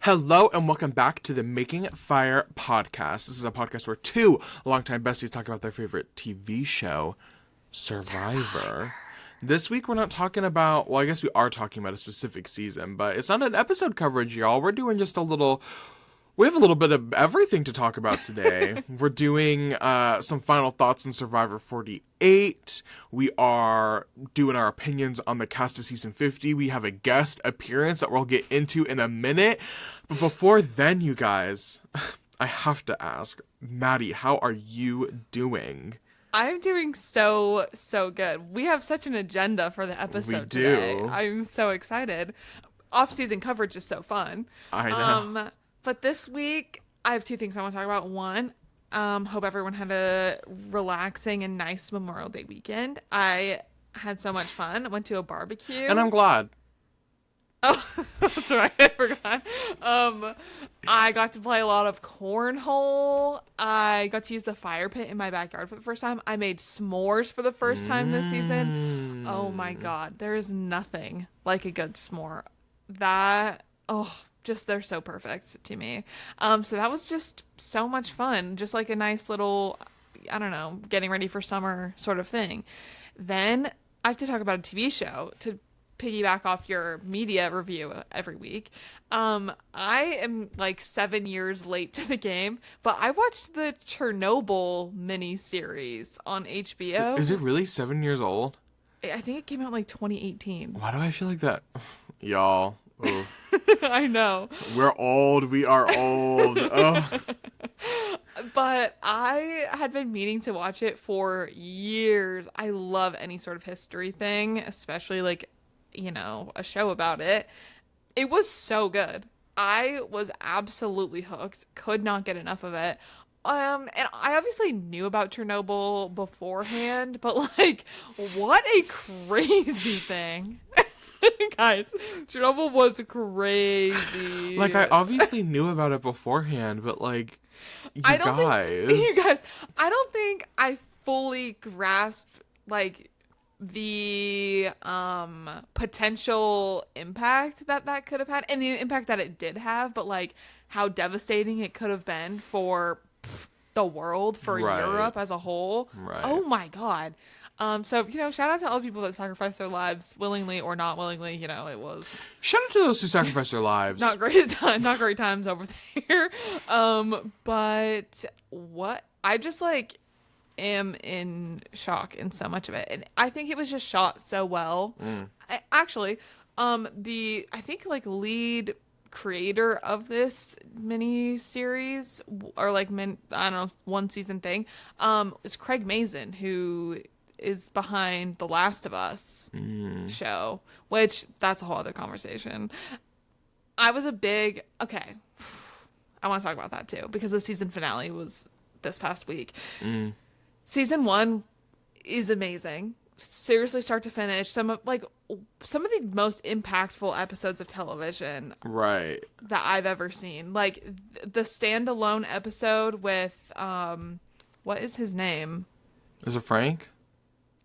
Hello and welcome back to the Making Fire podcast. This is a podcast where two longtime besties talk about their favorite TV show, Survivor. This week we're not talking about, well, I guess we are talking about a specific season, but it's not an episode coverage, y'all. We're doing just we have a little bit of everything to talk about today. We're doing some final thoughts on Survivor 48. We are doing our opinions on the cast of season 50. We have a guest appearance that we'll get into in a minute. But before then, you guys, I have to ask, Maddie, how are you doing? I'm doing so good. We have such an agenda for the episode today. I'm so excited. Off-season coverage is so fun. I know. But this week, I have two things I want to talk about. One, hope everyone had a relaxing and nice Memorial Day weekend. I had so much fun. I went to a barbecue. And I'm glad. Oh, that's right. I forgot. I got to play a lot of cornhole. I got to use the fire pit in my backyard for the first time. I made s'mores for the first time this season. Oh my God. There is nothing like a good s'more. Just they're so perfect to me. So that was just so much fun. Just like a nice little, I don't know, getting ready for summer sort of thing. Then I have to talk about a TV show to piggyback off your media review every week. I am like 7 years late to the game, but I watched the Chernobyl miniseries on HBO. Is it really 7 years old? I think it came out like 2018. Why do I feel like that? Y'all. Oh. I know. We're old. We are old. Oh. But I had been meaning to watch it for years. I love any sort of history thing, especially like, you know, a show about it. It was so good. I was absolutely hooked. Could not get enough of it. And I obviously knew about Chernobyl beforehand, but like, what a crazy thing. Guys, Chernobyl was crazy. Like, I obviously knew about it beforehand, but like, you I don't think I fully grasped like the potential impact that could have had, and the impact that it did have, but like how devastating it could have been for the world, for Europe as a whole. Right. Oh my God. So, you know, shout out to all the people that sacrificed their lives willingly or not willingly. You know, it was Shout out to those who sacrificed their lives. not great times over there. But what I just like am in shock in so much of it, and I think it was just shot so well. I think like lead creator of this mini series, or like I don't know, one season thing, is Craig Mazin, who is behind the Last of Us show, which that's a whole other conversation. I want to talk about that too, because the season finale was this past week. Season 1 is amazing. Seriously, start to finish. Some of the most impactful episodes of television Right. that I've ever seen. Like the standalone episode with what is his name? Is it Frank?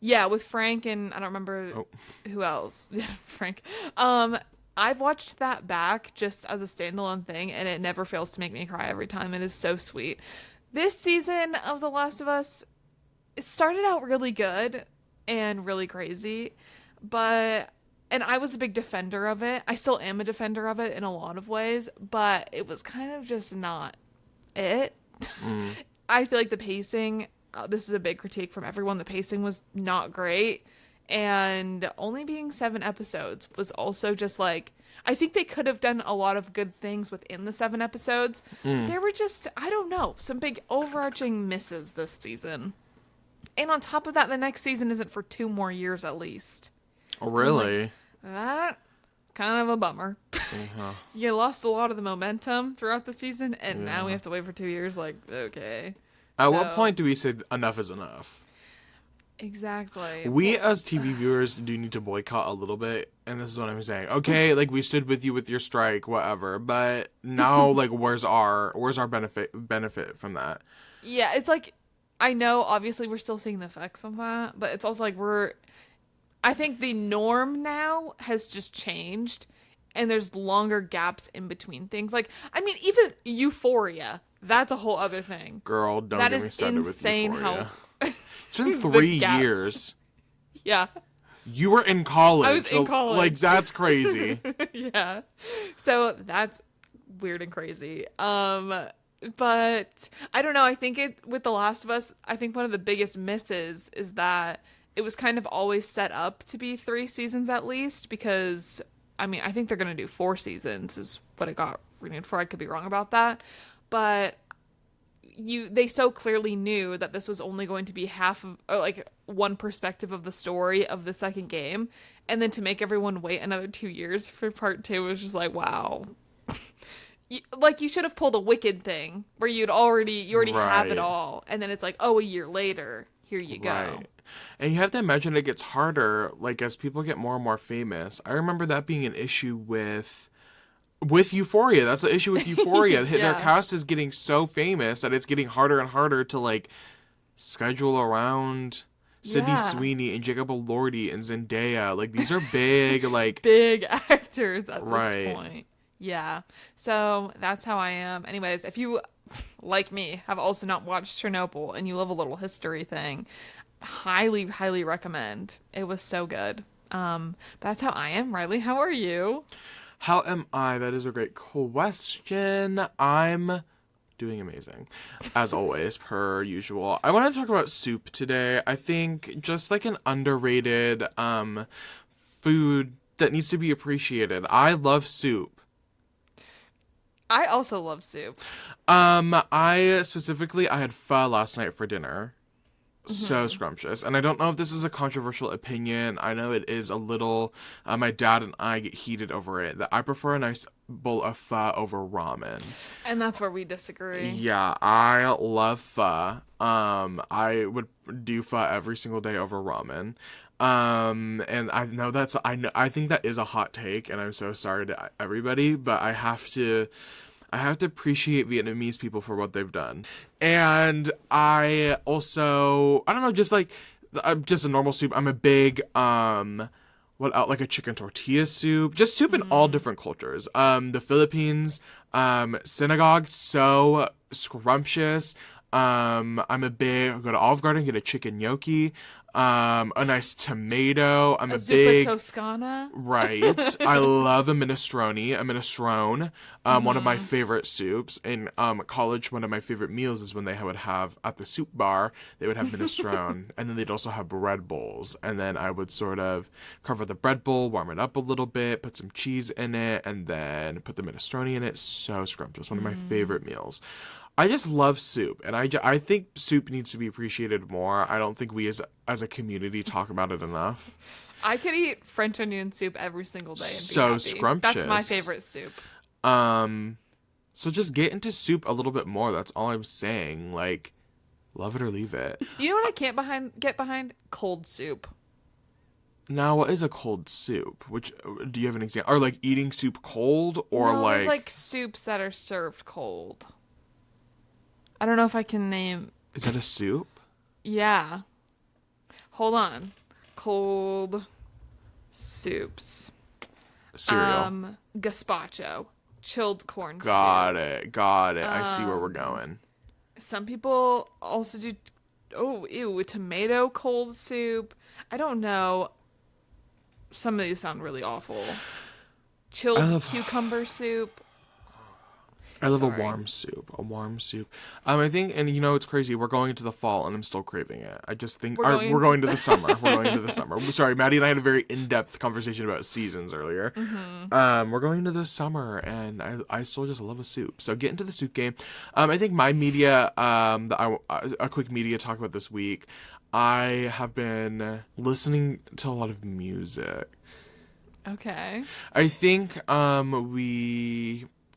Yeah, with Frank and I don't remember who else. Frank. I've watched that back just as a standalone thing, and it never fails to make me cry every time. It is so sweet. This season of The Last of Us, it started out really good and really crazy, and I was a big defender of it. I still am a defender of it in a lot of ways, but it was kind of just not it. I feel like the pacing, this is a big critique from everyone, the pacing was not great, and only being 7 episodes was also just like, I think they could have done a lot of good things within the 7 episodes. There were just, I don't know, some big overarching misses this season. And on top of that, the next season isn't for 2 more years at least. Oh, really? Like, that kind of a bummer. You lost a lot of the momentum throughout the season, and now we have to wait for 2 years. Like, okay. At what point do we say enough is enough? Exactly. We as TV viewers do need to boycott a little bit, and this is what I'm saying. Okay, like we stood with you with your strike, whatever, but now like where's our benefit from that? Yeah, it's like, I know obviously we're still seeing the effects of that, but it's also like I think the norm now has just changed. and there's longer gaps in between things. Like, I mean, even Euphoria, that's a whole other thing. Girl, don't That get me is started with insane Euphoria. how It's been the 3 gaps. years. Yeah. You were in college. I was in college. Like, that's crazy. Yeah. So that's weird and crazy. But I don't know. I think with The Last of Us, I think one of the biggest misses is that it was kind of always set up to be 3 seasons at least, because I mean, I think they're going to do 4 seasons is what it got renewed for. I could be wrong about that. But they so clearly knew that this was only going to be half of, or like, one perspective of the story of the second game, and then to make everyone wait another 2 years for part 2 was just like, wow. You should have pulled a Wicked thing where you already have it all, and then it's like, oh, a year later, here you go. Right. And you have to imagine it gets harder, like, as people get more and more famous. I remember that being an issue with Euphoria. That's the issue with Euphoria. Yeah. Their cast is getting so famous that it's getting harder and harder to, like, schedule around Sydney Sweeney and Jacob Elordi and Zendaya. Like, these are big, like... big actors at right. this point. Yeah. So that's how I am. Anyways, if you, like me, have also not watched Chernobyl and you love a little history thing, highly, highly recommend. It was so good. That's how I am. Riley, how are you? How am I? That is a great question. I'm doing amazing, as always, per usual. I want to talk about soup today. I think just like an underrated food that needs to be appreciated. I love soup. I also love soup. I had pho last night for dinner. So scrumptious. And I don't know if this is a controversial opinion. I know it is a little. My dad and I get heated over it. That I prefer a nice bowl of pho over ramen. And that's where we disagree. Yeah, I love pho. I would do pho every single day over ramen. And I know I think that is a hot take, and I'm so sorry to everybody, but I have to appreciate Vietnamese people for what they've done. And I also, I don't know, just like, just a normal soup. I'm a big, like a chicken tortilla soup, just soup in all different cultures. The Philippines, synagogue, so scrumptious. I go to Olive Garden, get a chicken gnocchi, a nice tomato. I'm a big Toscana. Right. I love a minestrone. One of my favorite soups. In college, one of my favorite meals is when they would have at the soup bar, they would have minestrone, and then they'd also have bread bowls. And then I would sort of cover the bread bowl, warm it up a little bit, put some cheese in it, and then put the minestrone in it. So scrumptious. One of my favorite meals. I just love soup, and I think soup needs to be appreciated more. I don't think we as a community talk about it enough. I could eat French onion soup every single day and so be happy. Scrumptious. That's my favorite soup. So just get into soup a little bit more. That's all I'm saying. Like, love it or leave it. You know what I can't get behind? Cold soup. Now, what is a cold soup? Which, do you have an example? Or like eating soup cold, or no, like... there's like soups that are served cold. I don't know if I can name... Is that a soup? Yeah. Hold on. Cold soups. Cereal. Gazpacho. Chilled corn Got soup. it. I see where we're going. Some people also do... tomato cold soup. I don't know. Some of these sound really awful. Chilled cucumber soup. I love a warm soup. I think, and you know, it's crazy. We're going into the fall, and I'm still craving it. I just think we're going to the summer. We're going into the summer. Sorry, Maddie and I had a very in-depth conversation about seasons earlier. We're going into the summer, and I still just love a soup. So get into the soup game. I think my media, a quick media talk about this week. I have been listening to a lot of music. Okay. I think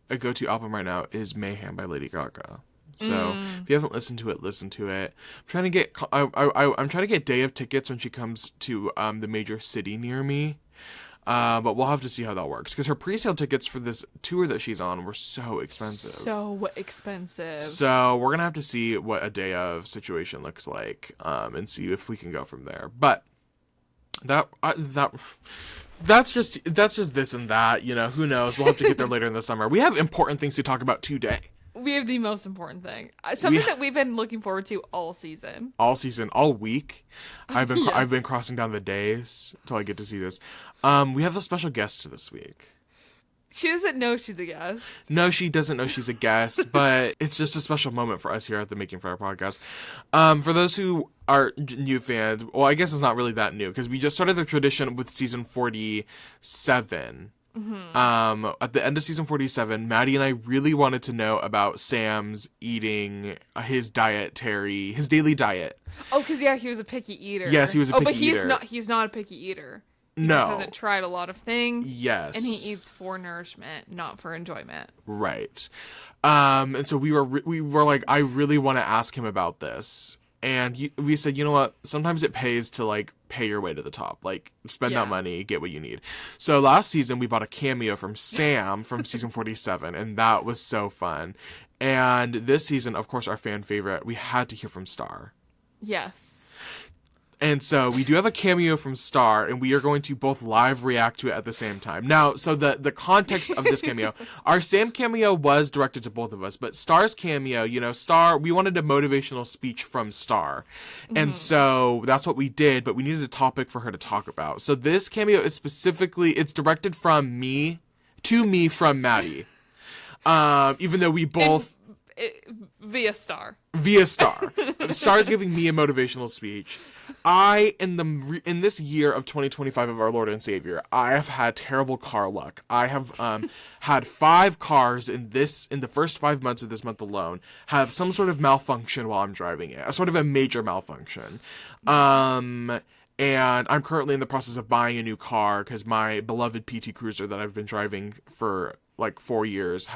a go-to album right now is Mayhem by Lady Gaga. So if you haven't listened to it, listen to it. I'm trying to get day of tickets when she comes to the major city near me. But we'll have to see how that works, because her pre-sale tickets for this tour that she's on were so expensive. So we're gonna have to see what a day of situation looks like, and see if we can go from there. But that That's just this and that, you know, who knows? We'll have to get there later in the summer. We have important things to talk about today. We have the most important thing. Something that we've been looking forward to all season. All week. I've been crossing down the days until I get to see this. We have a special guest this week. She doesn't know she's a guest. No, she doesn't know she's a guest, but it's just a special moment for us here at the Making Fire podcast. For those who are new fans, well, I guess it's not really that new because we just started the tradition with season 47. Mm-hmm. At the end of season 47, Maddie and I really wanted to know about Sam's eating his daily diet. Oh, because he was a picky eater. Yes, he was a picky eater. But he's not a picky eater. He No. just hasn't tried a lot of things. Yes. And he eats for nourishment, not for enjoyment. Right. And so we were like, I really want to ask him about this. And we said, you know what? Sometimes it pays to, like, pay your way to the top. Like, spend that money, get what you need. So last season, we bought a cameo from Sam from season 47, and that was so fun. And this season, of course, our fan favorite, we had to hear from Star. Yes. And so we do have a cameo from Star, and we are going to both live react to it at the same time. Now, so the context of this cameo, our Sam cameo was directed to both of us, but Star's cameo, you know, Star, we wanted a motivational speech from Star. And so that's what we did, but we needed a topic for her to talk about. So this cameo is it's directed from me from Maddie. Even though we both... Via Star. Star is giving me a motivational speech. In this year of 2025 of our Lord and Savior, I have had terrible car luck. I have had 5 cars in the first 5 months of this month alone have some sort of malfunction while I'm driving it, a sort of a major malfunction. And I'm currently in the process of buying a new car because my beloved PT Cruiser that I've been driving for like 4 years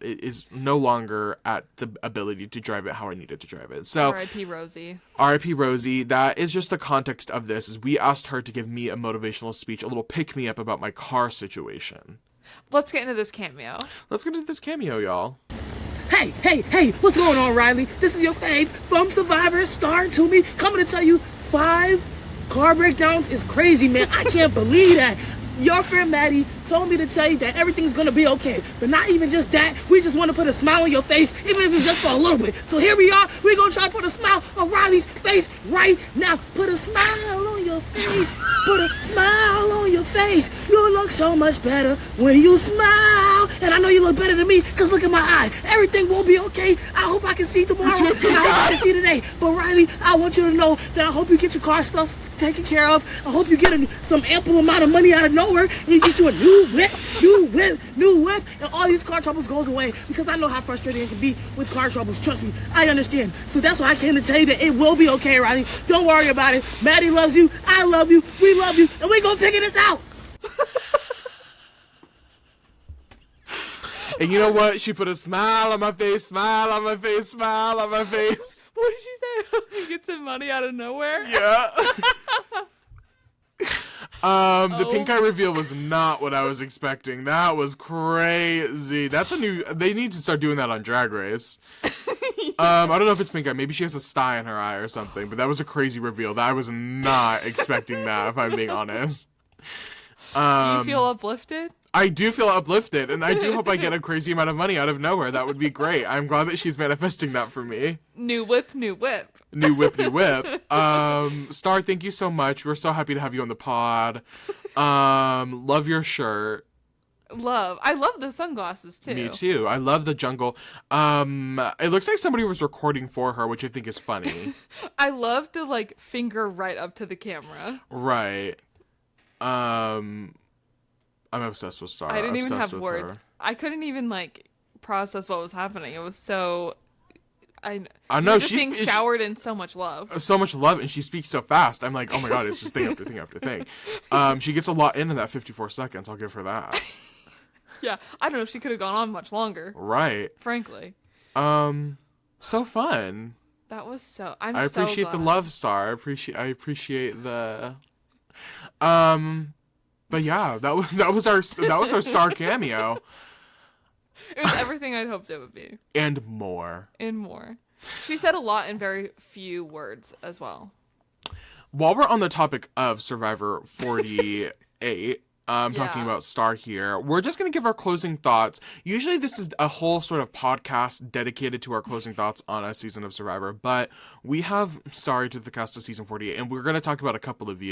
is no longer at the ability to drive it how I needed to drive it. So R.I.P. Rosie. R.I.P. Rosie. That is just the context of this. Is we asked her to give me a motivational speech, a little pick me up about my car situation. Let's get into this cameo. Y'all. Hey, what's going on, Riley? This is your fave from Survivor, Star to me, coming to tell you 5 car breakdowns is crazy, man. I can't believe that. Your friend Maddie told me to tell you that everything's gonna be okay. But not even just that, we just want to put a smile on your face, even if it's just for a little bit. So here we are, we're gonna try to put a smile on Riley's face right now. Put a smile on your face, put a smile on your face. You look so much better when you smile. And I know you look better than me, because look at my eye. Everything will be okay. I hope I can see tomorrow. I hope I can see today. But Riley, I want you to know that I hope you get your car stuff taken care of. I hope you get some ample amount of money out of nowhere and you get you a new whip, and all these car troubles goes away, because I know how frustrating it can be with car troubles. Trust me, I understand. So that's why I came to tell you that it will be okay, Riley. Don't worry about it. Maddie loves you, I love you, we love you, and we gonna figure this out. And you know what? She put a smile on my face. What did she say? He gets some money out of nowhere? Yeah. The pink eye reveal was not what I was expecting. That was crazy. They need to start doing that on Drag Race. I don't know if it's pink eye. Maybe she has a sty in her eye or something, but that was a crazy reveal. I was not expecting that, if I'm being honest. Do you feel uplifted? I do feel uplifted, and I do hope I get a crazy amount of money out of nowhere. That would be great. I'm glad that she's manifesting that for me. New whip. New whip. Star, thank you so much. We're so happy to have you on the pod. Love your shirt. I love the sunglasses, too. Me too. I love the jungle. It looks like somebody was recording for her, which I think is funny. I love the, like, finger right up to the camera. Right. I'm obsessed with Star. I didn't even have words. Her. I couldn't even, like, process what was happening. It was so... I know she's being showered in so much love. So much love, and she speaks so fast. I'm like, oh my god, it's just thing after thing after thing. She gets a lot in that 54 seconds. I'll give her that. Yeah, I don't know if she could have gone on much longer. Right. Frankly. So fun. That was so. I appreciate the love, Star. I appreciate the. But yeah, that was our Star cameo. It was everything I'd hoped it would be. And more. She said a lot in very few words as well. While we're on the topic of Survivor 48, talking about Star here. We're just going to give our closing thoughts. Usually this is a whole sort of podcast dedicated to our closing thoughts on a season of Survivor, but we have Sorry to the cast of season 48, and we're going to talk about a couple of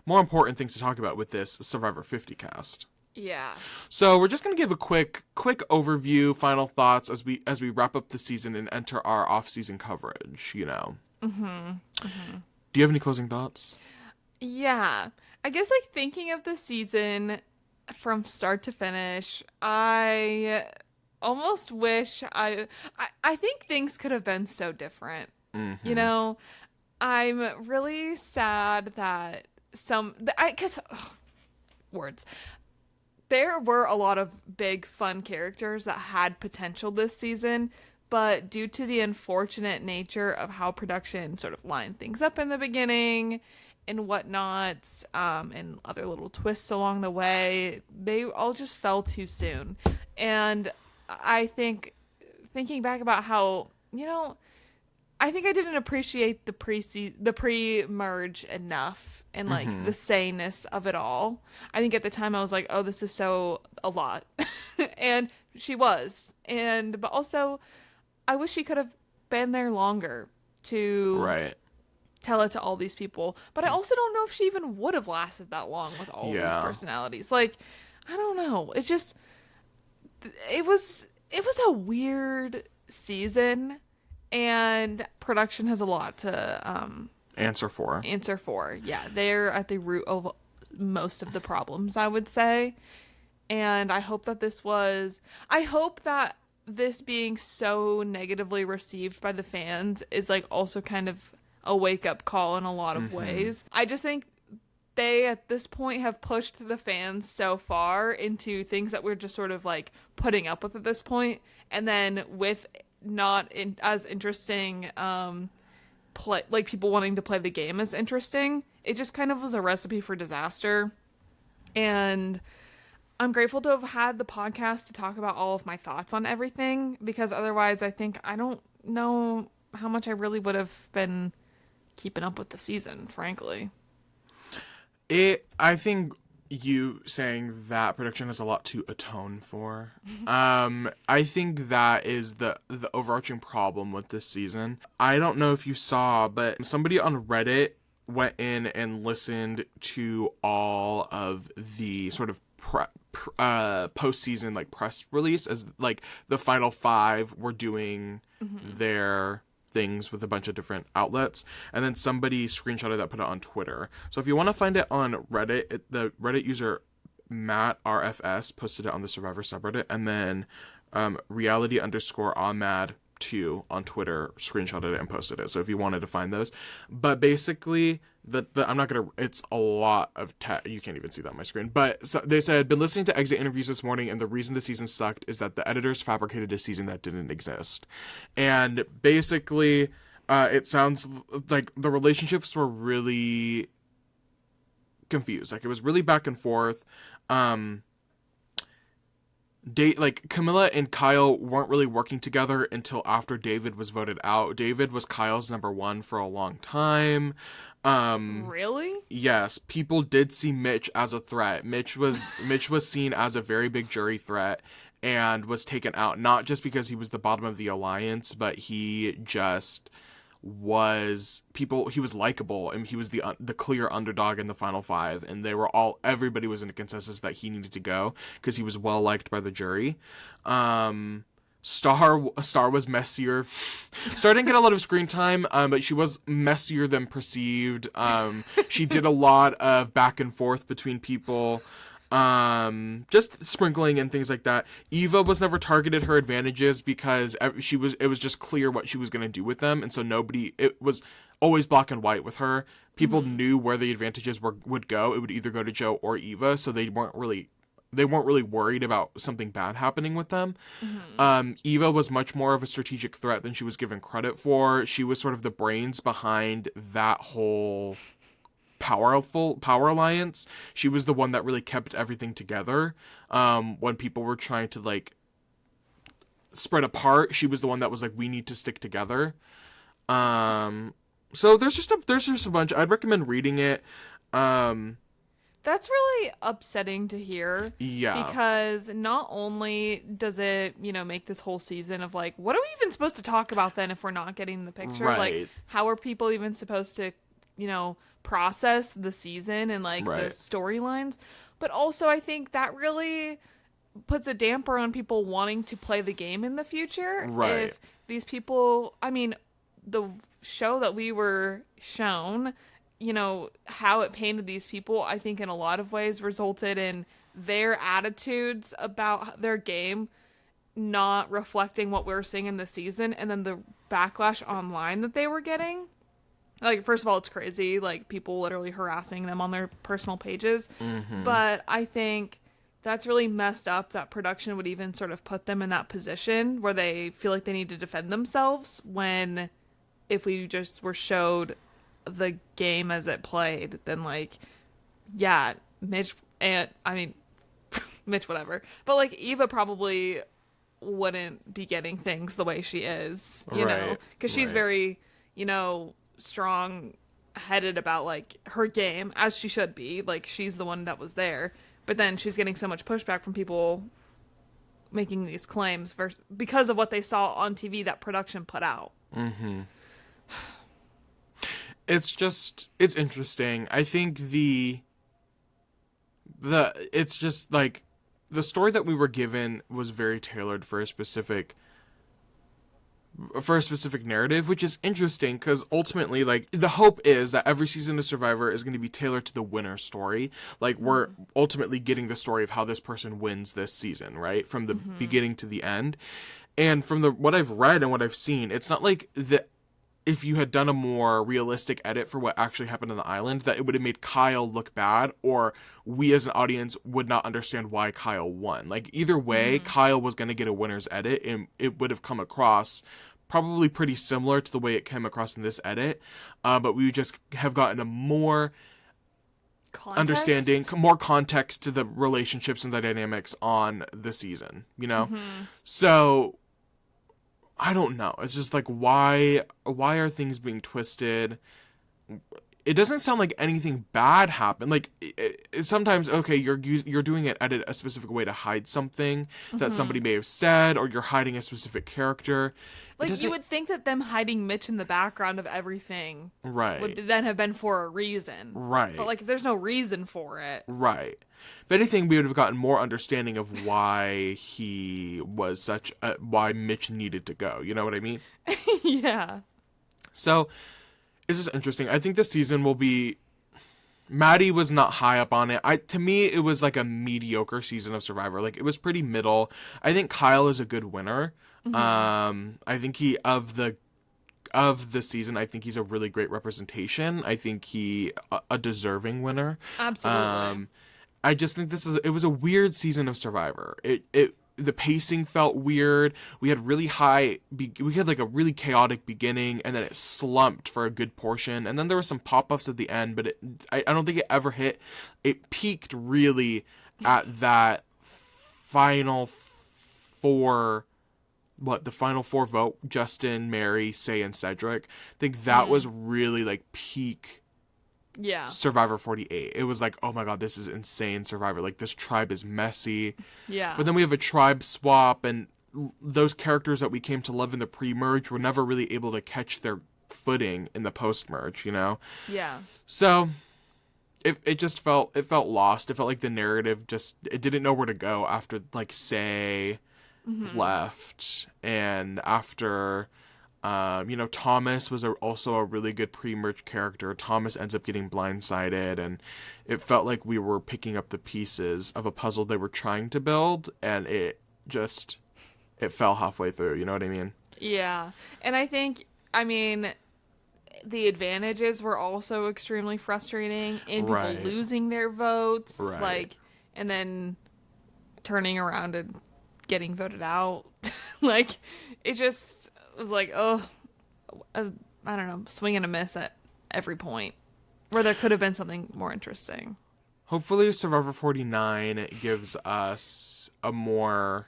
more important things to talk about with this Survivor 50 cast. Yeah. So we're just going to give a quick overview, final thoughts as we wrap up the season and enter our off-season coverage, you know. Do you have any closing thoughts? Yeah. I guess, like, thinking of the season from start to finish, I almost wish I think things could have been so different. You know, I'm really sad that words. There were a lot of big, fun characters that had potential this season, but due to the unfortunate nature of how production sort of lined things up in the beginning and whatnot, and other little twists along the way, they all just fell too soon. And I think, thinking back about how, you know, I think I didn't appreciate the pre-merge enough and, like, the saneness of it all. I think at the time I was like, oh, this is so a lot. And she was. But also, I wish she could have been there longer to tell it to all these people. But I also don't know if she even would have lasted that long with all these personalities. Like, I don't know. It's just, it was a weird season, and production has a lot to answer for. Yeah, they're at the root of most of the problems, I would say. And I hope that this being so negatively received by the fans is, like, also kind of a wake-up call in a lot of ways. I just think they, at this point, have pushed the fans so far into things that we're just sort of, like, putting up with at this point. And then with as interesting like people wanting to play the game as interesting, it just kind of was a recipe for disaster. And I'm grateful to have had the podcast to talk about all of my thoughts on everything, because otherwise I think I don't know how much I really would have been keeping up with the season, frankly. I think you saying that production has a lot to atone for. I think that is the overarching problem with this season. I don't know if you saw, but somebody on Reddit went in and listened to all of the sort of postseason, like, press release, as, like, the final 5 were doing their things with a bunch of different outlets, and then somebody screenshotted that, put it on Twitter. So if you want to find it on Reddit, the Reddit user Matt RFS posted it on the Survivor subreddit, and then reality_onmad2 on Twitter screenshotted it and posted it. So if you wanted to find those, but basically it's a lot of you can't even see that on my screen, but so they said, been listening to exit interviews this morning, and the reason the season sucked is that the editors fabricated a season that didn't exist. And basically it sounds like the relationships were really confused. Like, it was really back and forth. Camilla and Kyle weren't really working together until after David was voted out. David was Kyle's number 1 for a long time. Really? Yes, people did see Mitch as a threat. Mitch was seen as a very big jury threat and was taken out, not just because he was the bottom of the alliance, but he just he was likable, and he was the clear underdog in the final 5, and everybody was in a consensus that he needed to go because he was well liked by the jury. Star was messier. Star didn't get a lot of screen time, but she was messier than perceived. She did a lot of back and forth between people. Just sprinkling and things like that. Eva was never targeted her advantages because it was just clear what she was going to do with them. And so it was always black and white with her. People knew where the advantages would go. It would either go to Joe or Eva. So they weren't really worried about something bad happening with them. Eva was much more of a strategic threat than she was given credit for. She was sort of the brains behind that whole power alliance. She was the one that really kept everything together. When people were trying to, like, spread apart, she was the one that was like, we need to stick together. So there's just a bunch. I'd recommend reading it. That's really upsetting to hear. Yeah. Because not only does it, make this whole season of like, what are we even supposed to talk about then if we're not getting the picture? Right. Like, how are people even supposed to, process the season and like Right. the storylines? But also, I think that really puts a damper on people wanting to play the game in the future. Right. If these people, the show that we were shown, how it painted these people, I think in a lot of ways resulted in their attitudes about their game not reflecting what we were seeing in the season, and then the backlash online that they were getting. Like, first of all, it's crazy, like people literally harassing them on their personal pages. Mm-hmm. But I think that's really messed up that production would even sort of put them in that position where they feel like they need to defend themselves, when if we just were showed the game as it played, then like, yeah, Mitch and Mitch, whatever, but like Eva probably wouldn't be getting things the way she is, Right. because she's Right. very, strong headed about like her game, as she should be. Like, she's the one that was there, but then she's getting so much pushback from people making these claims because of what they saw on TV that production put out. Mm-hmm. It's interesting. I think it's just like the story that we were given was very tailored for a specific narrative, which is interesting because ultimately, like, the hope is that every season of Survivor is going to be tailored to the winner story. Like, we're ultimately getting the story of how this person wins this season, right? From the beginning to the end. And from what I've read and what I've seen, it's not like if you had done a more realistic edit for what actually happened on the island, that it would have made Kyle look bad, or we as an audience would not understand why Kyle won. Like, either way, Kyle was going to get a winner's edit, and it would have come across probably pretty similar to the way it came across in this edit. But we would just have gotten a more understanding, more context to the relationships and the dynamics on the season, So I don't know. It's just like, why are things being twisted? It doesn't sound like anything bad happened. Like, sometimes, okay, you're doing it edit a specific way to hide something that somebody may have said, or you're hiding a specific character. Like, you would think that them hiding Mitch in the background of everything would then have been for a reason. Right. But, like, there's no reason for it. Right. If anything, we would have gotten more understanding of why he was why Mitch needed to go. You know what I mean? Yeah. So, it's just interesting. I think this season will be... Maddie was not high up on it. To me, it was like a mediocre season of Survivor. Like, it was pretty middle. I think Kyle is a good winner. I think of the season, I think he's a really great representation. I think a deserving winner. Absolutely. I just think it was a weird season of Survivor. The pacing felt weird. We had we had like a really chaotic beginning, and then it slumped for a good portion. And then there were some pop-ups at the end, but I don't think it ever hit. It peaked really at that final four vote: Justin, Mary, Say, and Cedric. I think that was really like peak Survivor 48. It was like, oh my god, this is insane Survivor. Like, this tribe is messy. Yeah. But then we have a tribe swap, and those characters that we came to love in the pre-merge were never really able to catch their footing in the post-merge, Yeah. So it just felt lost. It felt like the narrative it didn't know where to go after, like, Say left, and after Thomas was also a really good pre-merge character. Thomas ends up getting blindsided, and it felt like we were picking up the pieces of a puzzle they were trying to build, and it fell halfway through. You know what I mean? Yeah. And I think, the advantages were also extremely frustrating in people losing their votes, like, and then turning around and getting voted out. Like, it just was like, I don't know, swing and a miss at every point where there could have been something more interesting. Hopefully Survivor 49 gives us a more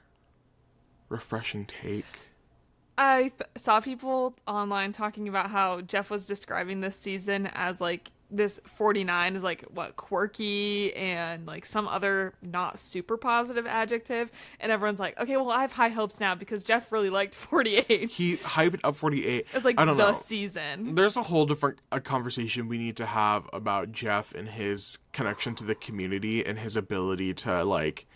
refreshing take. I saw people online talking about how Jeff was describing this season as like this 49 is like what, quirky and like some other not super positive adjective, and everyone's like, okay, well I have high hopes now because Jeff really liked 48. He hyped up 48. It's like I don't the know. season. There's a whole different conversation we need to have about Jeff and his connection to the community and his ability to like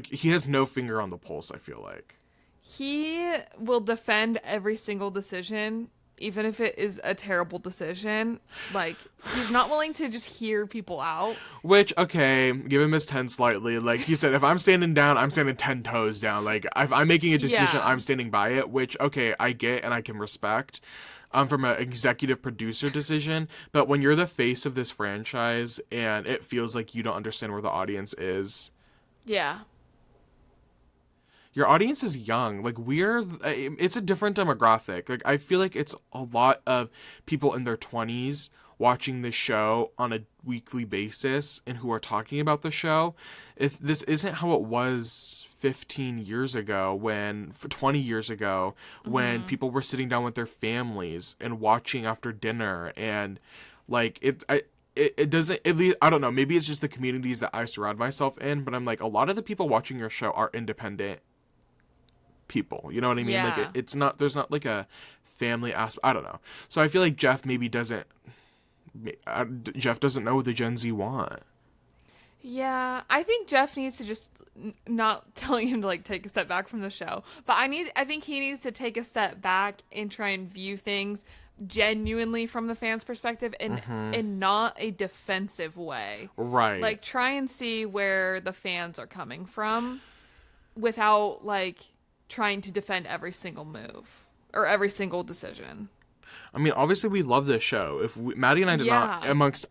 he has no finger on the pulse, I feel like. He will defend every single decision, even if it is a terrible decision. Like, he's not willing to just hear people out. Which, okay, give him his 10 slightly. Like he said, if I'm standing down, I'm standing 10 toes down. Like, if I'm making a decision, Yeah. I'm standing by it, which, okay, I get and I can respect from an executive producer decision. But when you're the face of this franchise and it feels like you don't understand where the audience is, Yeah. your audience is young. Like, it's a different demographic. Like, I feel like it's a lot of people in their 20s watching this show on a weekly basis and who are talking about the show. If this isn't how it was 15 years ago, 20 years ago, when people were sitting down with their families and watching after dinner, and like it doesn't, at least, I don't know, maybe it's just the communities that I surround myself in, but I'm like, a lot of the people watching your show are independent people, you know what I mean? Yeah. Like it's not, there's not like a family aspect. I don't know. So I feel like Jeff doesn't know what the Gen Z want. Yeah, I think Jeff needs to just not telling him to like take a step back from the show, but I think he needs to take a step back and try and view things genuinely from the fans' perspective and in not a defensive way. Right. Like, try and see where the fans are coming from without like trying to defend every single move or every single decision. I mean, obviously we love this show. If Maddie and I did not, amongst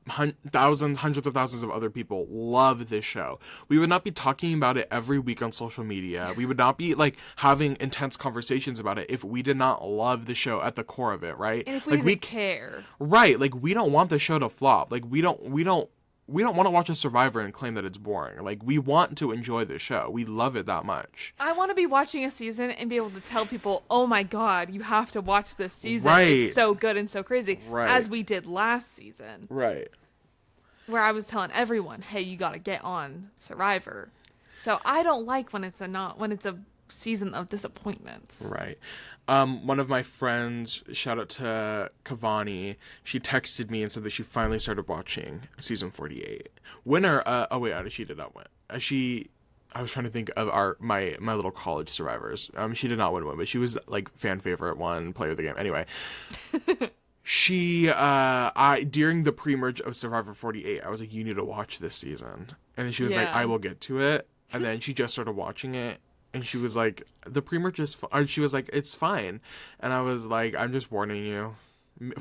hundreds of thousands of other people, love this show, we would not be talking about it every week on social media. We would not be like having intense conversations about it if we did not love the show at the core of it, right? And if we didn't care. Right. Like, we don't want the show to flop. Like, we don't want to watch a Survivor and claim that it's boring. Like, we want to enjoy the show. We love it that much. I want to be watching a season and be able to tell people, oh my God, you have to watch this season. Right. It's so good and so crazy. Right. As we did last season. Right. Where I was telling everyone, hey, you got to get on Survivor. So I don't like when it's a season of disappointments. Right. One of my friends, shout out to Cavani, she texted me and said that she finally started watching season 48. Winner, she did not win. I was trying to think of my little college survivors. She did not win, but she was like fan favorite one, player of the game. Anyway, during the pre-merge of Survivor 48, I was like, you need to watch this season. And then she was like, I will get to it. And then she just started watching it. And she was like, the pre-merge is she was like, it's fine. And I was like, I'm just warning you.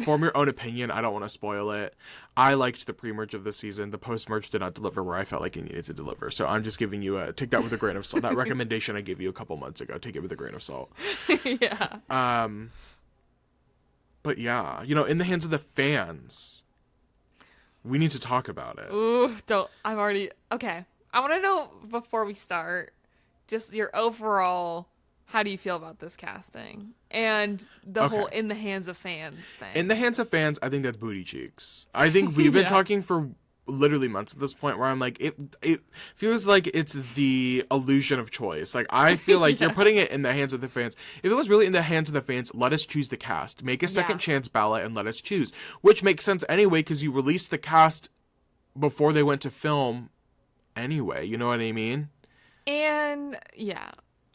Form your own opinion. I don't want to spoil it. I liked the pre-merge of the season. The post-merge did not deliver where I felt like it needed to deliver. So I'm just giving you take that with a grain of salt. That recommendation I gave you a couple months ago, take it with a grain of salt. Yeah. But yeah, in the hands of the fans, we need to talk about it. Ooh, okay. I want to know, before we start, just your overall, how do you feel about this casting? And the whole in the hands of fans thing. In the hands of fans, I think that's booty cheeks. I think we've been talking for literally months at this point where I'm like, it feels like it's the illusion of choice. Like, I feel like you're putting it in the hands of the fans. If it was really in the hands of the fans, let us choose the cast. Make a second chance ballot and let us choose. Which makes sense anyway, because you released the cast before they went to film anyway. You know what I mean? And yeah,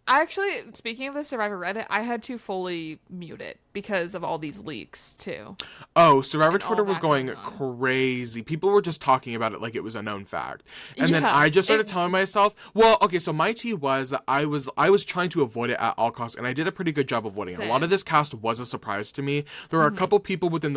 actually, speaking of the Survivor Reddit, I had to fully mute it because of all these leaks too. Oh, Survivor Twitter was going crazy. People were just talking about it like it was a known fact. And then I just started telling myself, well, okay, so my tea was that I was trying to avoid it at all costs, and I did a pretty good job of avoiding it. A lot of this cast was a surprise to me. There were a couple people within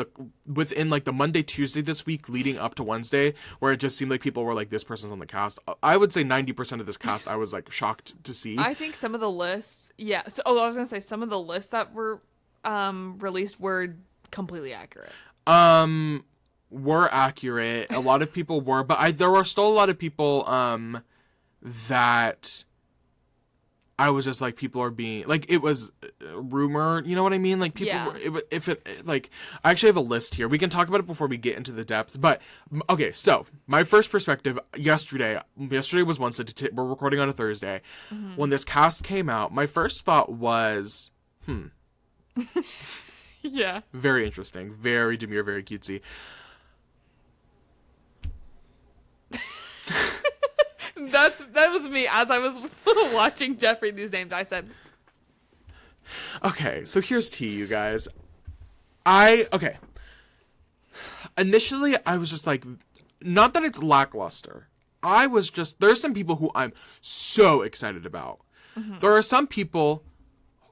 like the Monday, Tuesday this week leading up to Wednesday where it just seemed like people were like, this person's on the cast. I would say 90% of this cast I was like shocked to see. I think some of the lists, I was gonna say some of the lists that were released were completely accurate. Were accurate. A lot of people were, but there were still a lot of people that I was just like, people are being like, it was rumor, you know what I mean? Like people, like, I actually have a list here. We can talk about it before we get into the depth, but okay. So my first perspective yesterday was Wednesday. We're recording on a Thursday. When this cast came out, my first thought was, Yeah. very interesting, very demure, very cutesy. That was me as I was watching Jeff read these names. I said, okay, so here's tea, you guys. Initially, I was just like, not that it's lackluster. There's some people who I'm so excited about. There are some people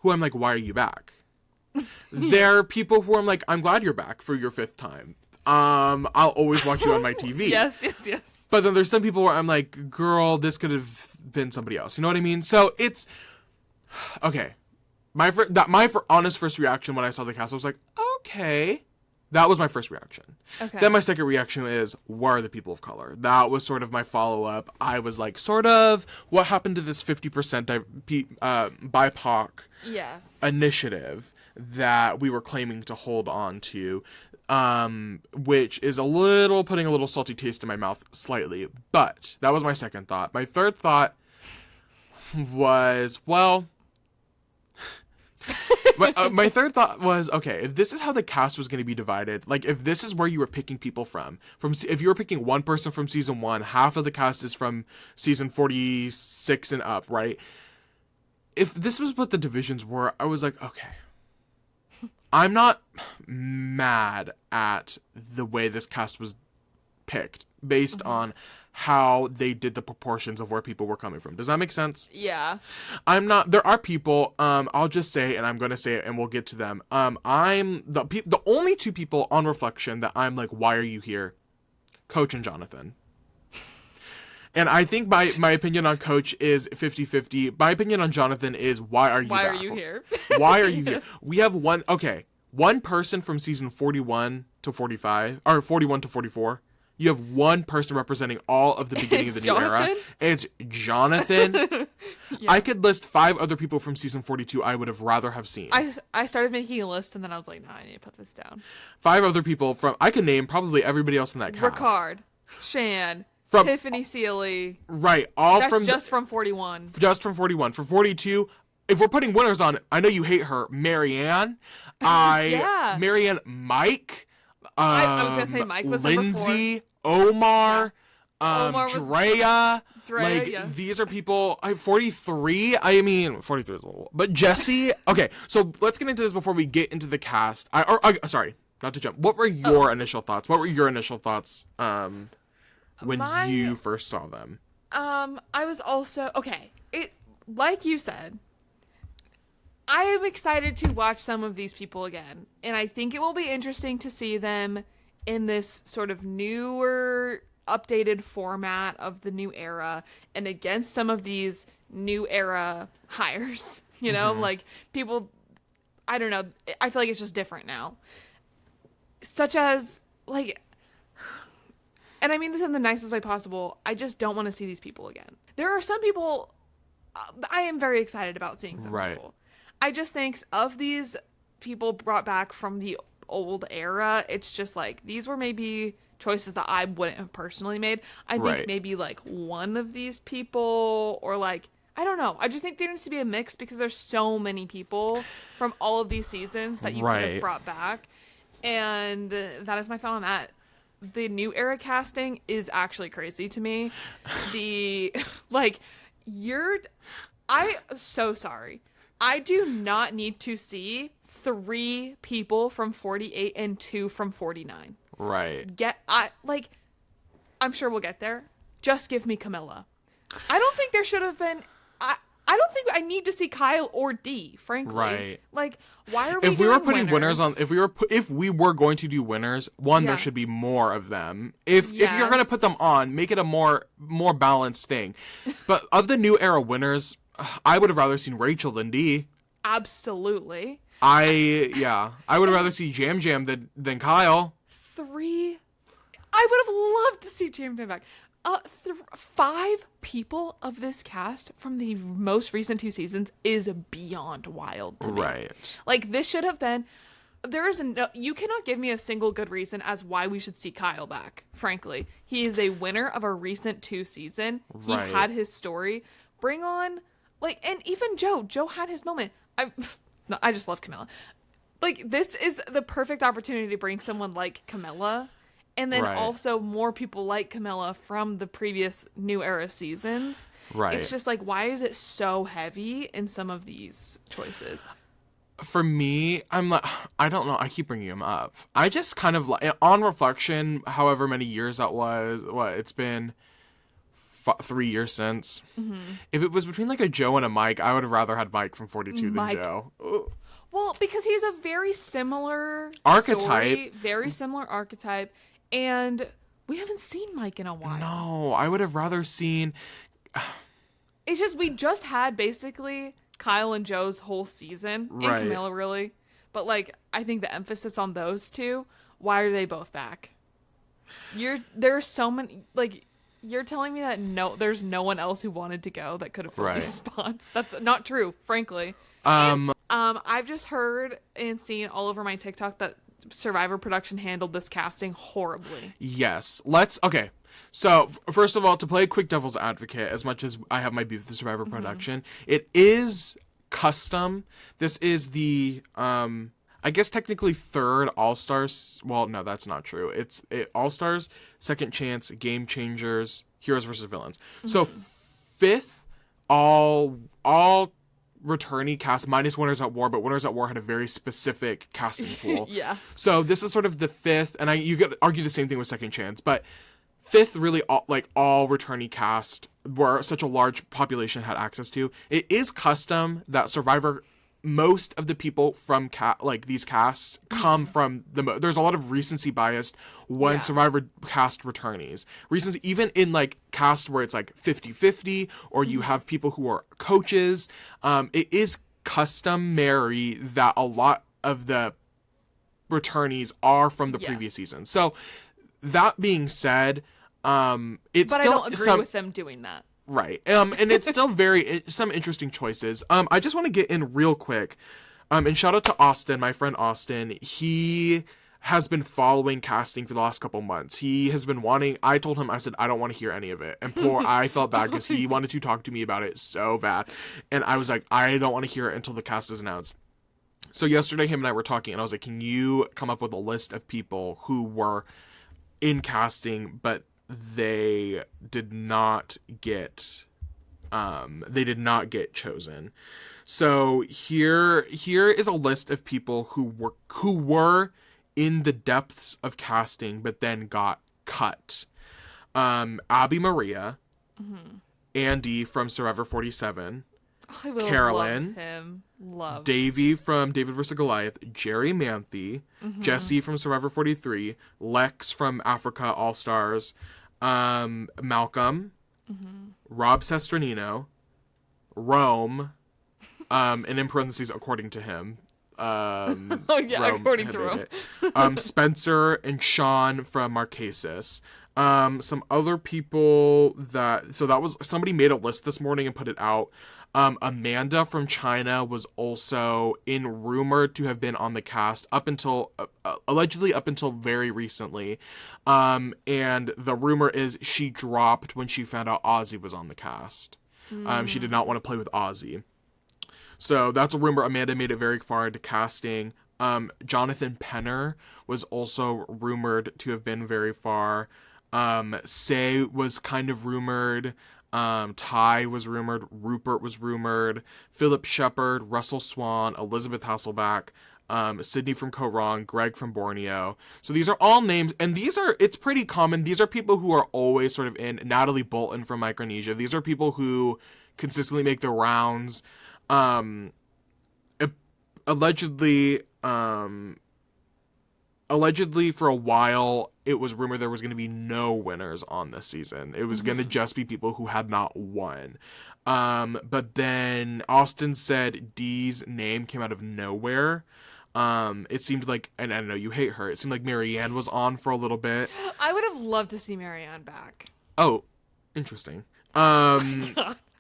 who I'm like, why are you back? There are people who I'm like, I'm glad you're back for your 5th time. I'll always watch you on my TV. Yes. But then there's some people where I'm like, girl, this could have been somebody else. You know what I mean? So it's okay. My honest first reaction when I saw the cast, I was like, okay. That was my first reaction. Okay. Then my second reaction is, where are the people of color? That was sort of my follow-up. I was like, sort of, what happened to this 50% BIPOC initiative that we were claiming to hold on to? Which is putting a little salty taste in my mouth slightly, but that was my second thought. My third thought was, well, my third thought was, okay, if this is how the cast was going to be divided, like if this is where you were picking people from if you were picking one person from season 1, half of the cast is from season 46 and up, right? If this was what the divisions were, I was like, okay, I'm not mad at the way this cast was picked based on how they did the proportions of where people were coming from. Does that make sense? Yeah. There are people, I'll just say, and I'm going to say it and we'll get to them. I'm the only 2 people on reflection that I'm like, why are you here? Coach and Jonathan. And I think my opinion on Coach is 50-50. My opinion on Jonathan is, why are you here? Why are you here? We have one person from season 41 to 45, or 41 to 44. You have one person representing all of the beginning of the new era. It's Jonathan. I could list 5 other people from season 42 I would have rather have seen. I started making a list and then I was like, no, I need to put this down. 5 other people I can name probably everybody else in that cast. Ricard, Shan, Tiffany Seeley. Right. Just from 41. Just from 41. For 42, if we're putting winners on, I know you hate her, Marianne. Marianne, Mike. I was going to say Mike was Lindsay, Omar, Drea. Drea, these are people. 43. I mean, 43 is a little. But Jesse. Okay, so let's get into this before we get into the cast. Sorry, not to jump. What were your initial thoughts? When you first saw them? I was also like you said, I am excited to watch some of these people again, and I think it will be interesting to see them in this sort of newer, updated format of the new era and against some of these new era hires, you know, like people, I don't know, I feel like it's just different now. Such as, like, and I mean this in the nicest way possible, I just don't want to see these people again. There are some people I am very excited about seeing some people. I just think of these people brought back from the old era, it's just like, these were maybe choices that I wouldn't have personally made. I think maybe like one of these people, or like, I don't know. I just think there needs to be a mix because there's so many people from all of these seasons that you could have brought back. And that is my thought on that. The new era casting is actually crazy to me. I'm so sorry. I do not need to see 3 people from 48 and 2 from 49. Right. I'm sure we'll get there. Just give me Camilla. I don't think there should have been. I don't think I need to see Kyle or Dee, frankly. Right. Like, why are we? If we were putting winners on, if we were going to do winners, there should be more of them. If you're going to put them on, make it a more balanced thing. But of the new era winners, I would have rather seen Rachel than Dee. Absolutely. I would have rather see Jam Jam than Kyle. 3. I would have loved to see Jam Jam back. 5 people of this cast from the most recent 2 seasons is beyond wild to me. Right. Like, this should have been... you cannot give me a single good reason as why we should see Kyle back, frankly. He is a winner of a recent 2 season. He Right. had his story. Bring on, like, and even Joe. Joe had his moment. I just love Camilla. Like, this is the perfect opportunity to bring someone like Camilla. And then Right. also more people like Camilla from the previous New Era seasons. Right. It's just like, why is it so heavy in some of these choices? For me, I'm like, I don't know. I keep bringing him up. I just kind of, like, on reflection, however many years that was, it's been 3 years since. Mm-hmm. If it was between like a Joe and a Mike, I would have rather had Mike from 42 than Joe. Ugh. Well, because he's a very similar archetype. Story, very similar archetype. And we haven't seen Mike in a while. No, I would have rather seen... It's just, we just had basically Kyle and Joe's whole season. Right. And Camilla, really. But, like, I think the emphasis on those two, why are they both back? There's so many... Like, you're telling me that there's no one else who wanted to go that could have filled these spots? That's not true, frankly. I've just heard and seen all over my TikTok that Survivor production handled this casting horribly. Yes. Okay. So, first of all, to play a quick devil's advocate, as much as I have my beef with the Survivor production, it is custom. This is the, I guess technically 3rd All-Stars. Well, no, that's not true. It's All-Stars, Second Chance, Game Changers, Heroes versus Villains. So, 5th, all returnee cast minus Winners at War, but Winners at War had a very specific casting pool. Yeah. So this is sort of the 5th, and you could argue the same thing with Second Chance, but 5th really all returnee cast where such a large population had access to. It is custom that Survivor, most of the people from these casts come from there's a lot of recency bias when Survivor cast returnees. Recency, even in like cast where it's like 50-50 or you have people who are coaches, it is customary that a lot of the returnees are from the previous season. So that being said, it's but still I don't agree with them doing that. Right. And it's still some interesting choices. I just want to get in real quick. And shout out to Austin, my friend Austin. He has been following casting for the last couple months. He has been I told him, I said, I don't want to hear any of it. And I felt bad because he wanted to talk to me about it so bad. And I was like, I don't want to hear it until the cast is announced. So yesterday, him and I were talking, and I was like, can you come up with a list of people who were in casting, but they did not get chosen. So here is a list of people who were in the depths of casting but then got cut. Abby Maria, Andy from Survivor 47, I will Carolyn, love him. Davey from David vs. Goliath, Jerry Manthe, Jesse from Survivor 43, Lex from Africa All-Stars, Malcolm, Rob Sesternino, Rome, and in parentheses, according to him. According to Rome. Spencer and Sean from Marquesas. Some other people that was somebody made a list this morning and put it out. Amanda from China was also rumored to have been on the cast allegedly up until very recently. And the rumor is she dropped when she found out Ozzy was on the cast. She did not want to play with Ozzy. So that's a rumor. Amanda made it very far into casting. Jonathan Penner was also rumored to have been very far. Say was kind of rumored. Ty was rumored, Rupert was rumored, Philip Shepard, Russell Swan, Elizabeth Hasselback, Sydney from Korong, Greg from Borneo. So these are all names, and it's pretty common. These are people who are always sort of in. Natalie Bolton from Micronesia. These are people who consistently make the rounds. Allegedly for a while, it was rumored there was going to be no winners on this season. It was going to just be people who had not won. But then Austin said Dee's name came out of nowhere. It seemed like, and I know you hate her, it seemed like Marianne was on for a little bit. I would have loved to see Marianne back. Oh, Interesting.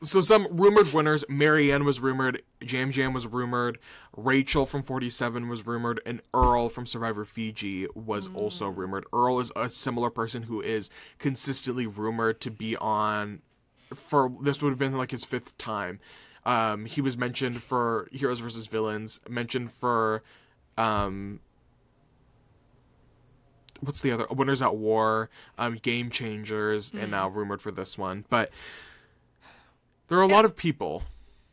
So some rumored winners: Marianne was rumored, Jam Jam was rumored, Rachel from 47 was rumored, and Earl from Survivor Fiji was also rumored. Earl is a similar person who is consistently rumored to be on. For this would have been like his 5th time. He was mentioned for Heroes vs. Villains, mentioned for what's the other? Winners at War, Game Changers, and now rumored for this one. But there are a lot of people.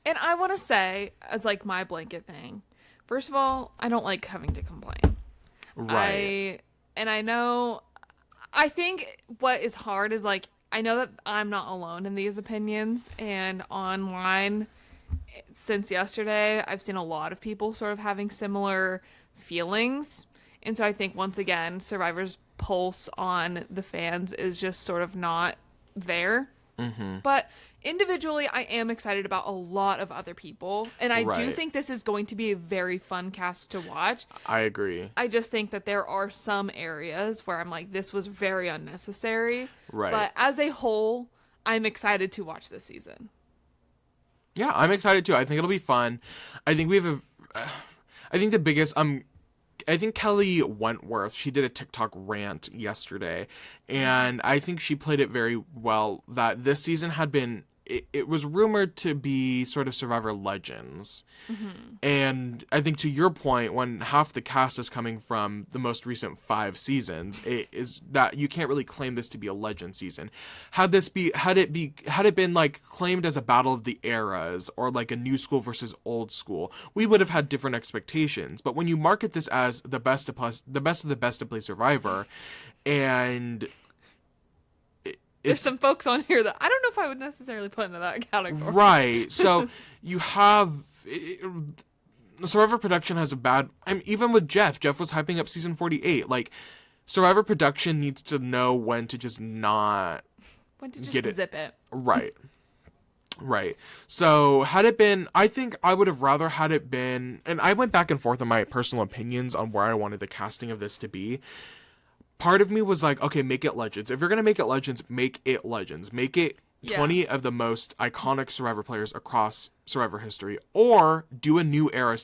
And I want to say, as like my blanket thing, first of all, I don't like having to complain. Right. I think what is hard is like, I know that I'm not alone in these opinions, and online since yesterday, I've seen a lot of people sort of having similar feelings. And so I think once again, Survivor's pulse on the fans is just sort of not there. Mm-hmm. But individually, I am excited about a lot of other people. And I do think this is going to be a very fun cast to watch. I agree. I just think that there are some areas where I'm like, this was very unnecessary. Right. But as a whole, I'm excited to watch this season. Yeah, I'm excited too. I think it'll be fun. I think we have I think the biggest, I think Kelly Wentworth, she did a TikTok rant yesterday, and I think she played it very well, that this season had been, it was rumored to be sort of Survivor Legends. Mm-hmm. And I think to your point, when half the cast is coming from the most recent 5 seasons, it is that you can't really claim this to be a Legend season. Had it been like claimed as a battle of the eras or like a new school versus old school, we would have had different expectations. But when you market this as the best of the best to play Survivor, and there's some folks on here that I don't know if I would necessarily put into that category. Right. So you have... the Survivor production has a bad... I mean, even with Jeff was hyping up season 48. Like, Survivor production needs to know when to just not... When to just zip it. Right. Right. So had it been... I think I would have rather had it been... And I went back and forth on my personal opinions on where I wanted the casting of this to be. Part of me was like, okay, make it Legends. If you're going to make it Legends, make it Legends. Make it 20 of the most iconic Survivor players across Survivor history. Or do a new era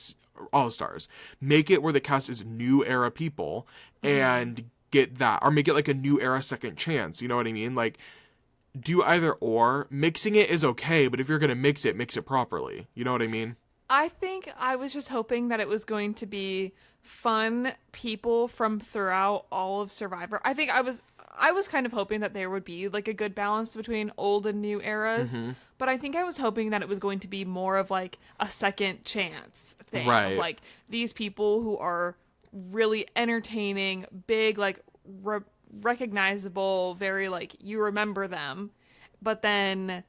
All-Stars. Make it where the cast is new era people and get that. Or make it like a new era Second Chance. You know what I mean? Like, do either or. Mixing it is okay, but if you're going to mix it properly. You know what I mean? I think I was just hoping that it was going to be fun people from throughout all of Survivor. I think I was kind of hoping that there would be like a good balance between old and new eras, but I think I was hoping that it was going to be more of like a second chance thing. Right. Of like these people who are really entertaining, big, like recognizable, very like you remember them, but then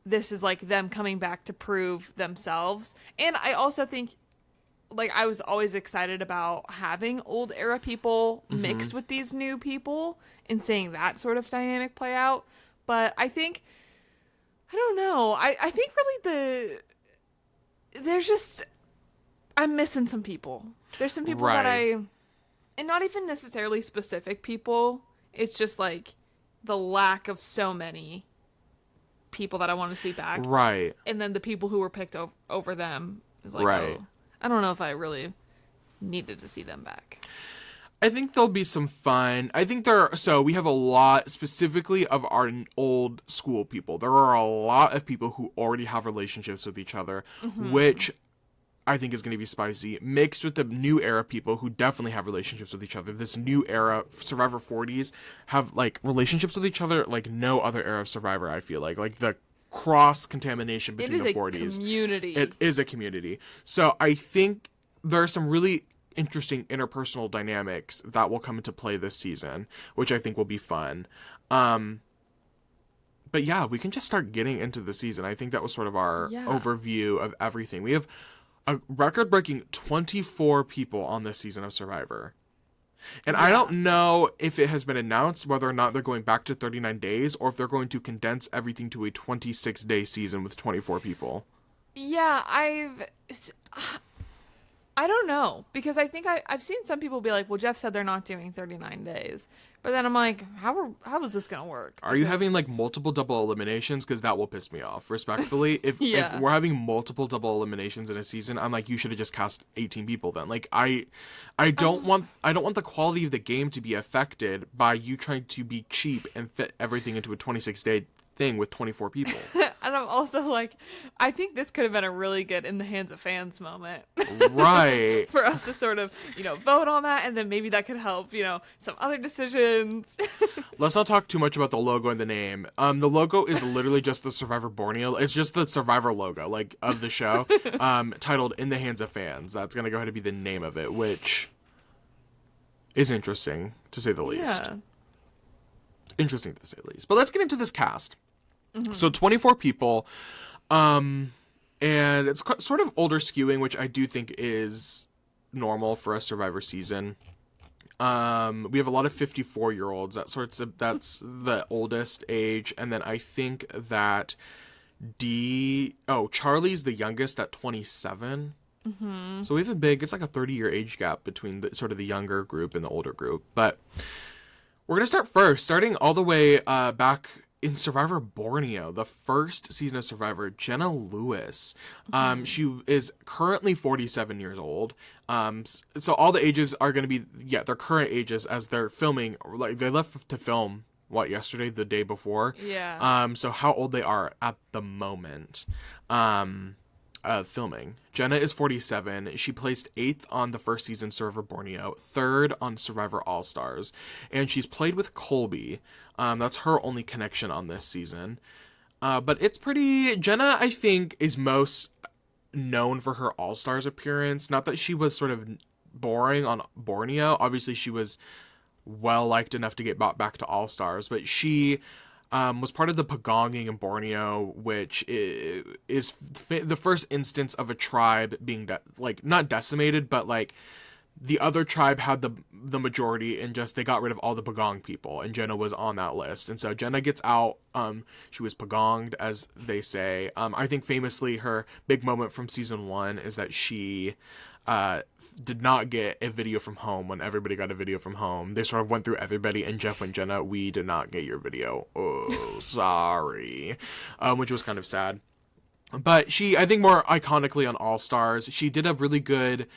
this is like them coming back to prove themselves. And I also think like I was always excited about having old era people mixed with these new people and seeing that sort of dynamic play out. But I think, I don't know. I think really there's just, I'm missing some people. There's some people that and not even necessarily specific people. It's just like the lack of so many people that I want to see back. Right. And then the people who were picked over them is like, oh, I don't know if I really needed to see them back. I think there'll be some fun. I think so we have a lot specifically of our old school people. There are a lot of people who already have relationships with each other, which I think is going to be spicy, mixed with the new era people who definitely have relationships with each other. This new era, Survivor 40s, have like relationships with each other like no other era of Survivor, I feel like the cross-contamination between the 40s. It is a community. It is a community. So I think there are some really interesting interpersonal dynamics that will come into play this season, which I think will be fun. But yeah, we can just start getting into the season. I think that was sort of our overview of everything. We have a record-breaking 24 people on this season of Survivor. And I don't know if it has been announced whether or not they're going back to 39 days or if they're going to condense everything to a 26-day season with 24 people. Yeah, I don't know, because I think I've seen some people be like, well, Jeff said they're not doing 39 days. But then I'm like, how is this going to work? Are you having like multiple double eliminations? Because that will piss me off, respectfully. If we're having multiple double eliminations in a season, I'm like, you should have just cast 18 people then. Like, I don't want the quality of the game to be affected by you trying to be cheap and fit everything into a 26-day thing with 24 people. And I'm also like, I think this could have been a really good in the hands of fans moment. Right. For us to sort of, vote on that, and then maybe that could help, some other decisions. Let's not talk too much about the logo and the name. The logo is literally just the Survivor Borneo. It's just the Survivor logo, like, of the show, titled In the Hands of Fans. That's going to go ahead and be the name of it, which is interesting, to say the least. Yeah. Interesting, to say the least. But let's get into this cast. Mm-hmm. So 24 people, and it's sort of older skewing, which I do think is normal for a Survivor season. We have a lot of 54-year-olds. That's the oldest age, and then I think that Charlie's the youngest at 27. Mm-hmm. So we have it's like a 30-year age gap between the younger group and the older group. But we're gonna start first, starting all the way back in Survivor Borneo, the first season of Survivor. Jenna Lewis. She is currently 47 years old. So all the ages are going to be, their current ages as they're filming. Like, they left to film, yesterday, the day before? Yeah. So how old they are at the moment. Filming. Jenna is 47. She placed 8th on the first season Survivor Borneo, 3rd on Survivor All-Stars, and she's played with Colby. That's her only connection on this season. But it's pretty... Jenna, I think, is most known for her All-Stars appearance. Not that she was sort of boring on Borneo. Obviously, she was well-liked enough to get brought back to All-Stars, but she... was part of the Pagonging in Borneo, which is the first instance of a tribe being not decimated, but like the other tribe had the majority, and just they got rid of all the Pagong people, and Jenna was on that list. And so Jenna gets out. She was Pagonged, as they say. I think famously her big moment from season 1 is that she did not get a video from home when everybody got a video from home. They sort of went through everybody, and Jeff went, Jenna, we did not get your video. Oh, sorry. Which was kind of sad. But she, I think more iconically on All-Stars, she did a really good,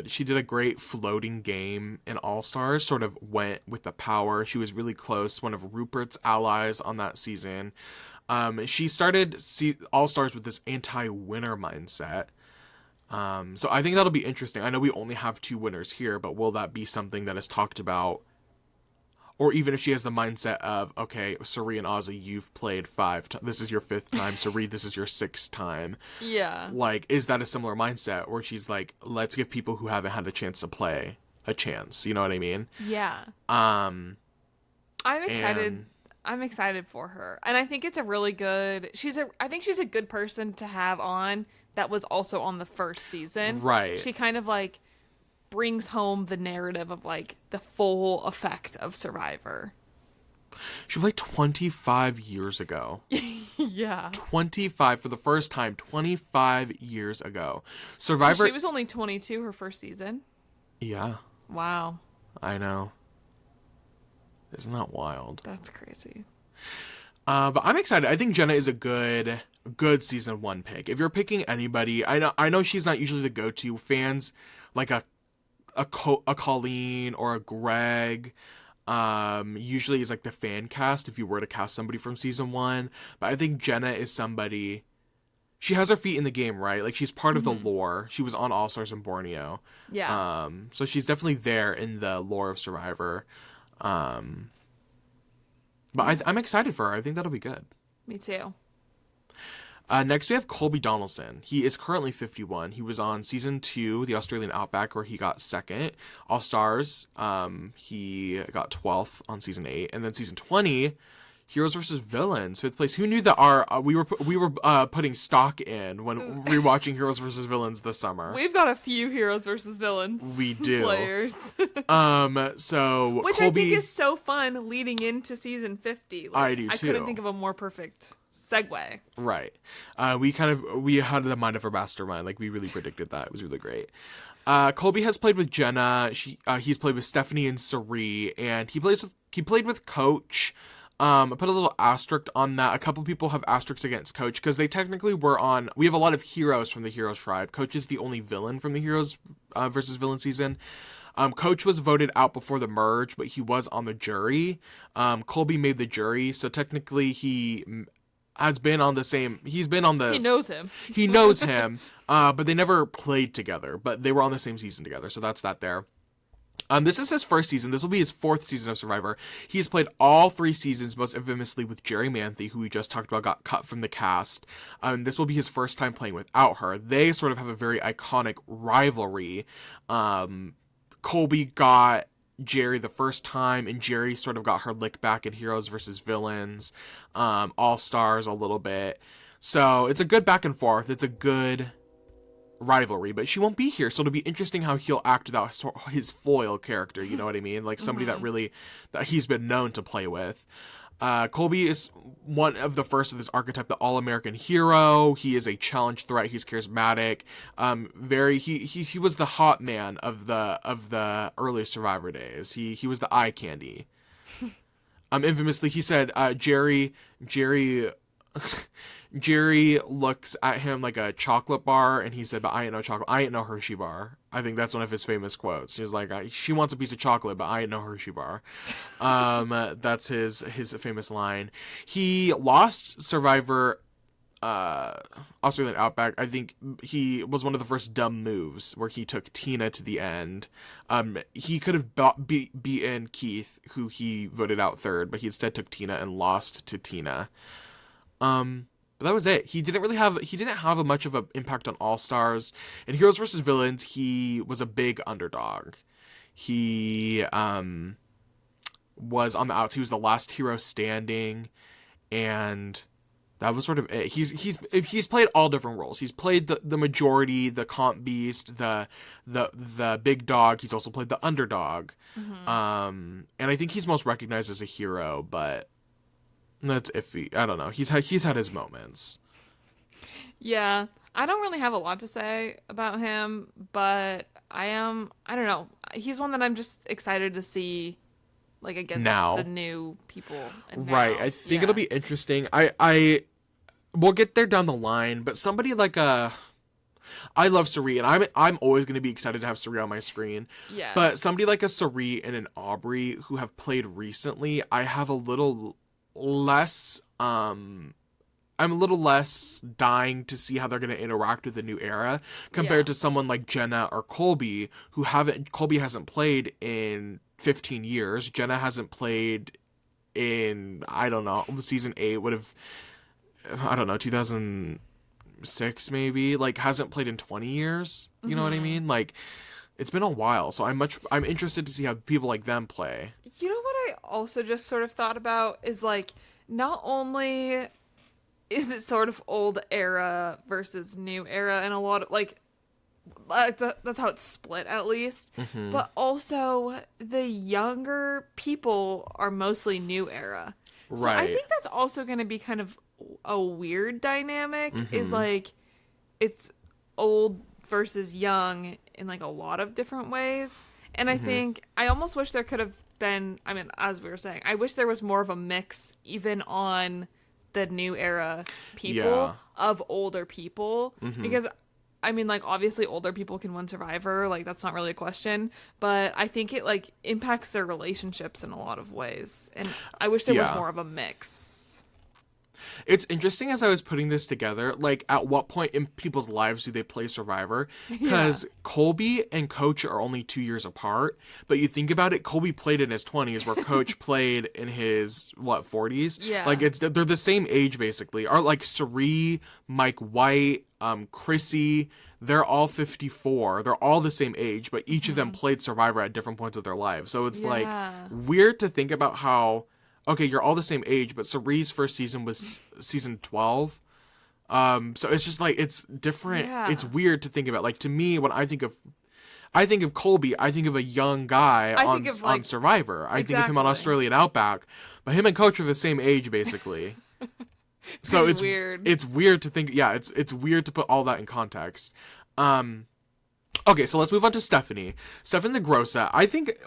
she did a great floating game in All-Stars, sort of went with the power. She was really close, one of Rupert's allies on that season. She started All-Stars with this anti-winner mindset. So I think that'll be interesting. I know we only have 2 winners here, but will that be something that is talked about? Or even if she has the mindset of, okay, Sari and Ozzy, you've played 5 times. This is your 5th time. Sari, this is your 6th time. Yeah. Like, is that a similar mindset? Where she's like, let's give people who haven't had the chance to play a chance. You know what I mean? Yeah. I'm excited. I'm excited for her. And I think it's a really good... I think she's a good person to have on that was also on the first season. Right. She kind of, like, brings home the narrative of, like, the full effect of Survivor. She played 25 years ago. Yeah. 25 for the first time, 25 years ago. Survivor... So she was only 22 her first season? Yeah. Wow. I know. Isn't that wild? That's crazy. But I'm excited. I think Jenna is a good season 1 pick. If you're picking anybody, I know she's not usually the go-to. Fans like a Colleen or a Greg usually is like the fan cast if you were to cast somebody from season 1. But I think Jenna is somebody... She has her feet in the game, right? Like, she's part of the lore. She was on All-Stars in Borneo. Yeah. So she's definitely there in the lore of Survivor. But I'm excited for her. I think that'll be good. Me too. Next, we have Colby Donaldson. He is currently 51. He was on season 2, the Australian Outback, where he got 2nd. All Stars, he got 12th on season 8. And then season 20, Heroes vs. Villains, 5th place. Who knew that we were putting stock in when rewatching Heroes vs. Villains this summer? We've got a few Heroes vs. Villains we do. players. So which Colby, I think is so fun leading into season 50. Like, I do too. I couldn't think of a more perfect segue. Right. We had the mind of a mastermind. Like, we really predicted that. It was really great. Colby has played with Jenna. He's played with Stephanie and Sari, and he played with Coach. I put a little asterisk on that. A couple people have asterisks against Coach because they technically were on. We have a lot of heroes from the Heroes tribe. Coach is the only villain from the Heroes versus Villain season. Coach was voted out before the merge, but he was on the jury. Colby made the jury, so technically he has been on the same. He's been on the. He knows him. He knows him, but they never played together. But they were on the same season together, so that's that there. This is his first season. This will be his fourth season of Survivor. He's played all 3 seasons, most infamously with Jerry Manthe, who we just talked about got cut from the cast. This will be his first time playing without her. They sort of have a very iconic rivalry. Colby got Jerry the first time, and Jerry sort of got her lick back in Heroes versus Villains, All Stars a little bit. So it's a good back and forth. It's a good rivalry, but she won't be here, so it'll be interesting how he'll act without his foil character, you know what I mean? Like somebody that he's been known to play with. Colby is one of the first of this archetype, the all-American hero. He is a challenge threat. He's charismatic. He was the hot man of the early Survivor days. He was the eye candy. Infamously, he said Jerry looks at him like a chocolate bar, and he said, "But I ain't no chocolate. I ain't no Hershey bar." I think that's one of his famous quotes. He's like, "She wants a piece of chocolate, but I ain't no Hershey bar." That's his famous line. He lost Survivor Australian Outback. I think he was one of the first dumb moves where he took Tina to the end. He could have beaten Keith, who he voted out third, but he instead took Tina and lost to Tina. But that was it. He didn't have much of an impact on All Stars. In Heroes vs. Villains, he was a big underdog. He was on the outs. He was the last hero standing, and that was sort of it. He's played all different roles. He's played the majority, the comp beast, the big dog. He's also played the underdog. And I think he's most recognized as a hero, but that's iffy. I don't know. He's had his moments. Yeah, I don't really have a lot to say about him, but I don't know. He's one that I'm just excited to see, like, against the new people. Right. I think it'll be interesting. We'll get there down the line, but somebody like I love Sari, and I'm always going to be excited to have Sari on my screen. Yeah. But somebody like a Sari and an Aubrey who have played recently, I have a little less I'm a little less dying to see how they're going to interact with the new era compared to someone like Jenna or Colby, Colby hasn't played in 15 years. Jenna hasn't played in, I don't know, season 8 would have, I don't know, 2006 maybe, like hasn't played in 20 years. You know what I mean? Like, it's been a while, so I'm interested to see how people like them play. You know what I also just sort of thought about is, like, not only is it sort of old era versus new era, and a lot of, like that's how it's split at least, but also the younger people are mostly new era. Right. So I think that's also going to be kind of a weird dynamic, is like it's old versus young in like a lot of different ways. And I think I almost wish there could have been, I mean, as we were saying, I wish there was more of a mix even on the new era people of older people, because I mean, like, obviously older people can win Survivor, like that's not really a question, but I think it like impacts their relationships in a lot of ways, and I wish there was more of a mix. It's interesting as I was putting this together, like, at what point in people's lives do they play Survivor? Because Colby and Coach are only 2 years apart, but you think about it, Colby played in his 20s, where Coach played in his, 40s? Yeah. Like, they're the same age, basically. Or, like, Sari, Mike White, Chrissy, they're all 54. They're all the same age, but each of them played Survivor at different points of their lives. So it's, like, weird to think about how... Okay, you're all the same age, but Sari's first season was season 12. So it's just like, it's different. Yeah. It's weird to think about. Like, to me, when I think of Colby, I think of a young guy on Survivor. I think of him on Australian Outback. But him and Coach are the same age, basically. So it's weird. It's weird to think. Yeah, it's weird to put all that in context. Okay, so let's move on to Stephanie. Stephanie the Grossa. I think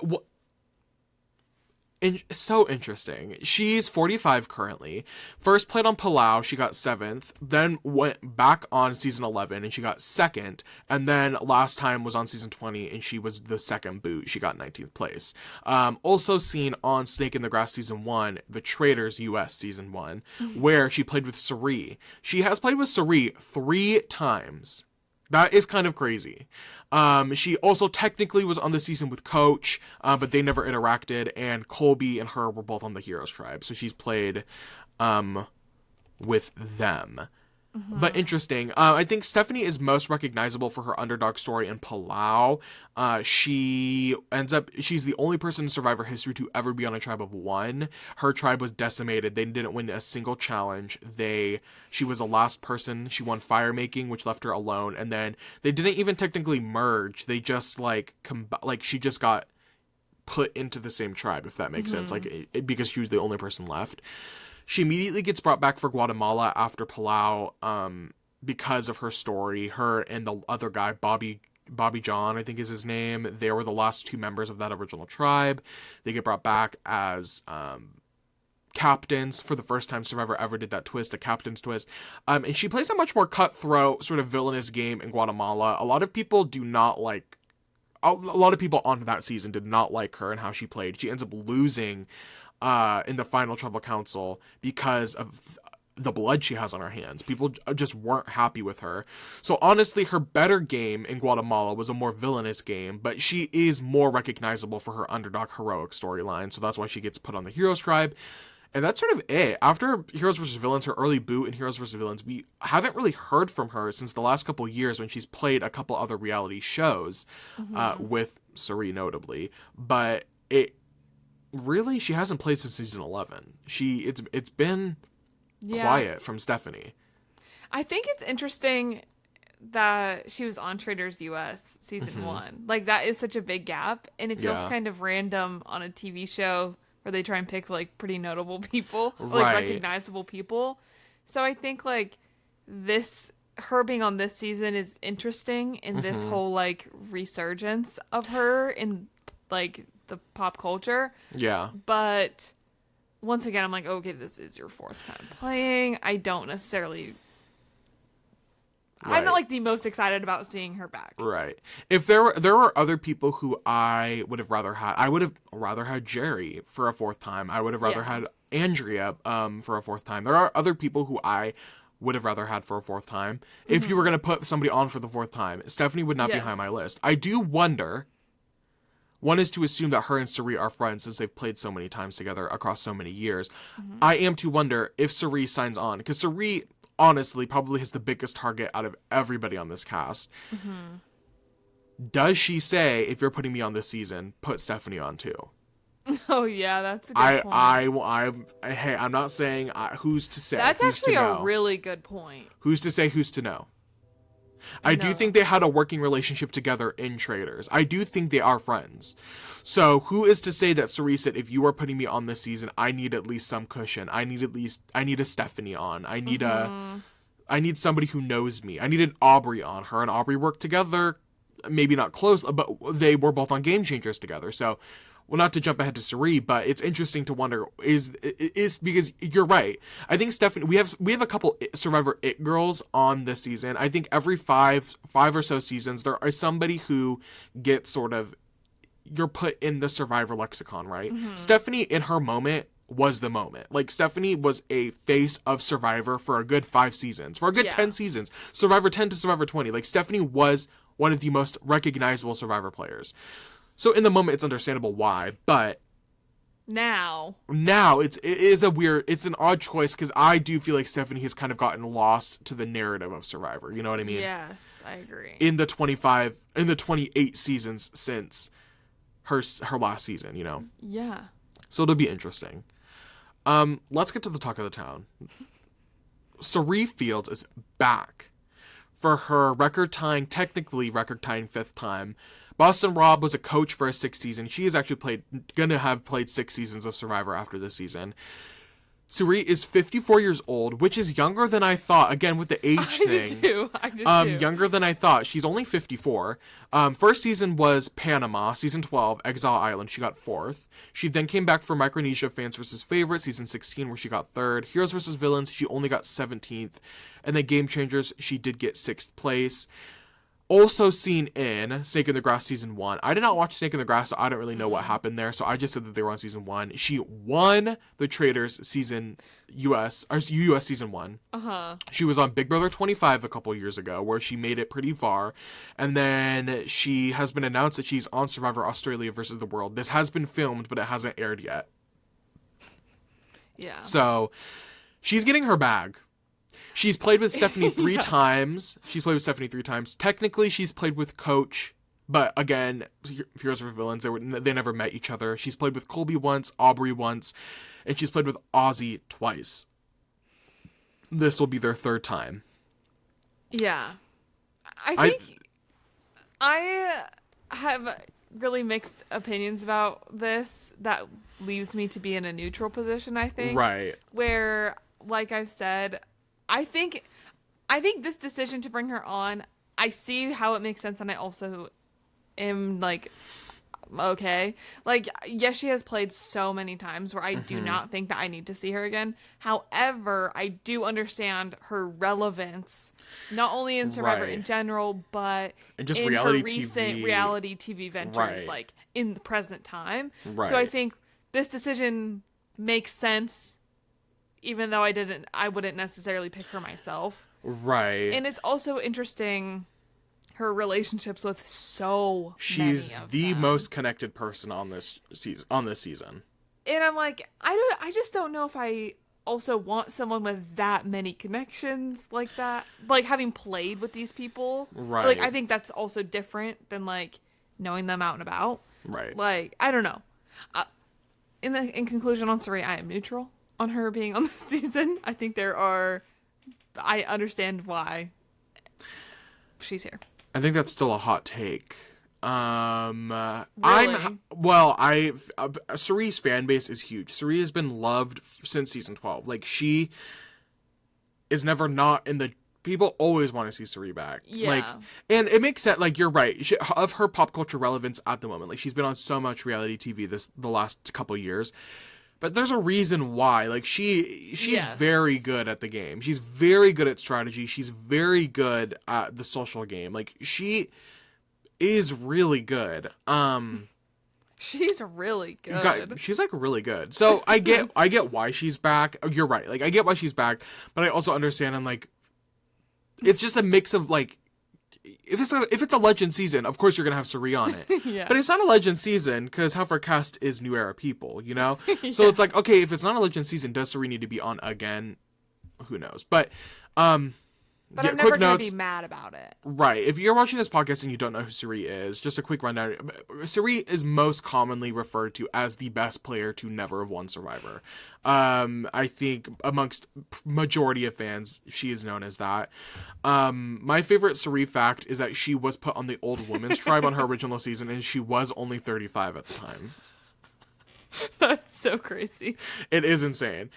so interesting. She's 45 currently. First played on Palau, she got 7th. Then went back on season 11 and she got 2nd. And then last time was on season 20 and she was the second boot. She got 19th place. Also seen on Snake in the Grass season 1, The Traders US season 1, where she played with Suri. She has played with Suri 3 times. That is kind of crazy. She also technically was on the season with Coach, but they never interacted, and Colby and her were both on the Heroes Tribe, so she's played with them. But interesting. I think Stephanie is most recognizable for her underdog story in Palau. She's the only person in Survivor history to ever be on a tribe of 1. Her tribe was decimated. They didn't win a single challenge. She was the last person. She won fire making, which left her alone. And then they didn't even technically merge. They just she just got put into the same tribe, if that makes sense. Because she was the only person left. She immediately gets brought back for Guatemala after Palau because of her story. Her and the other guy, Bobby John, I think is his name. They were the last 2 members of that original tribe. They get brought back as captains for the first time Survivor ever did that twist, a captain's twist. And she plays a much more cutthroat, sort of villainous game in Guatemala. A lot of people on that season did not like her and how she played. She ends up losing in the final Tribal Council because of the blood she has on her hands. People just weren't happy with her. So honestly, her better game in Guatemala was a more villainous game, but she is more recognizable for her underdog heroic storyline, so that's why she gets put on the Heroes Tribe. And that's sort of it. After Heroes vs. Villains, her early boot in Heroes vs. Villains, we haven't really heard from her since the last couple years when she's played a couple other reality shows, with Suri notably. But really, she hasn't played since season 11. It's been quiet from Stephanie. I think it's interesting that she was on Traders US season 1. Like, that is such a big gap, and it feels kind of random on a TV show where they try and pick like pretty notable people, like recognizable people. So I think like her being on this season is interesting in this whole like resurgence of her in like the pop culture. Yeah. But once again, I'm like, okay, this is your 4th time playing. I don't necessarily... I'm not like the most excited about seeing her back. Right. If there were other people who I would have rather had Jerry for a 4th time. I would have rather had Andrea for a 4th time. There are other people who I would have rather had for a 4th time. If you were going to put somebody on for the 4th time, Stephanie would not be high on my list. I do wonder... One is to assume that her and Suri are friends since they've played so many times together across so many years. I am to wonder if Suri signs on, because Suri honestly probably has the biggest target out of everybody on this cast. Does she say, if you're putting me on this season, put Stephanie on too? Oh yeah, that's a good point. Hey, I'm not saying who's to say. That's actually a really good point. Who's to say, who's to know? I do think they had a working relationship together in Traders. I do think they are friends. So who is to say that Suri said, if you are putting me on this season, I need at least some cushion. I need a Stephanie on. I need somebody who knows me. I need an Aubrey on. Her and Aubrey worked together, maybe not close, but they were both on Game Changers together. So, well, not to jump ahead to Suri, but it's interesting to wonder is because you're right. I think Stephanie, we have a couple Survivor It girls on this season. I think every five or so seasons there is somebody who gets sort of, you're put in the Survivor lexicon, right? Stephanie in her moment was the moment. Like, Stephanie was a face of Survivor for a good 5 seasons, for a good 10 seasons. Survivor 10 to Survivor 20. Like, Stephanie was one of the most recognizable Survivor players. So in the moment, it's understandable why, but now it is it's an odd choice because I do feel like Stephanie has kind of gotten lost to the narrative of Survivor. You know what I mean? Yes, I agree. In the 28 seasons since her last season, you know? Yeah. So it'll be interesting. Let's get to the talk of the town. Suri Fields is back for her technically record-tying 5th time. Boston Rob was a coach for a 6th season. She is actually gonna have played 6 seasons of Survivor after this season. Suri is 54 years old, which is younger than I thought. Again, with the age thing. I do. Younger than I thought. She's only 54. First season was Panama. Season 12, Exile Island. She got 4th. She then came back for Micronesia, Fans vs. Favorites, season 16, where she got 3rd. Heroes vs. Villains, she only got 17th. And then Game Changers, she did get 6th place. Also seen in Snake in the Grass season 1. I did not watch Snake in the Grass, so I don't really know what happened there. So I just said that they were on season 1. She won the Traders season US season 1. She was on Big Brother 25 a couple years ago, where she made it pretty far. And then she has been announced that she's on Survivor Australia versus the World. This has been filmed, but it hasn't aired yet. Yeah. So she's getting her bag. She's played with Stephanie 3 times. Technically, she's played with Coach. But again, Heroes vs. Villains, they never met each other. She's played with Colby once, Aubrey once, and she's played with Ozzy twice. This will be their 3rd time. Yeah. I think I have really mixed opinions about this. That leaves me to be in a neutral position, I think. Right. Where, like I've said, I think this decision to bring her on, I see how it makes sense, and I also am like, okay. Like, yes, she has played so many times where I do not think that I need to see her again. However, I do understand her relevance, not only in Survivor in general, but and just in reality her recent reality TV ventures, like in the present time. Right. So I think this decision makes sense. Even though I wouldn't necessarily pick her myself. Right. And it's also interesting, her relationships with She's many of the them. most connected person on this season. And I'm like, I just don't know if I also want someone with that many connections like that. Like, having played with these people. Right. Like, I think that's also different than, like, knowing them out and about. Right. Like, I don't know. In conclusion on Suri, I am neutral on her being on this season. I think I understand why she's here. I think that's still a hot take. Really? Suri's fan base is huge. Suri has been loved since season 12. Like, she is never not in the... People always want to see Suri back. Yeah. Like, and it makes sense. Like, you're right. Of her pop culture relevance at the moment. Like, she's been on so much reality TV the last couple years. But there's a reason why. Like, she's very good at the game. She's very good at strategy. She's very good at the social game. Like, she is really good. She's really good. She's like really good. So I get why she's back. You're right. Like, I get why she's back, but I also understand, and like, it's just a mix of like, if it's a legend season, of course you're gonna have Suri on it. Yeah. But it's not a legend season because half our cast is new era people, you know. So it's like, okay, if it's not a legend season, does Suri need to be on again? Who knows? But But I'm never going to be mad about it. Right. If you're watching this podcast and you don't know who Suri is, just a quick rundown. Suri is most commonly referred to as the best player to never have won Survivor. I think amongst majority of fans, she is known as that. My favorite Suri fact is that she was put on the old women's tribe on her original season, and she was only 35 at the time. That's so crazy. It is insane.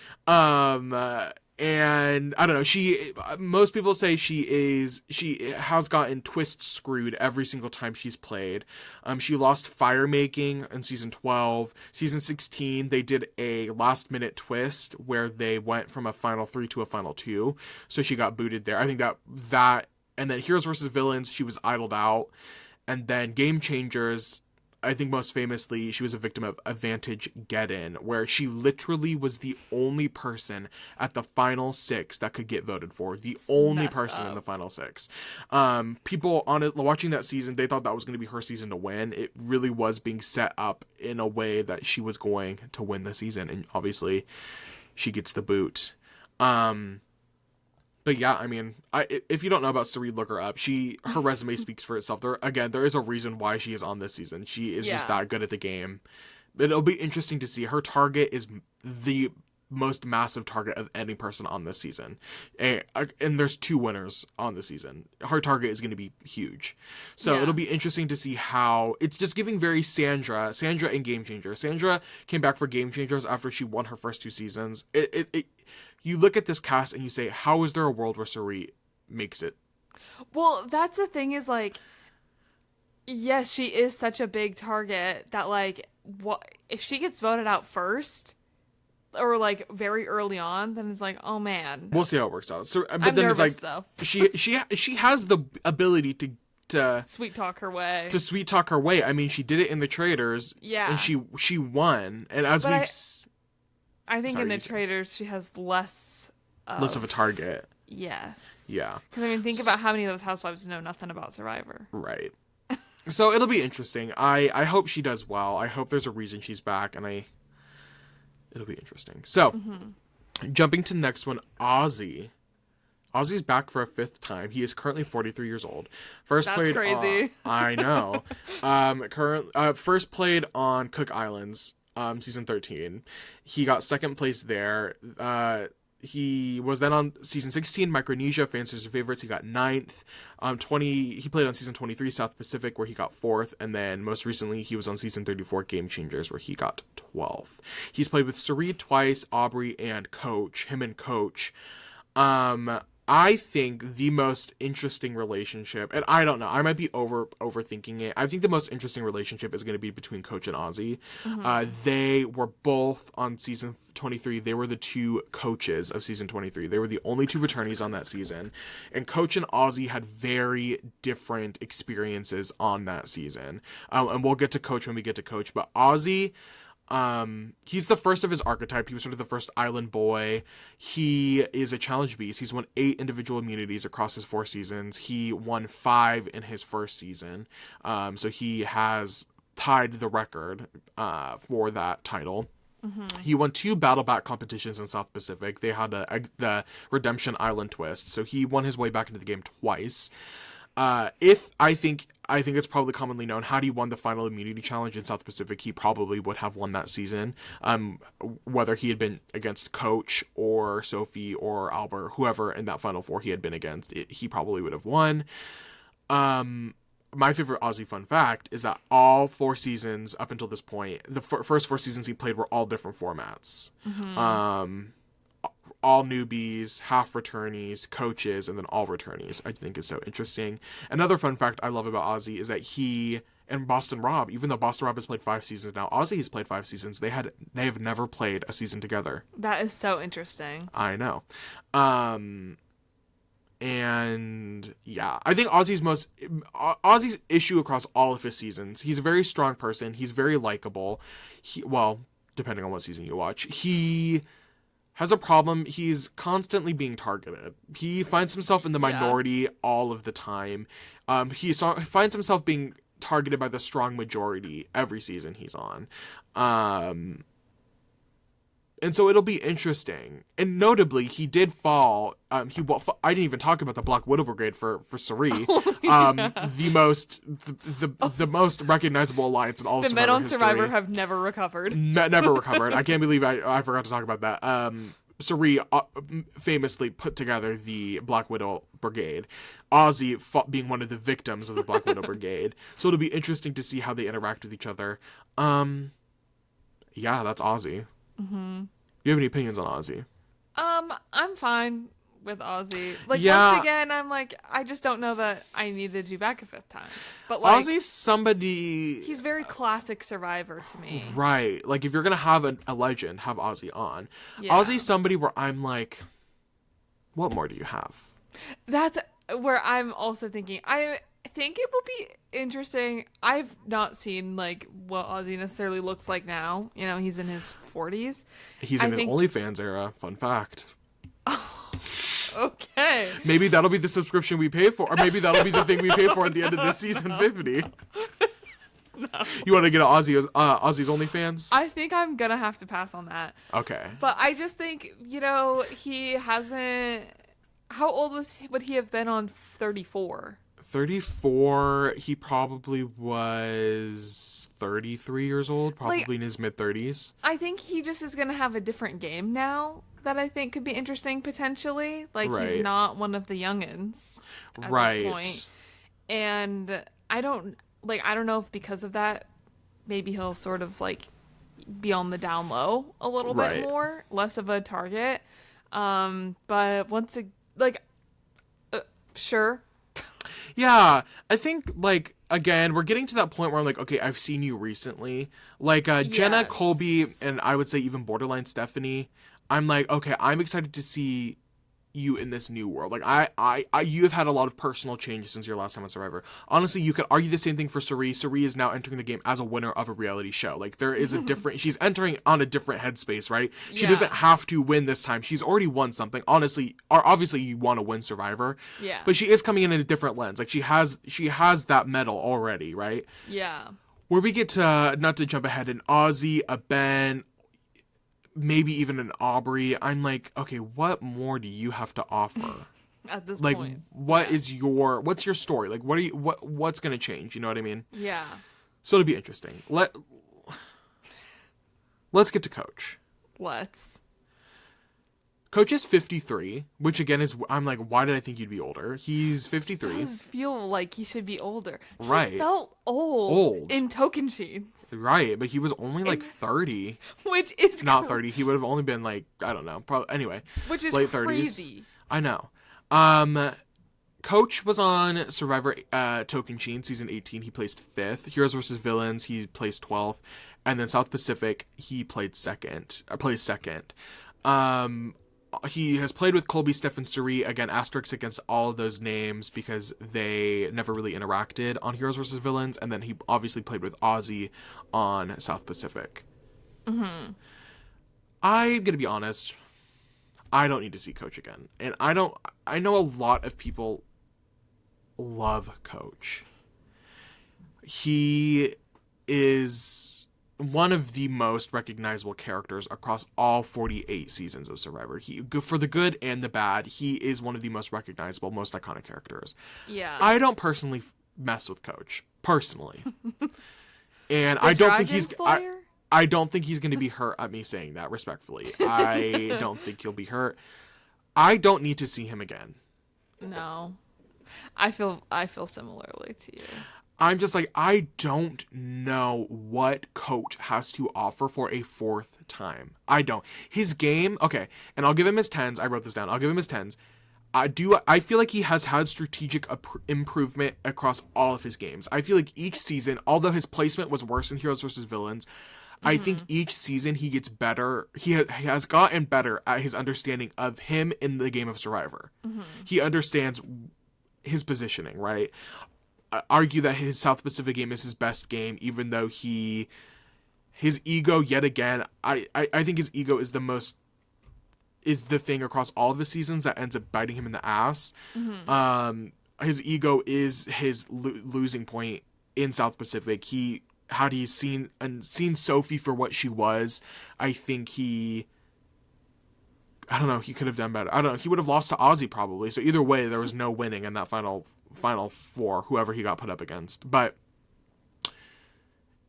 And I don't know, most people say she has gotten twist screwed every single time she's played. She lost fire making in season 12. Season 16, they did a last minute twist where they went from a final 3 to a final 2. So she got booted there. I think that, and then Heroes vs. Villains, she was idled out. And then Game Changers, I think most famously, she was a victim of Advantage Get-In, where she literally was the only person at the final 6 that could get voted for. The only person in the final 6. People on it watching that season, they thought that was going to be her season to win. It really was being set up in a way that she was going to win the season, and obviously, she gets the boot. But yeah, I mean, if you don't know about Suri, look her up. Her resume speaks for itself. There is a reason why she is on this season. She is just that good at the game. It'll be interesting to see. Her target is the most massive target of any person on this season. And there's 2 winners on the season. Her target is going to be huge. So it'll be interesting to see how it's just giving very Sandra in Game Changer. Sandra came back for Game Changers after she won her first 2 seasons. You look at this cast and you say, how is there a world where Suri makes it? Well, that's the thing is, like, yes, she is such a big target that, like, what if she gets voted out first or, like, very early on, then it's like, oh man. We'll see how it works out. So, but I'm then nervous, it's like, though. she has the ability to sweet talk her way. To sweet talk her way. I mean, she did it in the Traders. Yeah. And she won. And as but we've... I think in the Traders, she has less of a target. Yes. Yeah. Because, I mean, think about how many of those housewives know nothing about Survivor. Right. So it'll be interesting. I hope she does well. I hope there's a reason she's back, and it'll be interesting. So, jumping to the next one, Ozzy. Ozzy's back for a 5th time. He is currently 43 years old. That's crazy. I know. First played on Cook Islands, season 13. He got 2nd place there. He was then on season 16, Micronesia, Fans' Favorites. He got 9th. He played on season 23, South Pacific, where he got 4th. And then most recently, he was on season 34, Game Changers, where he got 12th. He's played with Suri twice, Aubrey, and Coach. Him and Coach. I think the most interesting relationship, and I don't know, I might be overthinking it. I think the most interesting relationship is going to be between Coach and Ozzy. They were both on season 23. They were the 2 coaches of season 23. They were the only 2 returnees on that season. And Coach and Ozzy had very different experiences on that season. And we'll get to Coach when we get to Coach. But Ozzy... he's the first of his archetype. He was sort of the first island boy. He is a challenge beast. He's won 8 individual immunities across his 4 seasons. He won 5 in his first season. So he has tied the record, for that title. He won 2 battle back competitions in South Pacific. They had the Redemption Island twist. So he won his way back into the game twice. I think it's probably commonly known, had he won the final immunity challenge in South Pacific, he probably would have won that season. Whether he had been against Coach or Sophie or Albert, whoever in that final 4 he had been against, he probably would have won. My favorite Ozzy fun fact is that all 4 seasons up until this point, the first 4 seasons he played were all different formats. All newbies, half returnees, coaches, and then all returnees. I think is so interesting. Another fun fact I love about Ozzy is that he and Boston Rob, even though Boston Rob has played 5 seasons now, Ozzy has played 5 seasons. They have never played a season together. That is so interesting. I know. And yeah, I think Ozzy's issue across all of his seasons, he's a very strong person. He's very likable. Depending on what season you watch, he has a problem. He's constantly being targeted. He finds himself in the minority all of the time. He finds himself being targeted by the strong majority every season he's on. And so it'll be interesting. And notably, he did fall. I didn't even talk about the Black Widow Brigade for Suri. The most recognizable alliance in all of Survivor men on history. Survivor have never recovered. Never recovered. I can't believe I forgot to talk about that. Suri famously put together the Black Widow Brigade. Ozzy being one of the victims of the Black Widow Brigade. So it'll be interesting to see how they interact with each other. Yeah, that's Ozzy. Do you have any opinions on Ozzy? I'm fine with Ozzy. Once again, I'm like, I just don't know that I need to do back a 5th time. But like, Ozzy's somebody... He's very classic Survivor to me. Right. Like, if you're going to have a legend, have Ozzy on. Yeah. Ozzy's somebody where I'm like, what more do you have? That's where I'm also thinking. I think it will be interesting. I've not seen like what Ozzy necessarily looks like now. You know, he's in his 40s. He's in his OnlyFans era. Fun fact. Okay. Maybe that'll be the subscription we pay for, or maybe that'll be the thing we pay for at the end of this season 50. No. You want to get Ozzy's OnlyFans? I think I'm gonna have to pass on that. Okay. But I just think, he hasn't. How old would he have been on 34? 34, he probably was 33 years old, probably Like, in his mid-30s. I think he just is going to have a different game now that I think could be interesting potentially. Like, Right. he's not one of the youngins at Right. this point. And I don't know if because of that, maybe he'll sort of, like, be on the down low a little Right. bit more, less of a target. But sure. Yeah, I think, like, again, we're getting to that point where I'm like, okay, I've seen you recently. Like, Jenna, Yes. Colby, and I would say even borderline Stephanie. I'm like, okay, I'm excited to see you in this new world. Like, I you have had a lot of personal changes since your last time on Survivor. Honestly, you could argue the same thing for Cirie. Cirie is now entering the game as a winner of a reality show. Like, there is a different, she's entering on a different headspace, right? She Yeah. doesn't have to win this time. She's already won something. Honestly, or obviously you want to win Survivor. Yeah. But she is coming in a different lens. Like, she has that medal already, right? Yeah. Where we get to, not to jump ahead, an Ozzy, a Ben, maybe even an Aubrey, I'm like, okay, what more do you have to offer? At this Like, point. what's your story? Like, what's gonna change? You know what I mean? Yeah. So it'll be interesting. Let's get to Coach. Let's. Coach is 53, which again is, I'm like, why did I think you'd be older? He's 53. Does feel like he should be older. Right. He felt old in token sheets, Right, but he was only like 30. which is Not 30. He would have only been like, I don't know, probably, anyway. which is late crazy. 30s. I know. Coach was on Survivor Token Sheen season 18. He placed 5th. Heroes vs. Villains, he placed 12th. And then South Pacific, he placed second. He has played with Colby, Steph, and Cirie. Again, asterisks against all of those names because they never really interacted on Heroes vs. Villains. And then he obviously played with Ozzy on South Pacific. Mm-hmm. I'm going to be honest. I don't need to see Coach again. And I know a lot of people love Coach. He is one of the most recognizable characters across all 48 seasons of Survivor. For the good and the bad, he is one of the most recognizable, most iconic characters. Yeah. I don't personally mess with Coach, personally. And I don't think he's... I don't think he's going to be hurt at me saying that, respectfully. I don't think he'll be hurt. I don't need to see him again. No. I feel similarly to you. I'm just like, I don't know what Coach has to offer for a 4th time. I don't. His game, okay, and I'll give him his 10s. I wrote this down. I'll give him his 10s. I feel like he has had strategic improvement across all of his games. I feel like each season, although his placement was worse in Heroes vs. Villains, I think each season he gets better. He has gotten better at his understanding of him in the game of Survivor. He understands his positioning, right? I argue that his South Pacific game is his best game, even though his ego, yet again, I think his ego is the thing across all of the seasons that ends up biting him in the ass. His ego is his losing point in South Pacific. Had he seen Sophie for what she was, I think he could have done better. I don't know. He would have lost to Ozzy probably. So either way, there was no winning in that final 4, whoever he got put up against. But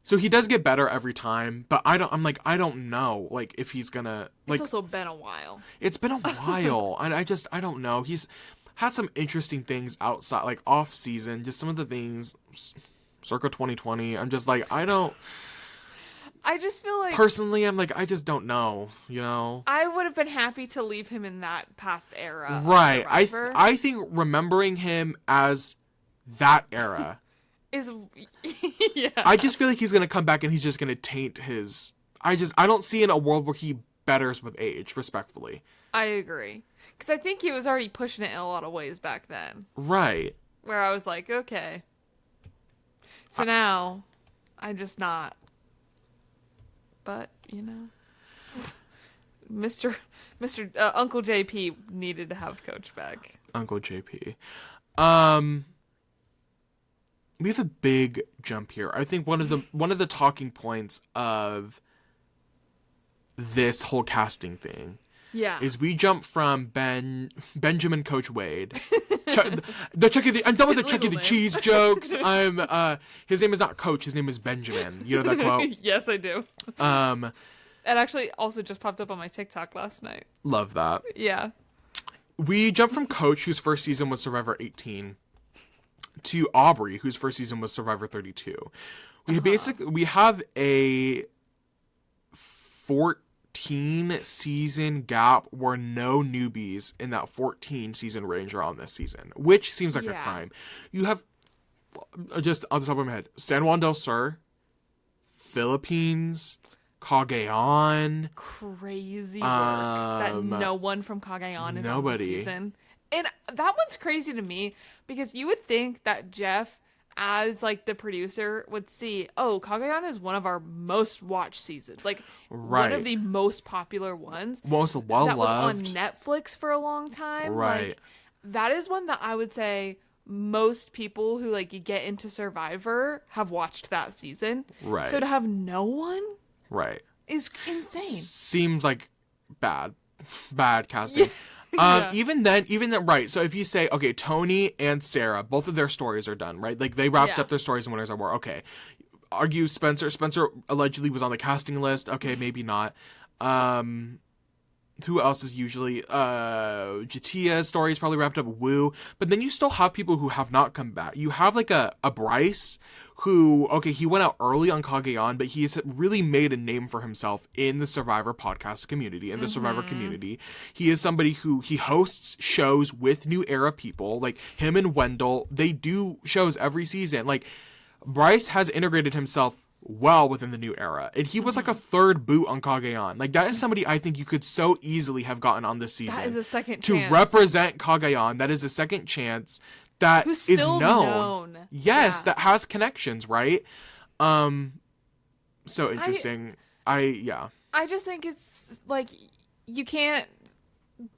so he does get better every time, but I don't know, like, if he's gonna, like, It's also been a while. It's been a while. And I don't know. He's had some interesting things outside, like off season, just some of the things circa 2020. I'm just like, I just feel like, personally, I'm like, I just don't know, you know? I would have been happy to leave him in that past era. Right. I think remembering him as that era is, yeah. I just feel like he's going to come back and he's just going to taint his, I don't see in a world where he betters with age, respectfully. I agree. Because I think he was already pushing it in a lot of ways back then. Right. Where I was like, okay. So now, I'm just not. But, you know, Mr. Uncle JP needed to have Coach back. Uncle JP. We have a big jump here. I think one of the talking points of this whole casting thing, yeah, is we jump from Benjamin Coach Wade I'm done with the His Chuck E. legal the name. Cheese jokes. His name is not Coach. His name is Benjamin. You know that quote? Yes, I do. Um, It actually also just popped up on my TikTok last night. love that. Yeah. We jump from Coach, whose first season was Survivor 18, to Aubrey, whose first season was Survivor 32. We have a 14 season gap where no newbies in that 14 season range are on this season, which seems like a crime. You have, just on the top of my head, San Juan del Sur, Philippines, Cagayan. Crazy work that no one from Cagayan is on this season. And that one's crazy to me because you would think that Jeff, as like the producer, would see, oh, Cagayan is one of our most watched seasons, like one of the most popular ones, most well loved, that was on Netflix for a long time. Right. Like, that is one that I would say most people who like get into Survivor have watched that season. Right. So to have no one, right, is insane. Seems like bad casting. Yeah. Even then, right. So if you say, okay, Tony and Sarah, both of their stories are done, right? Like they wrapped up their stories in Winners at War. Okay. Argue Spencer allegedly was on the casting list. Okay, maybe not. Who else is usually Jatia's story is probably wrapped up. Woo. But then you still have people who have not come back. You have like a Bryce who, okay, he went out early on Cagayan, but he's really made a name for himself in the Survivor podcast community, in the Survivor community. He is somebody who he hosts shows with New Era people, like him and Wendell. They do shows every season. Like Bryce has integrated himself well within the New Era, and he was like a third boot on Cagayan. Like that is somebody I think you could so easily have gotten on this season. That is a second to chance. Represent Cagayan. That is a second chance that Who's is still known. Yes, Yeah. that has connections, right? So interesting. I just think it's like you can't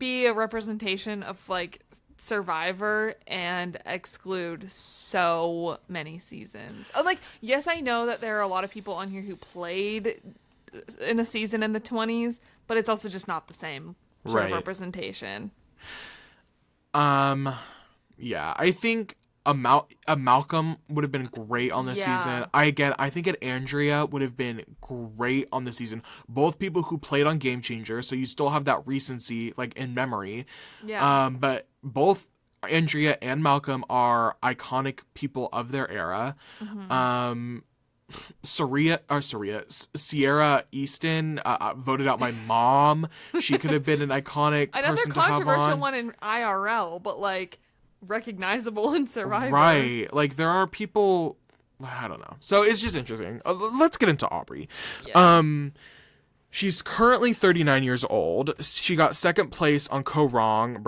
be a representation of like Survivor and exclude so many seasons. Like, yes, I know that there are a lot of people on here who played in a season in the 20s, but it's also just not the same sort of representation. Yeah, I think a Malcolm would have been great on this season. I think an Andrea would have been great on this season. Both people who played on Game Changer, so you still have that recency like in memory. Yeah. But both Andrea and Malcolm are iconic people of their era. Sierra Easton voted out my mom. She could have been an iconic Another person to have controversial on. one in IRL, but like recognizable in Survivor. Right. Like there are people, I don't know. So it's just interesting. Let's get into Aubrey. Yeah. She's currently 39 years old. She got second place on Co-Wrong,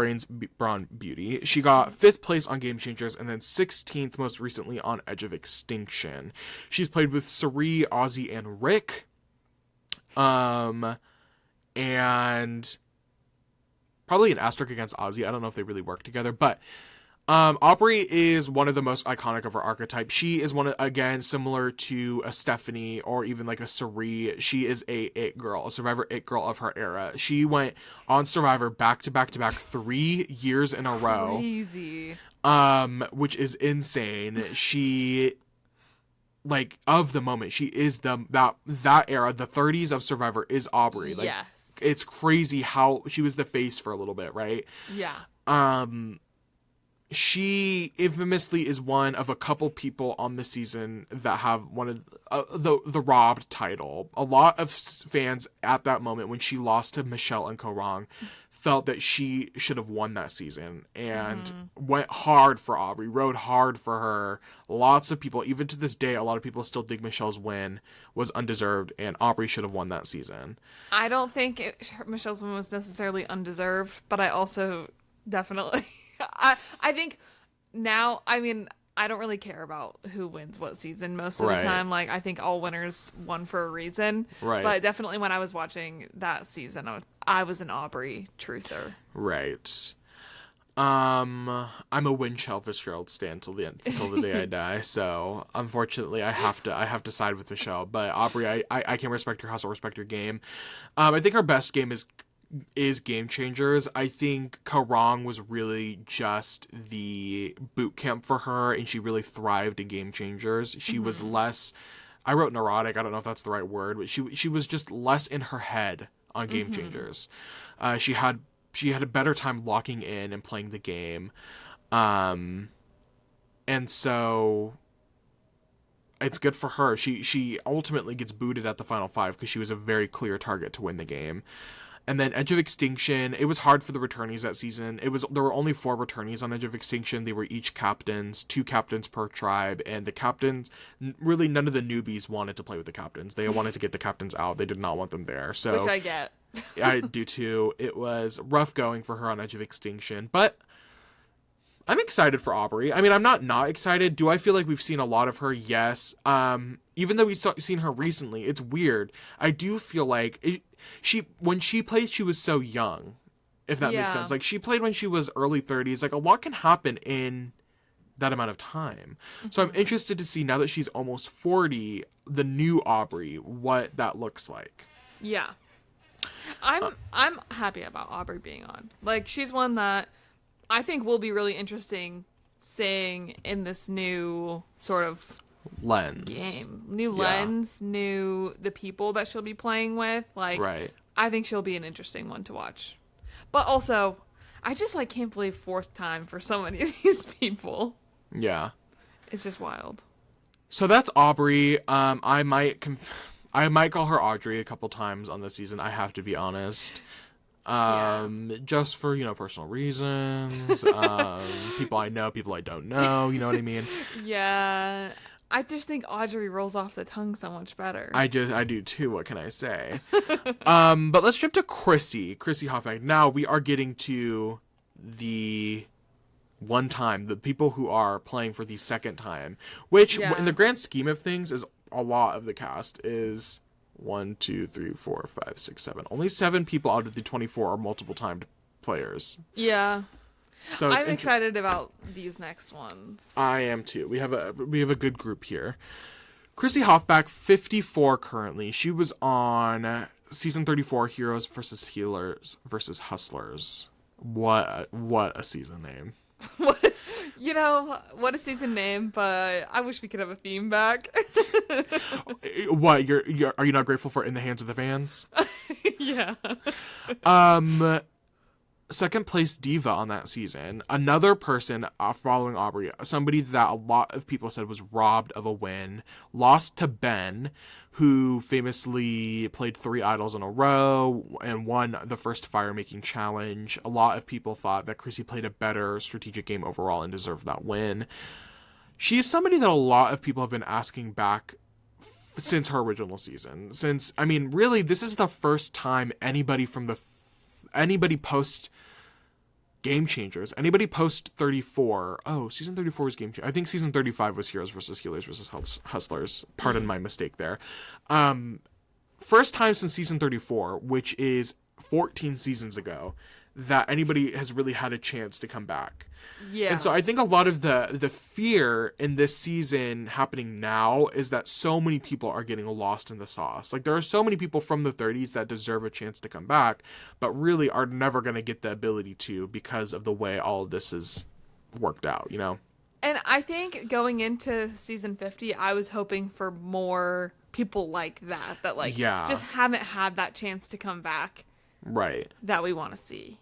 Brawn, Beauty. She got fifth place on Game Changers, and then 16th most recently on Edge of Extinction. She's played with Sari, Ozzy, and Rick. And probably an asterisk against Ozzy. I don't know if they really work together, but Aubrey is one of the most iconic of her archetype. She is one of, again, similar to a Stephanie or even like a Sari. She is a it girl, a Survivor it girl of her era. She went on Survivor back to back 3 years in a row. Crazy. Which is insane. She, like, of the moment, she is that era, the 30s of Survivor is Aubrey. Like, yes. It's crazy how she was the face for a little bit, right? Yeah. She infamously is one of a couple people on the season that have one of the robbed title. A lot of fans at that moment when she lost to Michelle and Co-Wrong felt that she should have won that season and went hard for Aubrey, rode hard for her. Lots of people, even to this day, a lot of people still think Michelle's win was undeserved and Aubrey should have won that season. I don't think Michelle's win was necessarily undeserved, but I also definitely... I think now, I mean, I don't really care about who wins what season most of the time. Like, I think all winners won for a reason. Right. But definitely when I was watching that season, I was an Aubrey truther. Right. I'm a Win Fitzgerald stan till the day I die. So unfortunately, I have to side with Michelle. But Aubrey, I can respect your hustle, respect your game. I think her best game is is Game Changers. I think Karang was really just the boot camp for her, and she really thrived in Game Changers. She was less, I wrote neurotic, I don't know if that's the right word, but she was just less in her head on Game Changers. She had a better time locking in and playing the game. And so it's good for her. She ultimately gets booted at the final 5 because she was a very clear target to win the game. And then Edge of Extinction, it was hard for the returnees that season. There were only 4 returnees on Edge of Extinction. They were each captains, 2 captains per tribe, and the captains, really none of the newbies wanted to play with the captains. They wanted to get the captains out. They did not want them there. So which I get. I do too. It was rough going for her on Edge of Extinction, but I'm excited for Aubrey. I mean, I'm not excited. Do I feel like we've seen a lot of her? Yes. Even though we've seen her recently, it's weird. I do feel like when she played, she was so young, if that makes sense. Like, she played when she was early 30s. Like, a lot can happen in that amount of time. So I'm interested to see, now that she's almost 40, the new Aubrey, what that looks like. Yeah. I'm happy about Aubrey being on. Like, she's one that I think will be really interesting seeing in this new sort of lens game. New lens, the people that she'll be playing with. Like, right. I think she'll be an interesting one to watch. But also, I just can't believe 4th time for so many of these people. Yeah. It's just wild. So that's Aubrey. I might call her Audrey a couple times on the season. I have to be honest. Just for, personal reasons. People I know, people I don't know, you know what I mean? Yeah. I just think Audrey rolls off the tongue so much better. I do too, what can I say? But let's jump to Chrissy Hoffman. Now we are getting to the people who are playing for the second time, which in the grand scheme of things is a lot of the cast. Is 1, 2, 3, 4, 5, 6, 7. Only 7 people out of the 24 are multiple timed players. Yeah. So I'm excited about these next ones. I am too. We have a good group here. Chrissy Hoffback, 54 currently. She was on season 34, Heroes versus Healers versus Hustlers. What a season name. What a season name, but I wish we could have a theme back. What, are you not grateful for In the Hands of the Fans? Yeah. Second place diva on that season. Another person following Aubrey, somebody that a lot of people said was robbed of a win, lost to Ben, who famously played 3 idols in a row and won the first fire-making challenge. A lot of people thought that Chrissy played a better strategic game overall and deserved that win. She's somebody that a lot of people have been asking back since her original season. Really, this is the first time anybody post Game Changers, anybody post 34. Oh, season 34 was Game Changers. I think season 35 was Heroes versus Healers versus Hustlers. Pardon my mistake there. First time since season 34, which is 14 seasons ago, that anybody has really had a chance to come back. Yeah. And so I think a lot of the fear in this season happening now is that so many people are getting lost in the sauce. Like, there are so many people from the 30s that deserve a chance to come back, but really are never going to get the ability to because of the way all of this is worked out, And I think going into season 50, I was hoping for more people like that just haven't had that chance to come back. Right. That we want to see.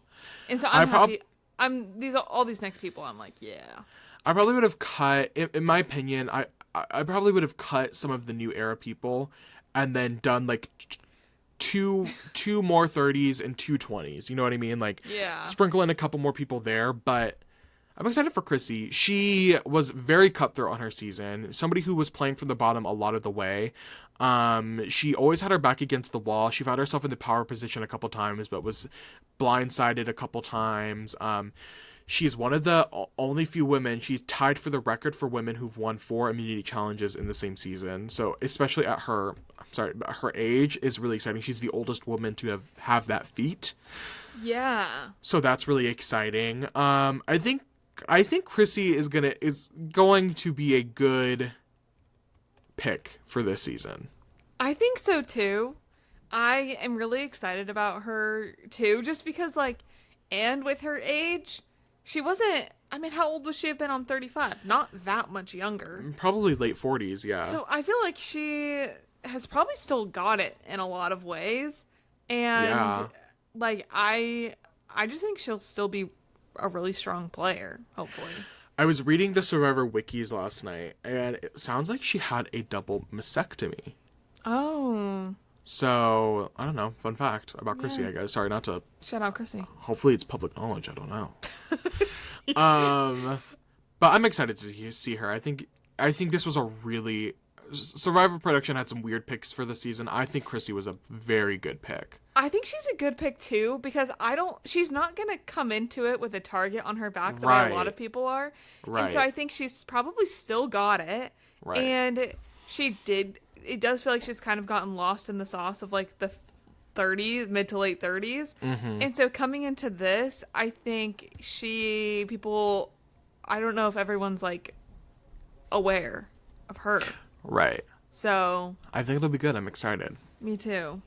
And so I'm happy. All these next people, I'm like, yeah. I probably would have cut, in my opinion, I probably would have cut some of the new era people and then done like two more 30s and 2 20s. You know what I mean? Like, sprinkle in a couple more people there. But I'm excited for Chrissy. She was very cutthroat on her season. Somebody who was playing from the bottom a lot of the way. She always had her back against the wall. She found herself in the power position a couple times, but was blindsided a couple times. She is one of the only few women. She's tied for the record for women who've won 4 immunity challenges in the same season. So especially at her age is really exciting. She's the oldest woman to have that feat. Yeah. So that's really exciting. I think Chrissy is going to be a good pick for this season. I think so too. I am really excited about her too, just because and with her age, she wasn't. I mean, how old would she have been on 35? Not that much younger. Probably late 40s, yeah. So I feel like she has probably still got it in a lot of ways, and I just think she'll still be a really strong player. Hopefully. I was reading the Survivor wikis last night, and it sounds like she had a double mastectomy. Oh. So, I don't know. Fun fact about Chrissy, I guess. Sorry, not to... Shout out Chrissy. Hopefully it's public knowledge. I don't know. But I'm excited to see her. I think this was a really... Survivor production had some weird picks for the season. I think Chrissy was a very good pick. I think she's a good pick too, because she's not going to come into it with a target on her back the way a lot of people are. Right. And so I think she's probably still got it. Right. And it does feel like she's kind of gotten lost in the sauce of the 30s, mid to late 30s. Mm-hmm. And so coming into this, I think I don't know if everyone's aware of her. Right. So I think it'll be good. I'm excited. Me too.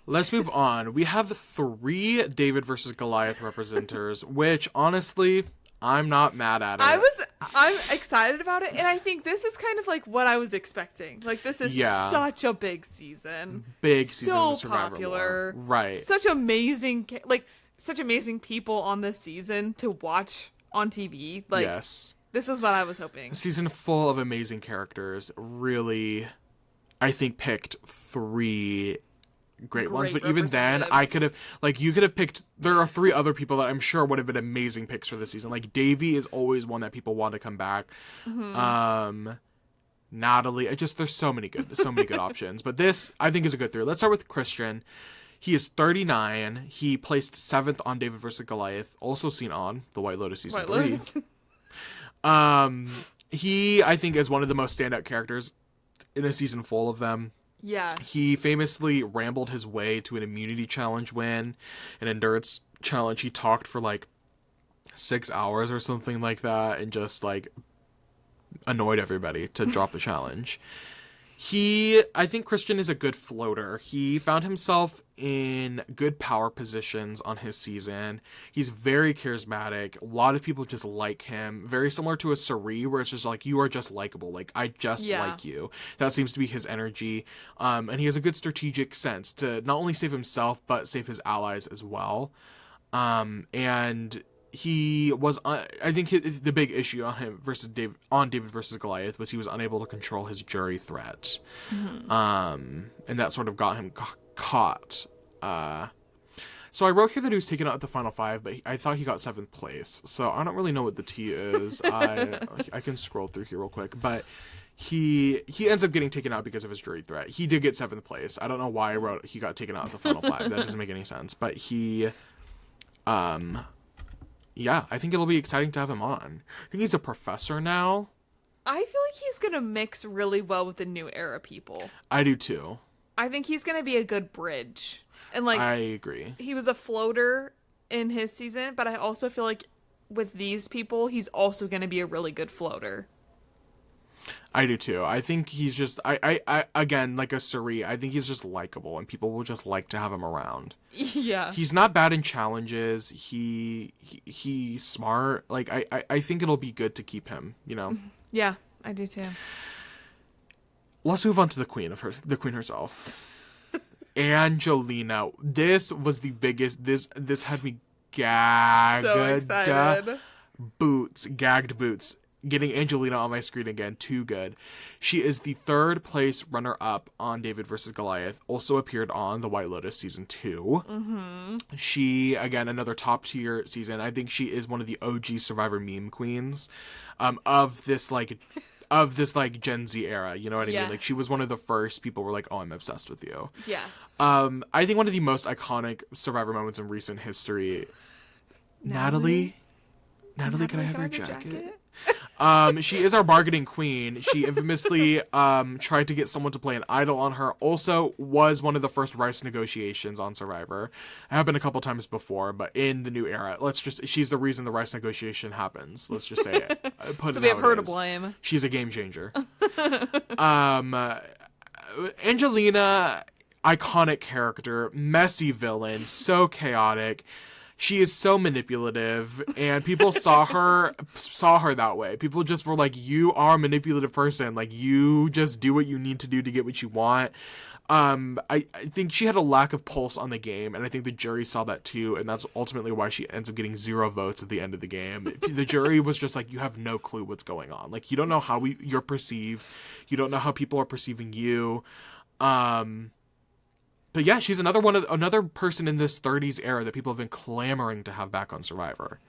Let's move on. We have 3 David versus Goliath representers, which honestly, I'm not mad at it. I'm excited about it, and I think this is kind of what I was expecting. This is such a big season. Big season so of Survivor popular. Lore. Right. Such amazing people on this season to watch on TV. Yes. This is what I was hoping. A season full of amazing characters. Really, I think picked 3 great ones, but even then I could have you could have picked. There are 3 other people that I'm sure would have been amazing picks for this season. Davey is always one that people want to come back. Mm-hmm. Natalie, there's so many good options, but this I think is a good 3. Let's start with Christian. He is 39. He placed 7th on David vs. Goliath, also seen on The White Lotus season 3. Lotus. He I think is one of the most standout characters in a season full of them. Yeah. He famously rambled his way to an immunity challenge win, an endurance challenge. He talked for 6 hours or something like that and just annoyed everybody to drop the challenge. I think Christian is a good floater. He found himself in good power positions on his season. He's very charismatic. A lot of people just like him. Very similar to a Sari, where it's just you are just likable. I just like you. That seems to be his energy. And he has a good strategic sense to not only save himself, but save his allies as well. And he was, I think the big issue on him David versus Goliath was he was unable to control his jury threat. Mm-hmm. And that sort of got him caught. So I wrote here that he was taken out at the final 5, but I thought he got 7th place. So I don't really know what the T is. I can scroll through here real quick, but he ends up getting taken out because of his jury threat. He did get 7th place. I don't know why I wrote he got taken out at the final 5. That doesn't make any sense. But he, yeah, I think it'll be exciting to have him on. I think he's a professor now. I feel like he's going to mix really well with the new era people. I do too. I think he's going to be a good bridge. And I agree. He was a floater in his season, but I also feel like with these people, he's also going to be a really good floater. I do too. I think he's just, I again, like a Suri, I think he's just likable and people will just like to have him around. Yeah. He's not bad in challenges. He's smart. I think it'll be good to keep him, Yeah, I do too. Let's move on to the queen herself. Angelina. This was the biggest, this had me gagged. So excited. Gagged boots. Getting Angelina on my screen again, too good. She is the 3rd place runner-up on David vs. Goliath. Also appeared on The White Lotus season 2. Mm-hmm. She, again, another top-tier season. I think she is one of the OG Survivor meme queens of this Gen Z era. You know what I mean? She was one of the first people were like, oh, I'm obsessed with you. Yes. I think one of the most iconic Survivor moments in recent history. Natalie, can I have your jacket? She is our bargaining queen. She infamously tried to get someone to play an idol on her. Also was one of the first rice negotiations on Survivor. It happened a couple times before, but in the new era, she's the reason the rice negotiation happens. Let's just say it. So we have her to blame. She's a game changer. Angelina, iconic character, messy villain, so chaotic. She is so manipulative, and people saw her that way. People just were like, you are a manipulative person. Like, you just do what you need to do to get what you want. I think she had a lack of pulse on the game, and I think the jury saw that too, and that's ultimately why she ends up getting 0 votes at the end of the game. The jury was just like, you have no clue what's going on. Like, you don't know how you're perceived. You don't know how people are perceiving you. But yeah, she's another person in this 30s era that people have been clamoring to have back on Survivor.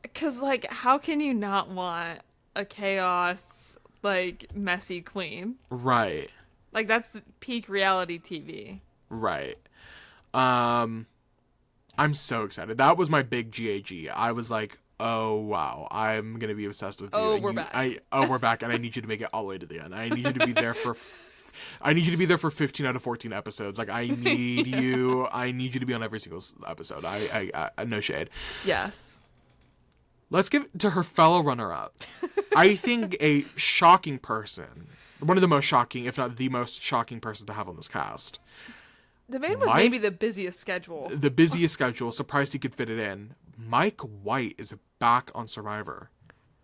Because, like, how can you not want a chaos, like, messy queen? Right. Like, that's the peak reality TV. Right. I'm so excited. That was my big GAG. I was like, oh, wow, I'm going to be obsessed with you. Oh, we're back. We're back, and I need you to make it all the way to the end. I need you to be there for 15 out of 14 episodes. Like, I need you to be on every single episode. I no shade. Yes. Let's give it to her fellow runner-up. I think a shocking person, one of the most shocking, if not the most shocking person to have on this cast. The man with maybe the busiest schedule. The busiest schedule. Surprised he could fit it in. Mike White is back on Survivor.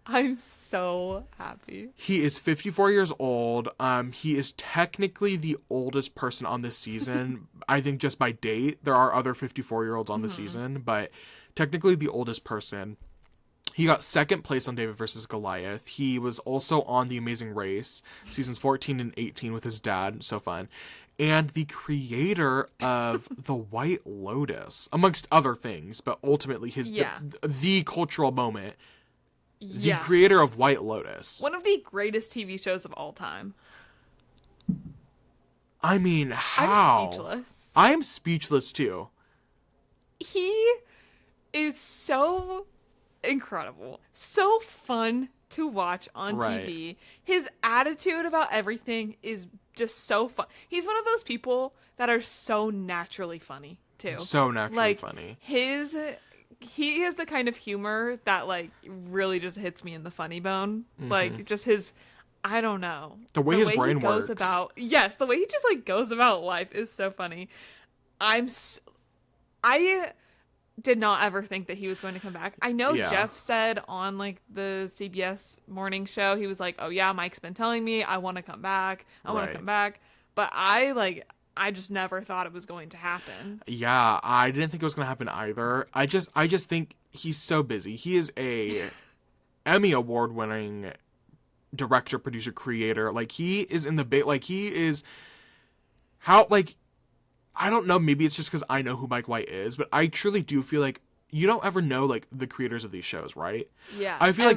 I'm so happy. He is 54 years old. He is technically the oldest person on this season. I think just by date. There are other 54-year-olds on the season, but technically the oldest person. He got second place on David vs. Goliath. He was also on The Amazing Race, seasons 14 and 18 with his dad. So fun. And the creator of The White Lotus, amongst other things, but ultimately the cultural moment. The creator of White Lotus. One of the greatest TV shows of all time. I mean, how? I'm speechless. I am speechless too. He is so incredible. So fun to watch on TV. His attitude about everything is just so fun. He's one of those people that are so naturally funny too. So naturally funny. He is the kind of humor that, like, really just hits me in the funny bone. Like, just his, I don't know. The way his brain goes works. The way he just, like, goes about life is so funny. I did not ever think that he was going to come back. I know Jeff said on, like, the CBS morning show, he was like, oh yeah, Mike's been telling me I want to come back. I want to come back. But I just never thought it was going to happen. Yeah, I didn't think it was going to happen either. I just think he's so busy. He is a Emmy Award winning director, producer, creator. Like, he is in the I don't know, maybe it's just because I know who Mike White is, but I truly do feel like you don't ever know, like, the creators of these shows, right? Yeah, I feel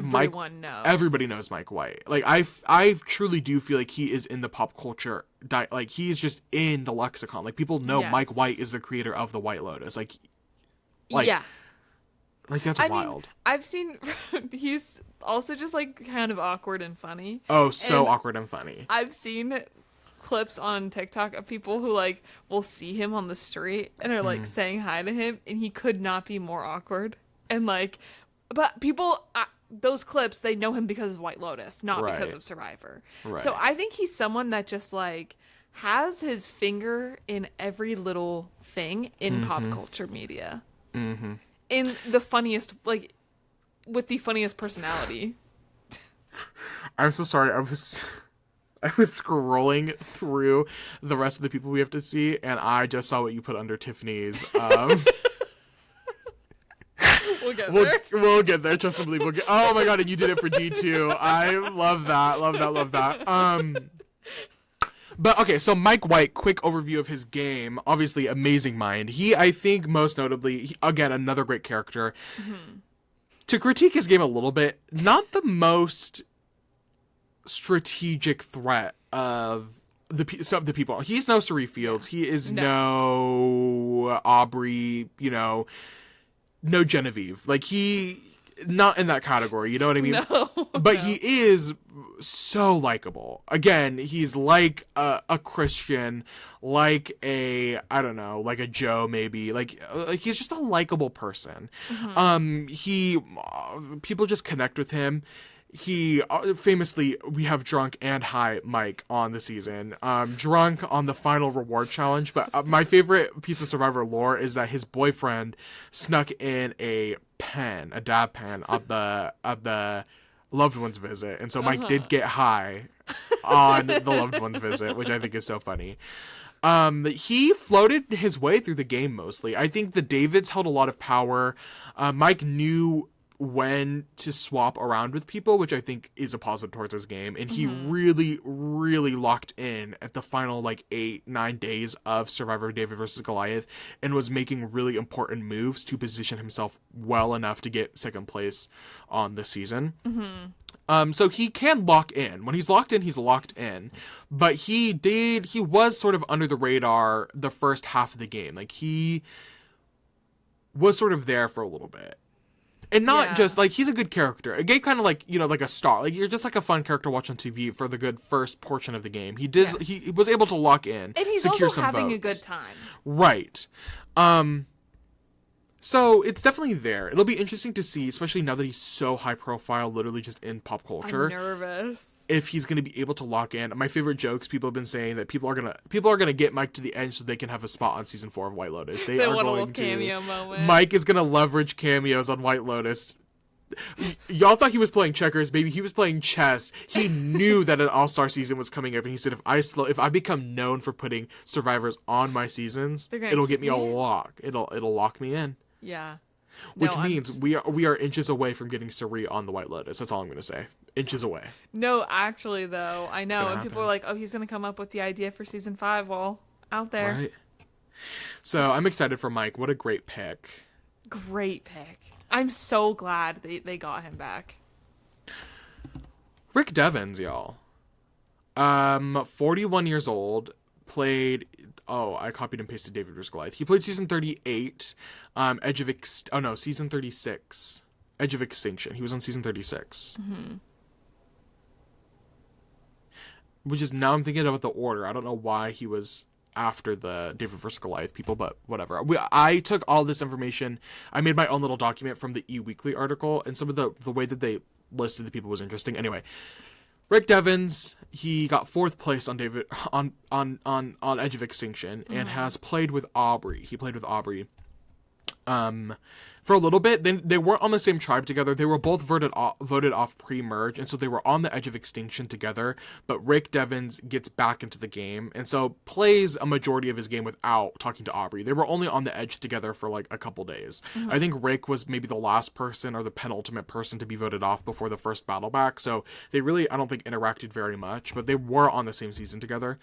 everybody knows Mike White. Like, I truly do feel like he is in the pop culture, like, he is just in the lexicon. Like, people know Mike White is the creator of The White Lotus. Like yeah. Like, that's wild. Mean, I've seen, he's also just, like, kind of awkward and funny. Oh, so awkward and funny. I've seen clips on TikTok of people who, like, will see him on the street and are, like, saying hi to him, and he could not be more awkward. And, like, but people, those clips, they know him because of White Lotus, not because of Survivor. Right. So I think he's someone that just, like, has his finger in every little thing in pop culture media. In the funniest, like, with the funniest personality. I'm so sorry. I was scrolling through the rest of the people we have to see, and I just saw what you put under Tiffany's. We'll get there. We'll get there. Trust and believe. Oh my god, and you did it for D2. I love that. Love that. But okay, so Mike White, quick overview of his game. Obviously, amazing mind. I think most notably, again, another great character. To critique his game a little bit, not the most strategic threat of the people. He's no Sari Fields. He is no Aubrey, no Genevieve. Like, he not in that category, you know what I mean? No. But he is so likable. Again, he's like a Christian, like a, I don't know, like a Joe maybe. Like he's just a likable person. People just connect with him. he famously, we have drunk and high Mike on the season. Drunk on the final reward challenge, but my favorite piece of Survivor lore is that his boyfriend snuck in a dab pen at the loved one's visit, and so Mike did get high on the loved one's visit, which I think is so funny. He floated his way through the game mostly. I think the Davids held a lot of power. Mike knew when to swap around with people, which I think is a positive towards his game. And he really, really locked in at the final 8-9 days of Survivor David versus Goliath and was making really important moves to position himself well enough to get second place on the season. So he can lock in. When he's locked in, he's locked in. But he was sort of under the radar the first half of the game. He was sort of there for a little bit. And not just, he's a good character. A game kind of like a star. You're just a fun character to watch on TV for the good first portion of the game. He was able to lock in, and he's secure also some having votes. a good time. Right. So it's definitely there. It'll be interesting to see, especially now that he's so high profile, literally just in pop culture. I'm nervous. If he's going to be able to lock in. My favorite jokes, people have been saying that people are gonna get Mike to the end so they can have a spot on season 4 of White Lotus. They are want a going little cameo moment. Mike is gonna leverage cameos on White Lotus. Y'all thought he was playing checkers, baby. He was playing chess. He knew that an all-star season was coming up, and he said, if I become known for putting survivors on my seasons, it'll get me a lock. It'll lock me in. Yeah. Which means we are inches away from getting Sari on the White Lotus. That's all I'm gonna say. Inches away. No, actually though, I know, and people are like, "Oh, he's gonna come up with the idea for season 5." Well, out there. Right. So I'm excited for Mike. What a great pick. Great pick. I'm so glad they got him back. Rick Devens, y'all. 41 years old. Played. Oh, I copied and pasted David vs. Goliath. He played season 38. Season 36. Edge of Extinction. He was on season 36. Which is, now I'm thinking about the order. I don't know why he was after the David vs. Goliath people, but whatever. I took all this information. I made my own little document from the E-Weekly article, and some of the way that they listed the people was interesting. Anyway, Rick Devens, he got 4th place on Edge of Extinction, and has played with Aubrey. He played with Aubrey. For a little bit. They weren't on the same tribe together. They were both voted off pre-merge, and so they were on the Edge of Extinction together. But Rick Devens gets back into the game, and so plays a majority of his game without talking to Aubrey. They were only on the Edge together for a couple days. I think Rick was maybe the last person or the penultimate person to be voted off before the first battle back. So they really, I don't think, interacted very much, but they were on the same season together.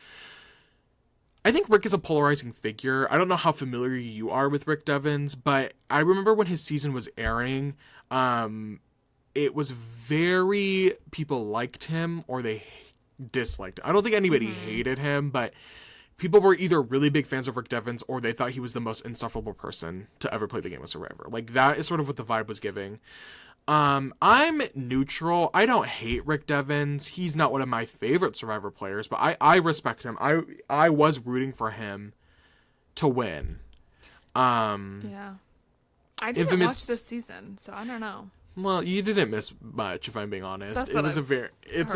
I think Rick is a polarizing figure. I don't know how familiar you are with Rick Devens, but I remember when his season was airing, it was very, people liked him or they disliked him. I don't think anybody hated him, but people were either really big fans of Rick Devens or they thought he was the most insufferable person to ever play the game of Survivor. That is sort of what the vibe was giving. I'm neutral. I don't hate Rick Devens. He's not one of my favorite Survivor players, but I respect him. I was rooting for him to win. Yeah. I didn't watch this season, so I don't know. Well, you didn't miss much, if I'm being honest. That's It's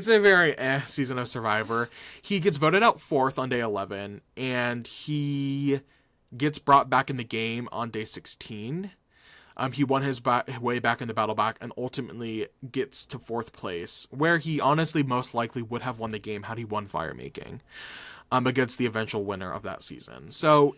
a very season of Survivor. He gets voted out 4th on day 11, and he gets brought back in the game on day 16. He won his way back in the battle back and ultimately gets to 4th place, where he honestly most likely would have won the game had he won fire making against the eventual winner of that season. So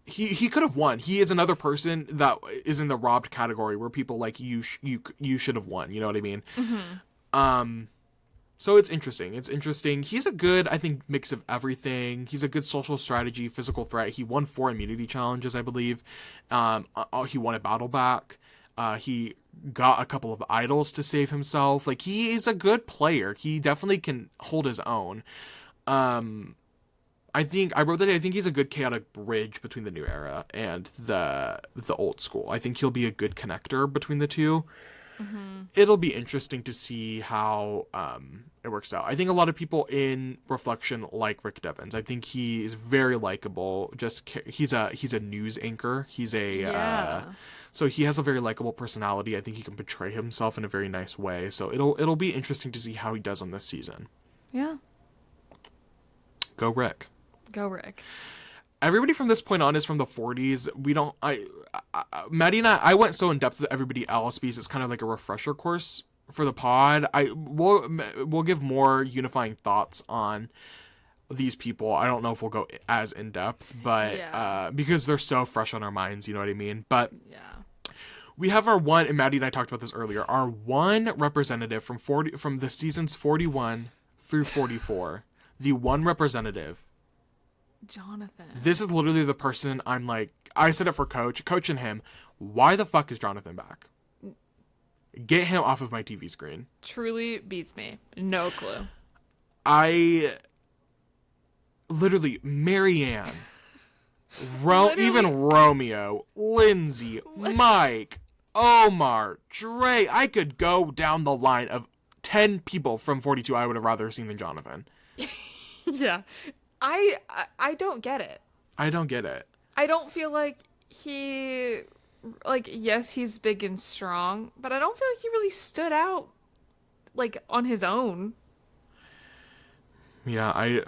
he could have won. He is another person that is in the robbed category where people like you should have won. You know what I mean? So it's interesting. He's a good, I think, mix of everything. He's a good social strategy, physical threat. He won 4 immunity challenges, I believe. He won a battle back. He got a couple of idols to save himself. He is a good player. He definitely can hold his own. I wrote that I think he's a good chaotic bridge between the new era and the old school. I think he'll be a good connector between the two. it'll be interesting to see how it works out. I think a lot of people in Reflection like Rick Devens. I think he is very likable. He's a news anchor. He's so he has a very likable personality. I think he can portray himself in a very nice way. So it'll be interesting to see how he does on this season. Yeah. Go Rick. Go Rick. Everybody from this point on is from the 40s. Maddie and I went so in depth with everybody else because it's kind of like a refresher course for the pod. We'll give more unifying thoughts on these people. I don't know if we'll go as in depth, but because they're so fresh on our minds, you know what I mean? But yeah. We have our one, and Maddie and I talked about this earlier, our one representative from the seasons 41 through 44. The one representative. Jonathan. This is literally the person I'm like, I said it for Coach and him. Why the fuck is Jonathan back? Get him off of my TV screen. Truly beats me. No clue. Literally, Marianne, even Romeo, Lindsay, Mike, Omar, Dre. I could go down the line of 10 people from 42 I would have rather seen than Jonathan. Yeah. I don't get it. I don't get it. I don't feel like yes, he's big and strong, but I don't feel like he really stood out, like, on his own. Yeah, I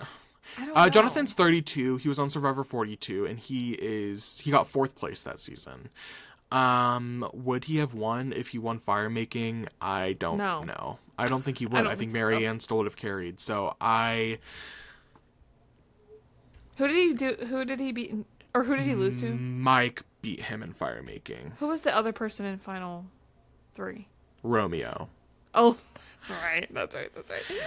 don't know. Jonathan's 32. He was on Survivor 42, and he got 4th place that season. Would he have won if he won Fire Making? I don't know. I don't think he would. I think Marianne still would have carried. So Who did he beat, or who did he lose to? Mike beat him in Fire Making. Who was the other person in Final 3? Romeo. Oh, that's right.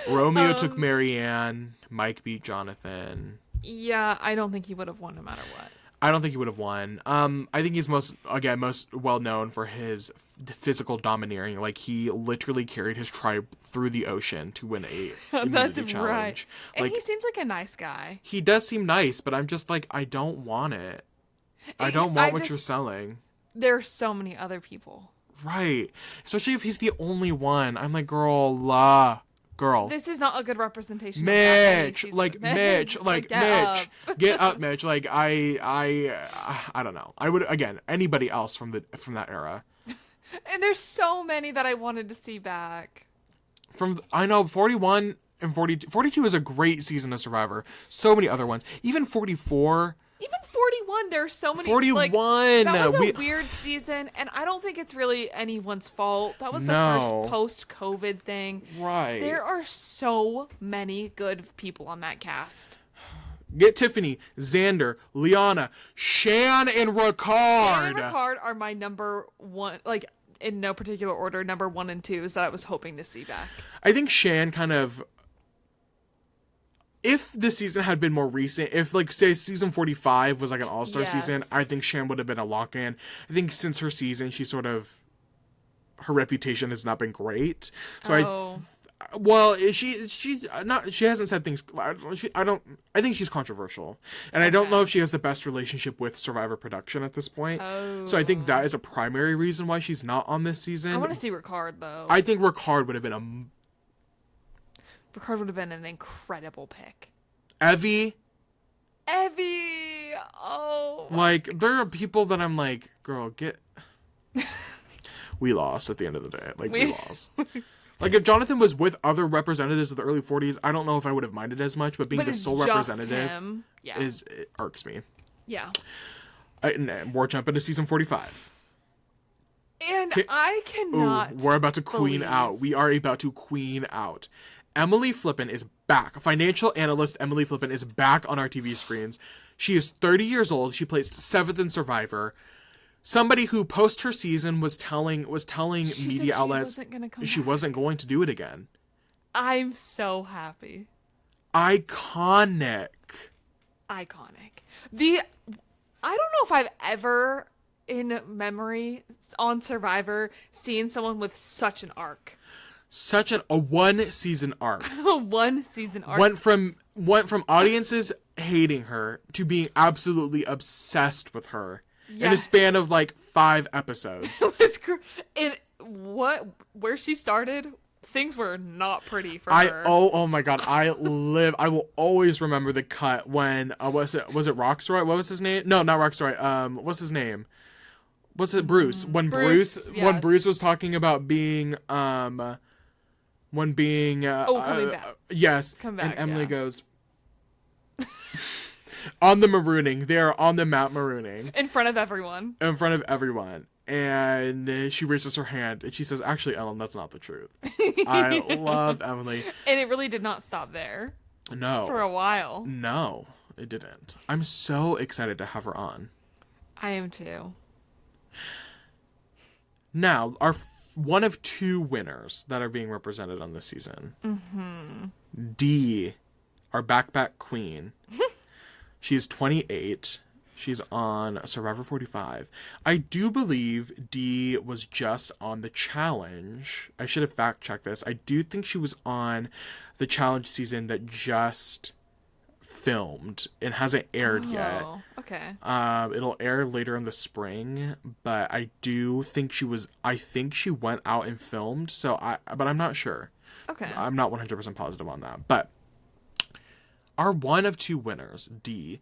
Romeo took Marianne. Mike beat Jonathan. Yeah, I don't think he would have won no matter what. I don't think he would have won. I think he's most well known for his physical domineering. Like, he literally carried his tribe through the ocean to win a immunity challenge. Right. And like, he seems like a nice guy. He does seem nice, but I'm just like, I don't want it. I don't want what you're selling. There are so many other people. Right. Especially if he's the only one. I'm like, girl. This is not a good representation. Mitch, Mitch, get up, Mitch. Like, I don't know. I would, again, anybody else from that era. And there's so many that I wanted to see back. I know 41 and 42. 42 is a great season of Survivor. So many other ones. Even 44. Even 41, there are so many. 41. That was a weird season, and I don't think it's really anyone's fault. That was the first post-COVID thing. Right. There are so many good people on that cast. Get Tiffany, Xander, Liana, Shan, and Ricard. Shan and Ricard are my number one, like, in no particular order, number 1 and 2s that I was hoping to see back. I think Shan kind of... If the season had been more recent, if, like, say, season 45 was, like, an all-star season, I think Shan would have been a lock-in. I think since her season, her reputation has not been great. So she hasn't said things, I think she's controversial. And I don't know if she has the best relationship with Survivor production at this point. So I think that is a primary reason why she's not on this season. I want to see Ricard, though. I think Ricard would have been Ricard would have been an incredible pick. Evie. Oh. Like, there are people that I'm like, girl, we lost at the end of the day. Like, we lost. Like, if Jonathan was with other representatives of the early 40s, I don't know if I would have minded as much, but being the sole representative it irks me. Yeah. And we're jumping to season 45. And I cannot. We're about to queen out. We are about to queen out. Emily Flippen is back. Financial analyst Emily Flippen is back on our TV screens. She is 30 years old. She placed 7th in Survivor. Somebody who post her season was telling media outlets she wasn't going to do it again. I'm so happy. Iconic. I don't know if I've ever in memory on Survivor seen someone with such an arc. Such a 1-season arc. 1-season arc. Went from audiences hating her to being absolutely obsessed with her in a span of like 5 episodes. It was where she started, things were not pretty for her. Oh my god, I will always remember the cut when was it Roxroy? What was his name? No, not Roxroy. What's his name? Was it Bruce? When Bruce was talking about being coming back. Yes. Come back, and Emily goes on the marooning. They're on the Mount marooning. In front of everyone. And she raises her hand and she says, actually, Ellen, that's not the truth. I love Emily. And it really did not stop there. No. For a while. No, it didn't. I'm so excited to have her on. I am too. Now, our one of two winners that are being represented on this season. Mm-hmm. Dee, our backpack queen. She's 28. She's on Survivor 45. I do believe Dee was just on the challenge. I should have fact-checked this. I do think she was on the challenge season that just filmed and hasn't aired yet. Okay. It'll air later in the spring, but I do think I think she went out and filmed, but I'm not sure. Okay. I'm not 100% positive on that. But our one of two winners, Dee,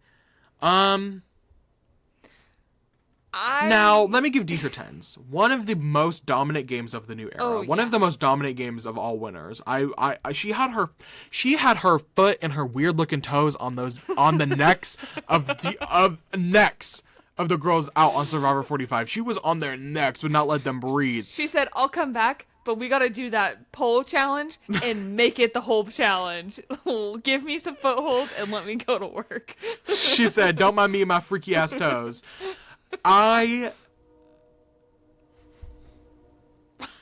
now, let me give Dee her tens. One of the most dominant games of the new era. One of the most dominant games of all winners. She had her foot and her weird looking toes on the necks of the girls out on Survivor 45. She was on their necks, would not let them breathe. She said, "I'll come back, but we gotta do that pole challenge and make it the whole challenge. Give me some footholds and let me go to work." She said, "Don't mind me and my freaky ass toes."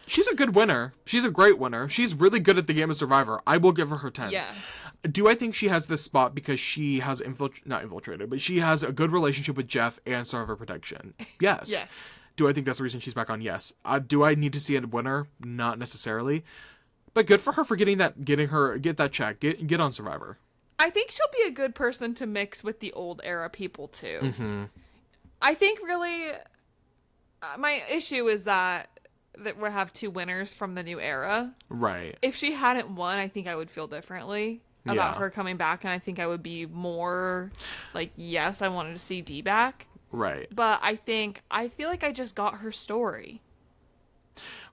She's a good winner. She's a great winner. She's really good at the game of Survivor. I will give her her 10s. Yes. Do I think she has this spot because she has not infiltrated, but she has a good relationship with Jeff and Survivor Protection? Yes. Yes. Do I think that's the reason she's back on? Yes. Do I need to see a winner? Not necessarily. But good for her for get that check. Get on Survivor. I think she'll be a good person to mix with the old era people too. Mm-hmm. I think really my issue is that we have two winners from the new era. Right. If she hadn't won, I think I would feel differently about her coming back, and I think I would be more like, yes, I wanted to see Dee back. Right. But I feel like I just got her story.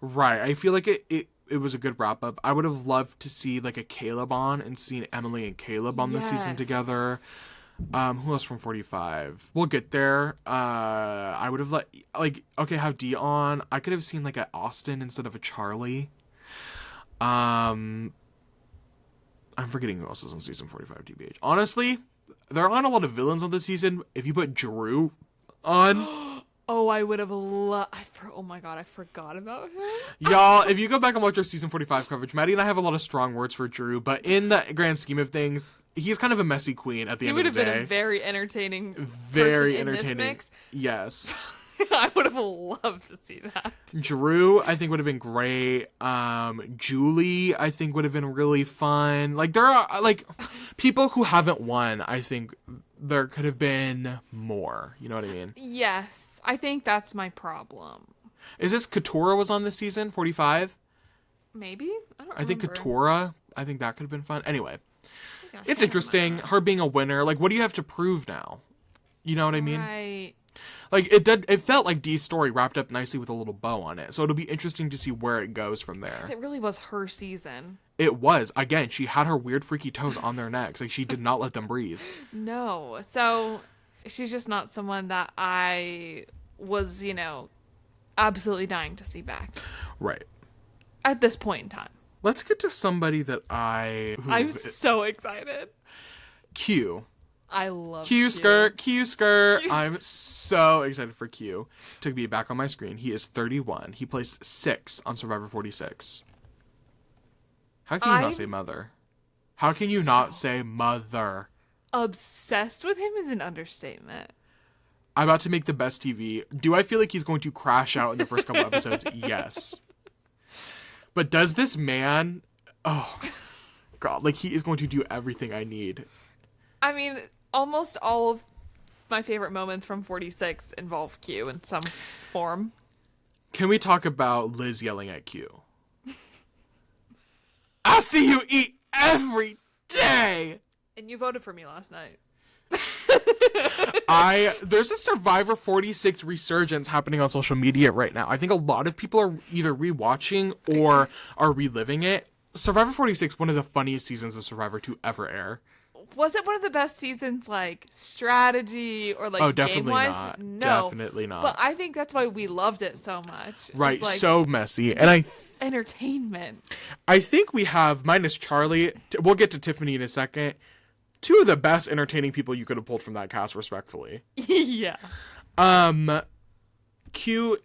Right. I feel like it was a good wrap up. I would have loved to see like a Caleb on and seen Emily and Caleb on this season together. Who else from 45? We'll get there. I would have have Dee on. I could have seen like a Austin instead of a Charlie. I'm forgetting who else is on season 45 TBH. Honestly, there aren't a lot of villains on this season. If you put Drew on... Oh, I would have loved... Oh my god, I forgot about him. Y'all, if you go back and watch our season 45 coverage, Maddie and I have a lot of strong words for Drew, but in the grand scheme of things... He's kind of a messy queen at the end of the day. He would have been a very entertaining person in this mix. Yes. I would have loved to see that. Drew, I think, would have been great. Julie, I think, would have been really fun. Like, there are, like, people who haven't won, I think there could have been more. You know what I mean? Yes. I think that's my problem. Is this Katora was on this season, 45? Maybe? I don't remember. I think Katora, I think that could have been fun. Anyway. It's interesting, her being a winner. Like, what do you have to prove now? You know what I mean? Right. Like, it felt like Dee's story wrapped up nicely with a little bow on it. So it'll be interesting to see where it goes from there. Because it really was her season. It was. Again, she had her weird freaky toes on their necks. Like, she did not let them breathe. No. So, she's just not someone that I was, absolutely dying to see back. Right. At this point in time. Let's get to somebody that I'm so excited. Q. I love Q. Skirt. I'm so excited for Q to be back on my screen. He is 31. He placed 6 on Survivor 46. How can you not say mother? How can you not say mother? Obsessed with him is an understatement. I'm about to make the best TV. Do I feel like he's going to crash out in the first couple episodes? Yes. But does this man, oh, God, like he is going to do everything I need. I mean, almost all of my favorite moments from 46 involve Q in some form. Can we talk about Liz yelling at Q? I see you eat every day. And you voted for me last night. There's a Survivor 46 resurgence happening on social media right now. I think a lot of people are either rewatching or are reliving it. Survivor 46, one of the funniest seasons of Survivor to ever air. Was it one of the best seasons, like, strategy or, like, definitely game-wise? not. No. Definitely not. But I think that's why we loved it so much. Right, like, so messy. And entertainment. I think we have, minus Charlie, we'll get to Tiffany in a second, two of the best entertaining people you could have pulled from that cast, respectfully. Yeah. Q...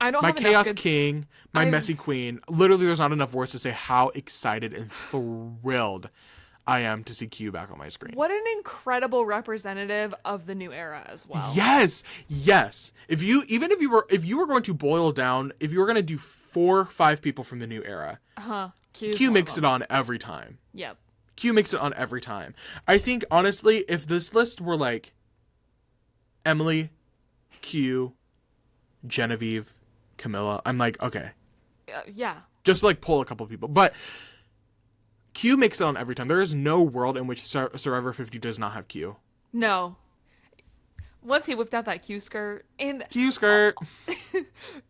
I don't my have Chaos King, my Messy Queen. Literally, there's not enough words to say how excited and thrilled I am to see Q back on my screen. What an incredible representative of the new era as well. Yes. If you were going to boil down, if you were going to do 4 or 5 people from the new era, Q makes it on every time. Yep. Q makes it on every time. I think honestly, if this list were like Emily, Q, Genevieve, Camilla, I'm like, okay. Yeah. Just like pull a couple people. But Q makes it on every time. There is no world in which Survivor 50 does not have Q. No. Once he whipped out that Q skirt. And Q skirt.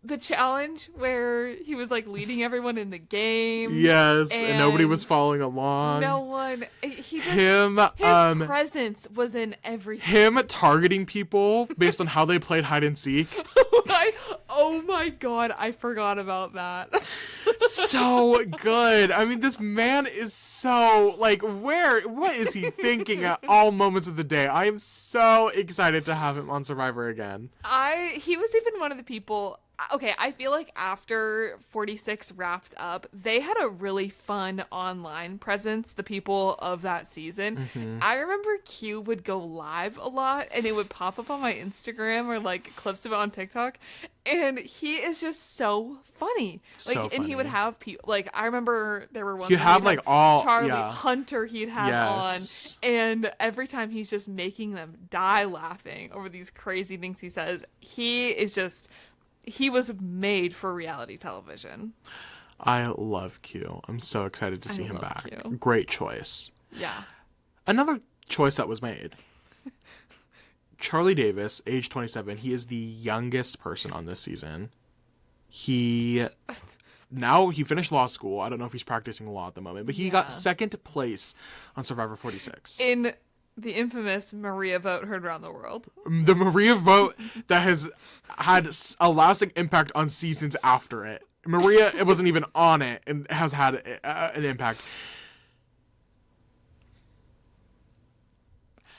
the challenge where he was like leading everyone in the game. Yes. And nobody was following along. No one. His presence was in everything. Him targeting people based on how they played hide and seek. Oh my god, I forgot about that. So good. I mean, this man is so, like, what is he thinking at all moments of the day? I am so excited to have him on Survivor again. He was even one of the people. Okay, I feel like after 46 wrapped up, they had a really fun online presence, the people of that season. Mm-hmm. I remember Q would go live a lot, and it would pop up on my Instagram or, like, clips of it on TikTok, and he is just so funny. Like, so funny. And he would have people, like, I remember there were ones you have, like, all, Charlie, yeah. Hunter he'd have on, and every time he's just making them die laughing over these crazy things he says. He was made for reality television. I love Q. I'm so excited to see him back. Q. Great choice. Yeah. Another choice that was made. Charlie Davis, age 27. He is the youngest person on this season. He finished law school. I don't know if he's practicing law at the moment, but he got second place on Survivor 46. In the infamous Maria vote heard around the world. The Maria vote that has had a lasting impact on seasons after it. Maria, it wasn't even on it and has had an impact.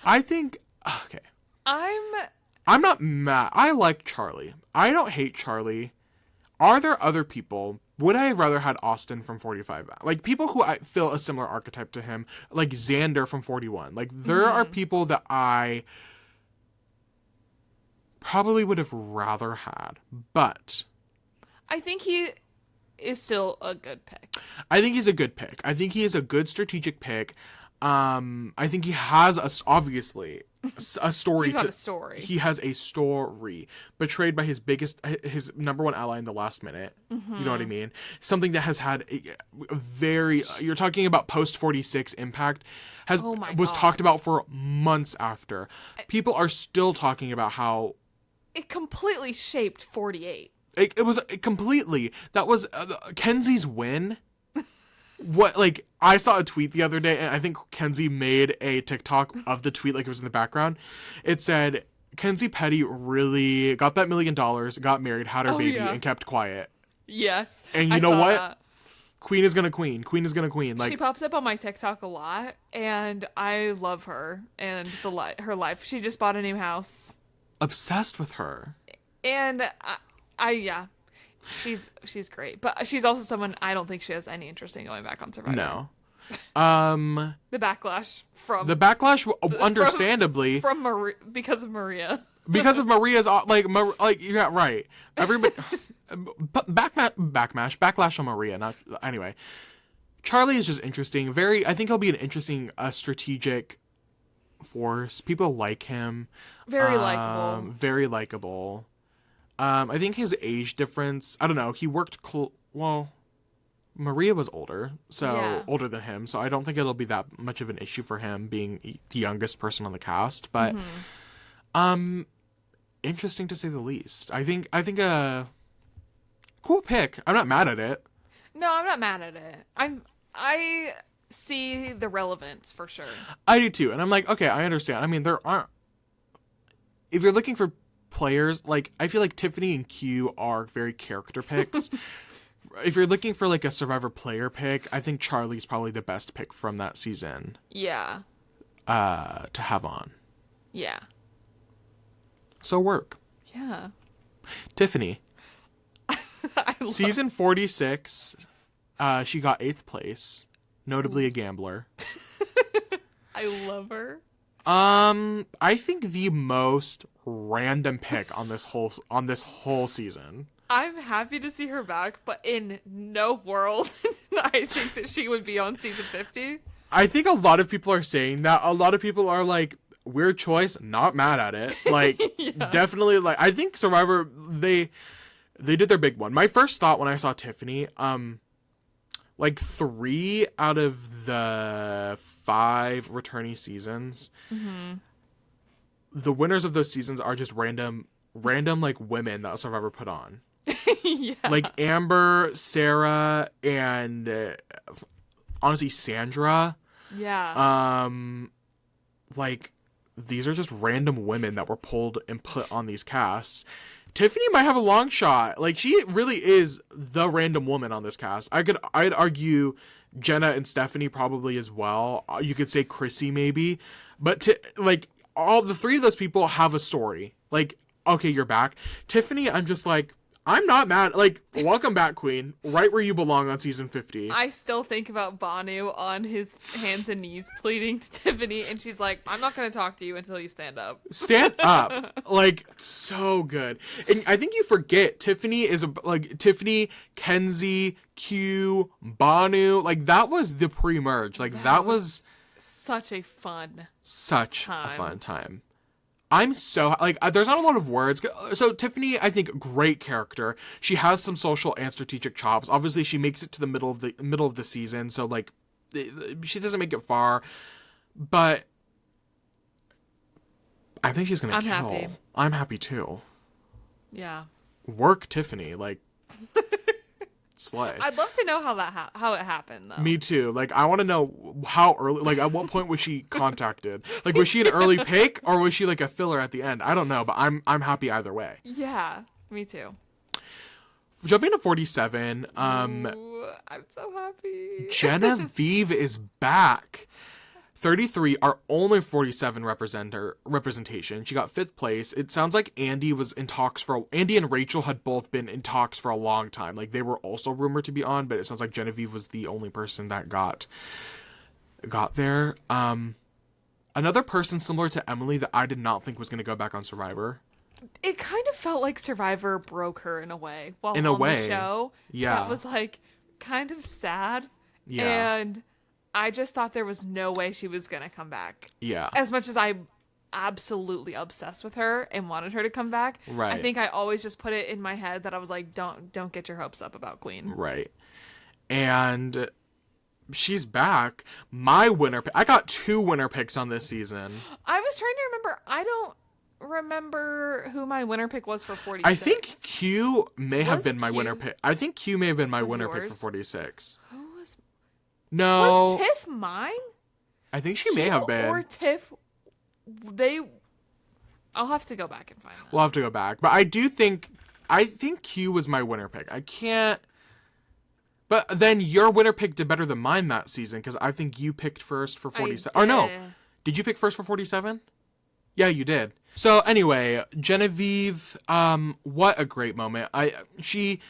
I think, okay. I'm not mad. I like Charlie. I don't hate Charlie. Are there other people? Would I have rather had Austin from 45? Like, people who I feel a similar archetype to him, like Xander from 41. Like, there are people that I probably would have rather had, but I think he is still a good pick. I think he's a good pick. I think he is a good strategic pick. I think he has obviously a story. He's got a story. He has a story betrayed by his number one ally in the last minute. Mm-hmm. You know what I mean? Something that has had a very, you're talking about post 46 impact was talked about for months after. People are still talking about how it completely shaped 48. It was completely, that was Kenzie's win. I saw a tweet the other day, and I think Kenzie made a TikTok of the tweet, like it was in the background. It said, Kenzie Petty really got that $1 million, got married, had her baby, and kept quiet. Yes. And you know what? That. Queen is gonna queen. Queen is gonna queen. Like, she pops up on my TikTok a lot, and I love her and her life. She just bought a new house. Obsessed with her. And She's great, but she's also someone I don't think she has any interest in going back on Survivor. No. The backlash, understandably, from because of Maria. Because of Maria's, yeah, right. Everybody, backlash on Maria. Anyway, Charlie is just interesting. I think he'll be an interesting strategic force. People like him. Very likable. Very likable. I think his age difference, I don't know, he worked well, Maria was older, older than him, so I don't think it'll be that much of an issue for him being the youngest person on the cast, but interesting to say the least. I think a cool pick. I'm not mad at it. No, I'm not mad at it. I see the relevance for sure. I do too, and I'm like, okay, I understand. I mean, there aren't. If you're looking for players, like I feel like Tiffany and Q are very character picks. If you're looking for like a Survivor player pick, I think Charlie's probably the best pick from that season. Yeah. To have on. Yeah. So work. Yeah. Tiffany. Season 46, she got 8th place, notably a gambler. I love her. I think the most random pick on this whole season. I'm happy to see her back, but in no world I think that she would be on season 50. I think a lot of people are saying that. A lot of people are like, weird choice, not mad at it. Like, definitely, like, I think Survivor, they did their big one. My first thought when I saw Tiffany, like 3 out of the 5 returnee seasons, the winners of those seasons are just random like women that Survivor put on. Yeah. Like Amber, Sarah, and honestly Sandra. Yeah. Like these are just random women that were pulled and put on these casts. Tiffany might have a long shot. Like she really is the random woman on this cast. I'd argue Jenna and Stephanie probably as well. You could say Chrissy maybe, but like all the 3 of those people have a story. Like, okay, you're back. Tiffany, I'm just like, I'm not mad. Like, welcome back, Queen. Right where you belong on season 50. I still think about Banu on his hands and knees pleading to Tiffany, and she's like, I'm not going to talk to you until you stand up. Stand up. Like, so good. And I think you forget Tiffany is Tiffany, Kenzie, Q, Banu. Like, that was the pre-merge. Like, that was such a fun time. I'm so, like, there's not a lot of words. So Tiffany, I think, great character. She has some social and strategic chops. Obviously, she makes it to the middle of the season. So, like, she doesn't make it far. But I think she's going to kill. Happy. I'm happy, too. Yeah. Work, Tiffany. Like, slay. I'd love to know how it happened, though. Me too. Like, I want to know how early, like, at what point was she contacted? Like, was she an early pick or was she like a filler at the end? I don't know, but I'm happy either way. Yeah, me too. Jumping to 47, Ooh, I'm so happy. Genevieve is back. 33, our only 47 representation. She got 5th place. It sounds like Andy and Rachel had both been in talks for a long time. Like, they were also rumored to be on, but it sounds like Genevieve was the only person that got there. Another person similar to Emily that I did not think was going to go back on Survivor. It kind of felt like Survivor broke her in a way while on the show. Yeah. That was, like, kind of sad. Yeah. And I just thought there was no way she was going to come back. Yeah. As much as I'm absolutely obsessed with her and wanted her to come back. Right. I think I always just put it in my head that I was like, don't get your hopes up about Queen. Right. And she's back. My winner pick. I got 2 winner picks on this season. I was trying to remember. I don't remember who my winner pick was for 46. I think Q may have been my winner pick. I think Q may have been my winner pick for 46. Who was? No. Was Tiff mine? I think she may have been. Or Tiff. I'll have to go back and find that. We'll have to go back. But I think Q was my winner pick. I can't. But then your winner pick did better than mine that season because I think you picked first for 47. Or no. Did you pick first for 47? Yeah, you did. So anyway, Genevieve, what a great moment. She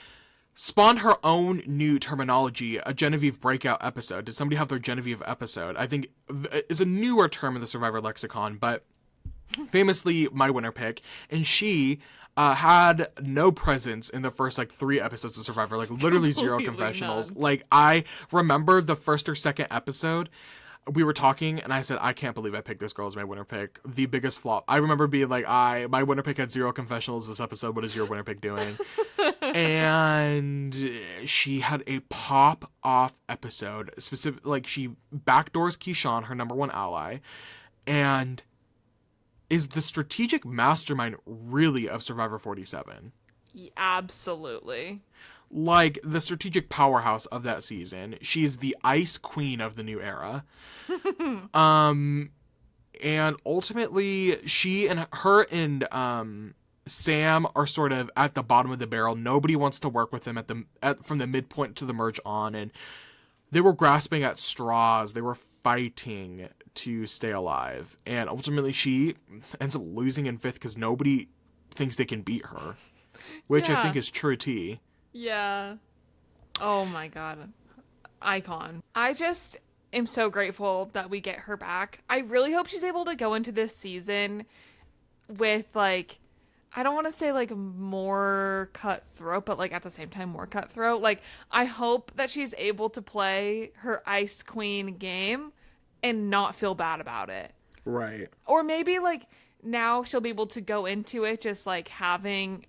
spawned her own new terminology, a Genevieve breakout episode. Did somebody have their Genevieve episode? I think it's a newer term in the Survivor lexicon, but famously my winner pick. And she had no presence in the first 3 episodes of Survivor, literally zero confessionals. None. Like I remember the first or second episode we were talking, and I said, I can't believe I picked this girl as my winner pick. The biggest flop. I remember being like, my winner pick had 0 confessionals this episode. What is your winner pick doing? And she had a pop-off episode. Like, she backdoors Keyshawn, her number 1 ally, and is the strategic mastermind really of Survivor 47. Absolutely. Like, the strategic powerhouse of that season. She's the ice queen of the new era. And ultimately, her and Sam are sort of at the bottom of the barrel. Nobody wants to work with them from the midpoint to the merge on, and they were grasping at straws. They were fighting to stay alive, and ultimately she ends up losing in 5th because nobody thinks they can beat her, which I think is true tea. Yeah. Oh my god. Icon. I just am so grateful that we get her back. I really hope she's able to go into this season with, like, I don't want to say, like, more cutthroat, but, like, at the same time more cutthroat. Like, I hope that she's able to play her Ice Queen game and not feel bad about it. Right. Or maybe, like, now she'll be able to go into it just, like, having,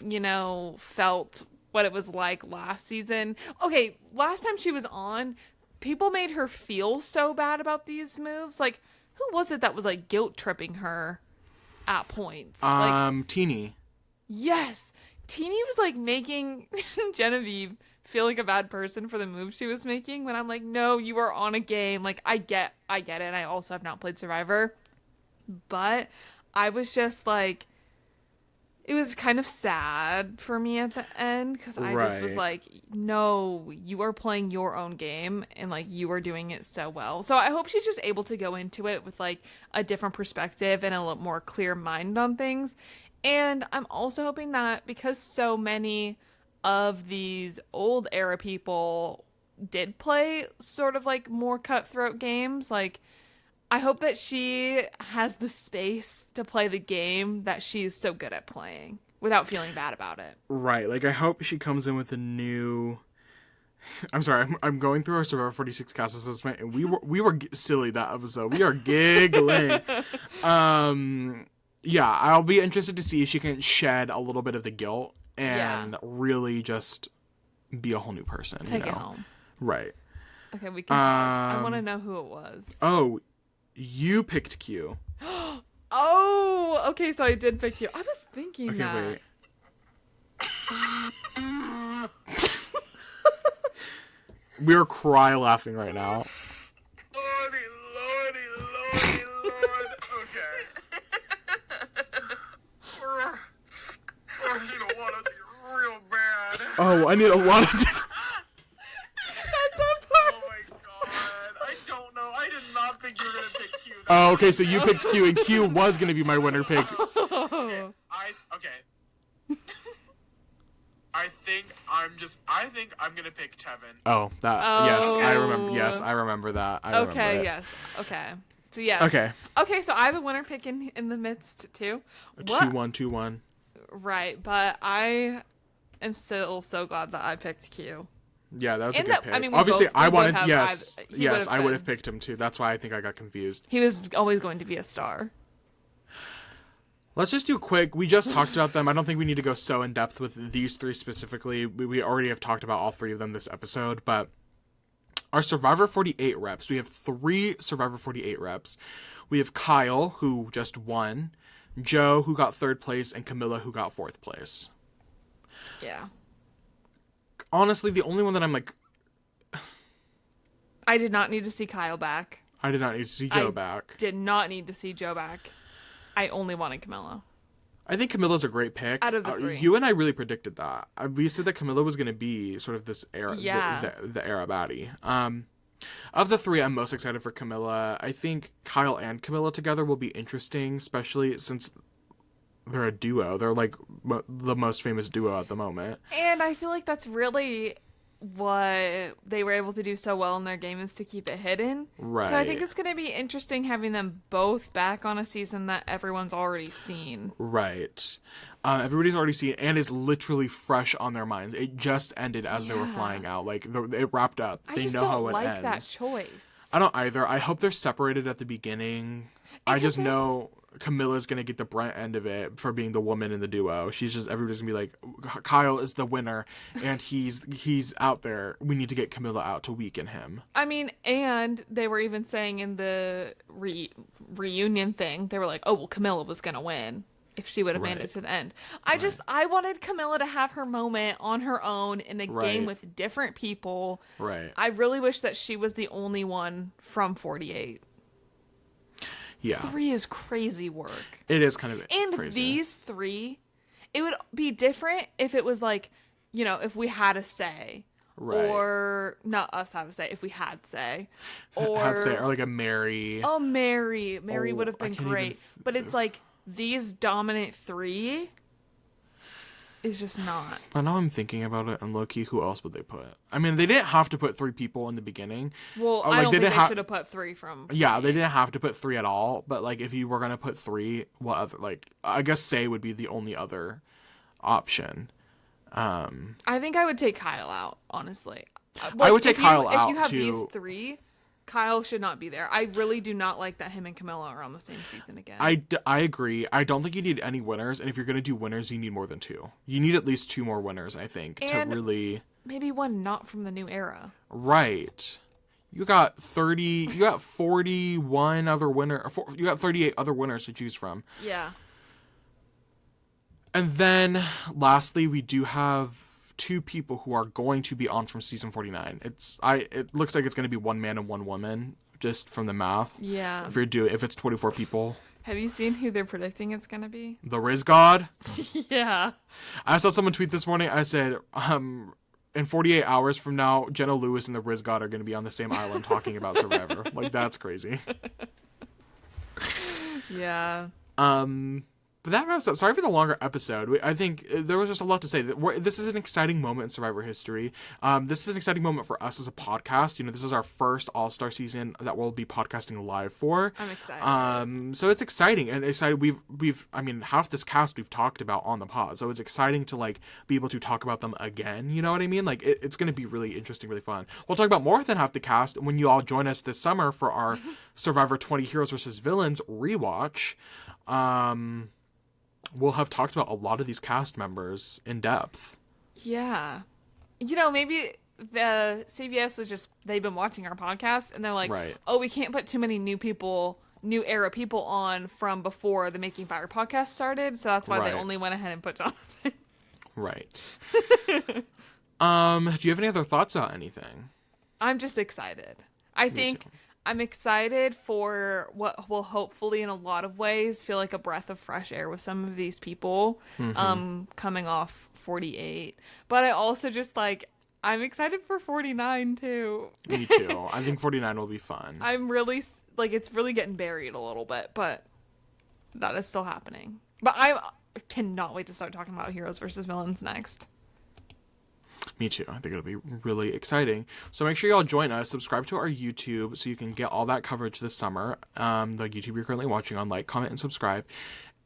you know, felt what it was like last season. Okay, last time she was on, people made her feel so bad about these moves. Like, who was it that was, like, guilt-tripping her at points? Teeny. Yes. Teeny was, like, making Genevieve feel like a bad person for the moves she was making, when I'm like, no, you are on a game. Like, I get it. And I also have not played Survivor. But I was just, like, it was kind of sad for me at the end, because I just was like, no, you are playing your own game, and, like, you are doing it so well. So I hope she's just able to go into it with, like, a different perspective and a little more clear mind on things. And I'm also hoping that, because so many of these old era people did play sort of, like, more cutthroat games, like, I hope that she has the space to play the game that she's so good at playing without feeling bad about it. Right. Like, I hope she comes in with a new... I'm sorry, I'm going through our Survivor 46 cast assessment, and we were silly that episode. We are giggling. Yeah, I'll be interested to see if she can shed a little bit of the guilt and really just be a whole new person. Take it home. Right. Okay, we can pause. I want to know who it was. Oh, you picked Q. Oh, okay, so I did pick you. I was thinking that. Okay, wait. We're cry laughing right now. Lordy, Lord. Okay. She don't want to be real bad. Oh, I need a lot of... Oh my god. I don't know. I did not think you were going to pick Q. Oh, okay, so you picked Q, and Q was going to be my winner pick. Okay. I think I'm going to pick Tevin. Oh, that. Oh. Yes, I remember. Yes, I remember that. I remember Okay, it. yes. Okay. So, yes. Okay. Okay, so I have a winner pick in the midst, too. 2-1-2-1. Right, but I am still so glad that I picked Q. Yeah, that was a And good that- pick. I mean, we Obviously, both- I we would wanted. have Yes, either- he yes, would have I would have been. picked him too. That's why I think I got confused. He was always going to be a star. Let's just do a quick. We just talked about them. I don't think we need to go so in depth with these 3 specifically. We already have talked about all 3 of them this episode, but our Survivor 48 reps. We have 3 Survivor 48 reps. We have Kyle, who just won, Joe, who got 3rd place, and Camilla, who got 4th place. Yeah. Honestly, the only one that I'm like, I did not need to see Kyle back. I did not need to see Joe back. Did not need to see Joe back. I only wanted Camilla. I think Camilla's a great pick. Out of the 3. You and I really predicted that. We said that Camilla was going to be sort of this era, Yeah. the era baddie. Of the 3, I'm most excited for Camilla. I think Kyle and Camilla together will be interesting, especially since they're a duo. They're like the most famous duo at the moment. And I feel like that's really what they were able to do so well in their game, is to keep it hidden. Right. So I think it's going to be interesting having them both back on a season that everyone's already seen. Right. Everybody's already seen it and is literally fresh on their minds. It just ended as they were flying out. Like, it wrapped up. I They just know don't how it like ends. that choice. I don't either. I hope they're separated at the beginning. I just know Camilla's gonna get the brunt end of it for being the woman in the duo. Everybody's gonna be like, Kyle is the winner, and he's out there. We need to get Camilla out to weaken him. I mean, and they were even saying in the reunion thing, they were like, oh, well, Camilla was gonna win if she would have made it to the end. I wanted Camilla to have her moment on her own in a game with different people. Right. I really wish that she was the only one from 48. Yeah. 3 is crazy work. It is kind of And crazy. these 3, it would be different if it was like, you know, if we had a say. Right. Or not us have a say, if we had say. Or or like a Mary. Oh, Mary. Mary Oh, would have I been can't great. even But it's like these dominant 3 is just not. But now I'm thinking about it, and low-key, who else would they put? I mean, they didn't have to put 3 people in the beginning. Well, I don't think they should have put 3 from. Yeah, they didn't have to put 3 at all. But like, if you were gonna put 3, what other? Like, I guess Say would be the only other option. I think I would take Kyle out, honestly. I would take Kyle out, If you have too. these 3, Kyle should not be there. I really do not like that him and Camilla are on the same season again. I agree. I don't think you need any winners, and if you're gonna do winners, you need more than 2. You need at least 2 more winners, I think, And to really. maybe one not from the new era. Right. You got 30. You got 41 other you got 38 other winners to choose from. Yeah. And then, lastly, we do have 2 people who are going to be on from season 49. It looks like it's going to be 1 man and 1 woman, just from the math. Yeah. If it's 24 people. Have you seen who they're predicting it's gonna be? The Riz God. Yeah. I saw someone tweet this morning. I said, in 48 hours from now, Jenna Lewis and the Riz God are going to be on the same island talking about Survivor. Like, that's crazy. Yeah. But that wraps up. Sorry for the longer episode. I think there was just a lot to say. This is an exciting moment in Survivor history. This is an exciting moment for us as a podcast. You know, this is our first All-Star season that we'll be podcasting live for. I'm excited. So it's exciting and excited. I mean, half this cast we've talked about on the pod. So it's exciting to like be able to talk about them again. You know what I mean? Like it's going to be really interesting, really fun. We'll talk about more than half the cast when you all join us this summer for our Survivor 20 Heroes versus Villains rewatch. We'll have talked about a lot of these cast members in depth. Yeah. You know, maybe the CBS was just, they've been watching our podcast and they're like, oh, we can't put too many new era people on from before the Making Fire podcast started. So that's why they only went ahead and put Jonathan. Right. Do you have any other thoughts about anything? I'm just excited. I think I'm excited for what will hopefully in a lot of ways feel like a breath of fresh air with some of these people coming off 48. But I also just I'm excited for 49 too. Me too. I think 49 will be fun. I'm really it's really getting buried a little bit, but that is still happening. But I cannot wait to start talking about Heroes versus Villains next. Me too. I think it'll be really exciting. So make sure y'all join us. Subscribe to our YouTube so you can get all that coverage this summer. The YouTube you're currently watching on. Like, comment, and subscribe.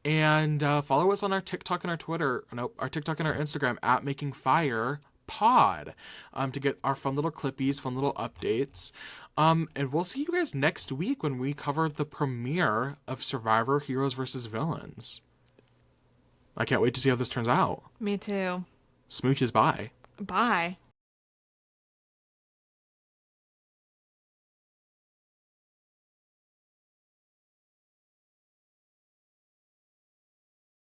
And follow us on our TikTok and our Twitter. Our TikTok and our Instagram at Making Fire Pod to get our fun little clippies, fun little updates. And we'll see you guys next week when we cover the premiere of Survivor Heroes versus Villains. I can't wait to see how this turns out. Me too. Smooches, bye. Bye.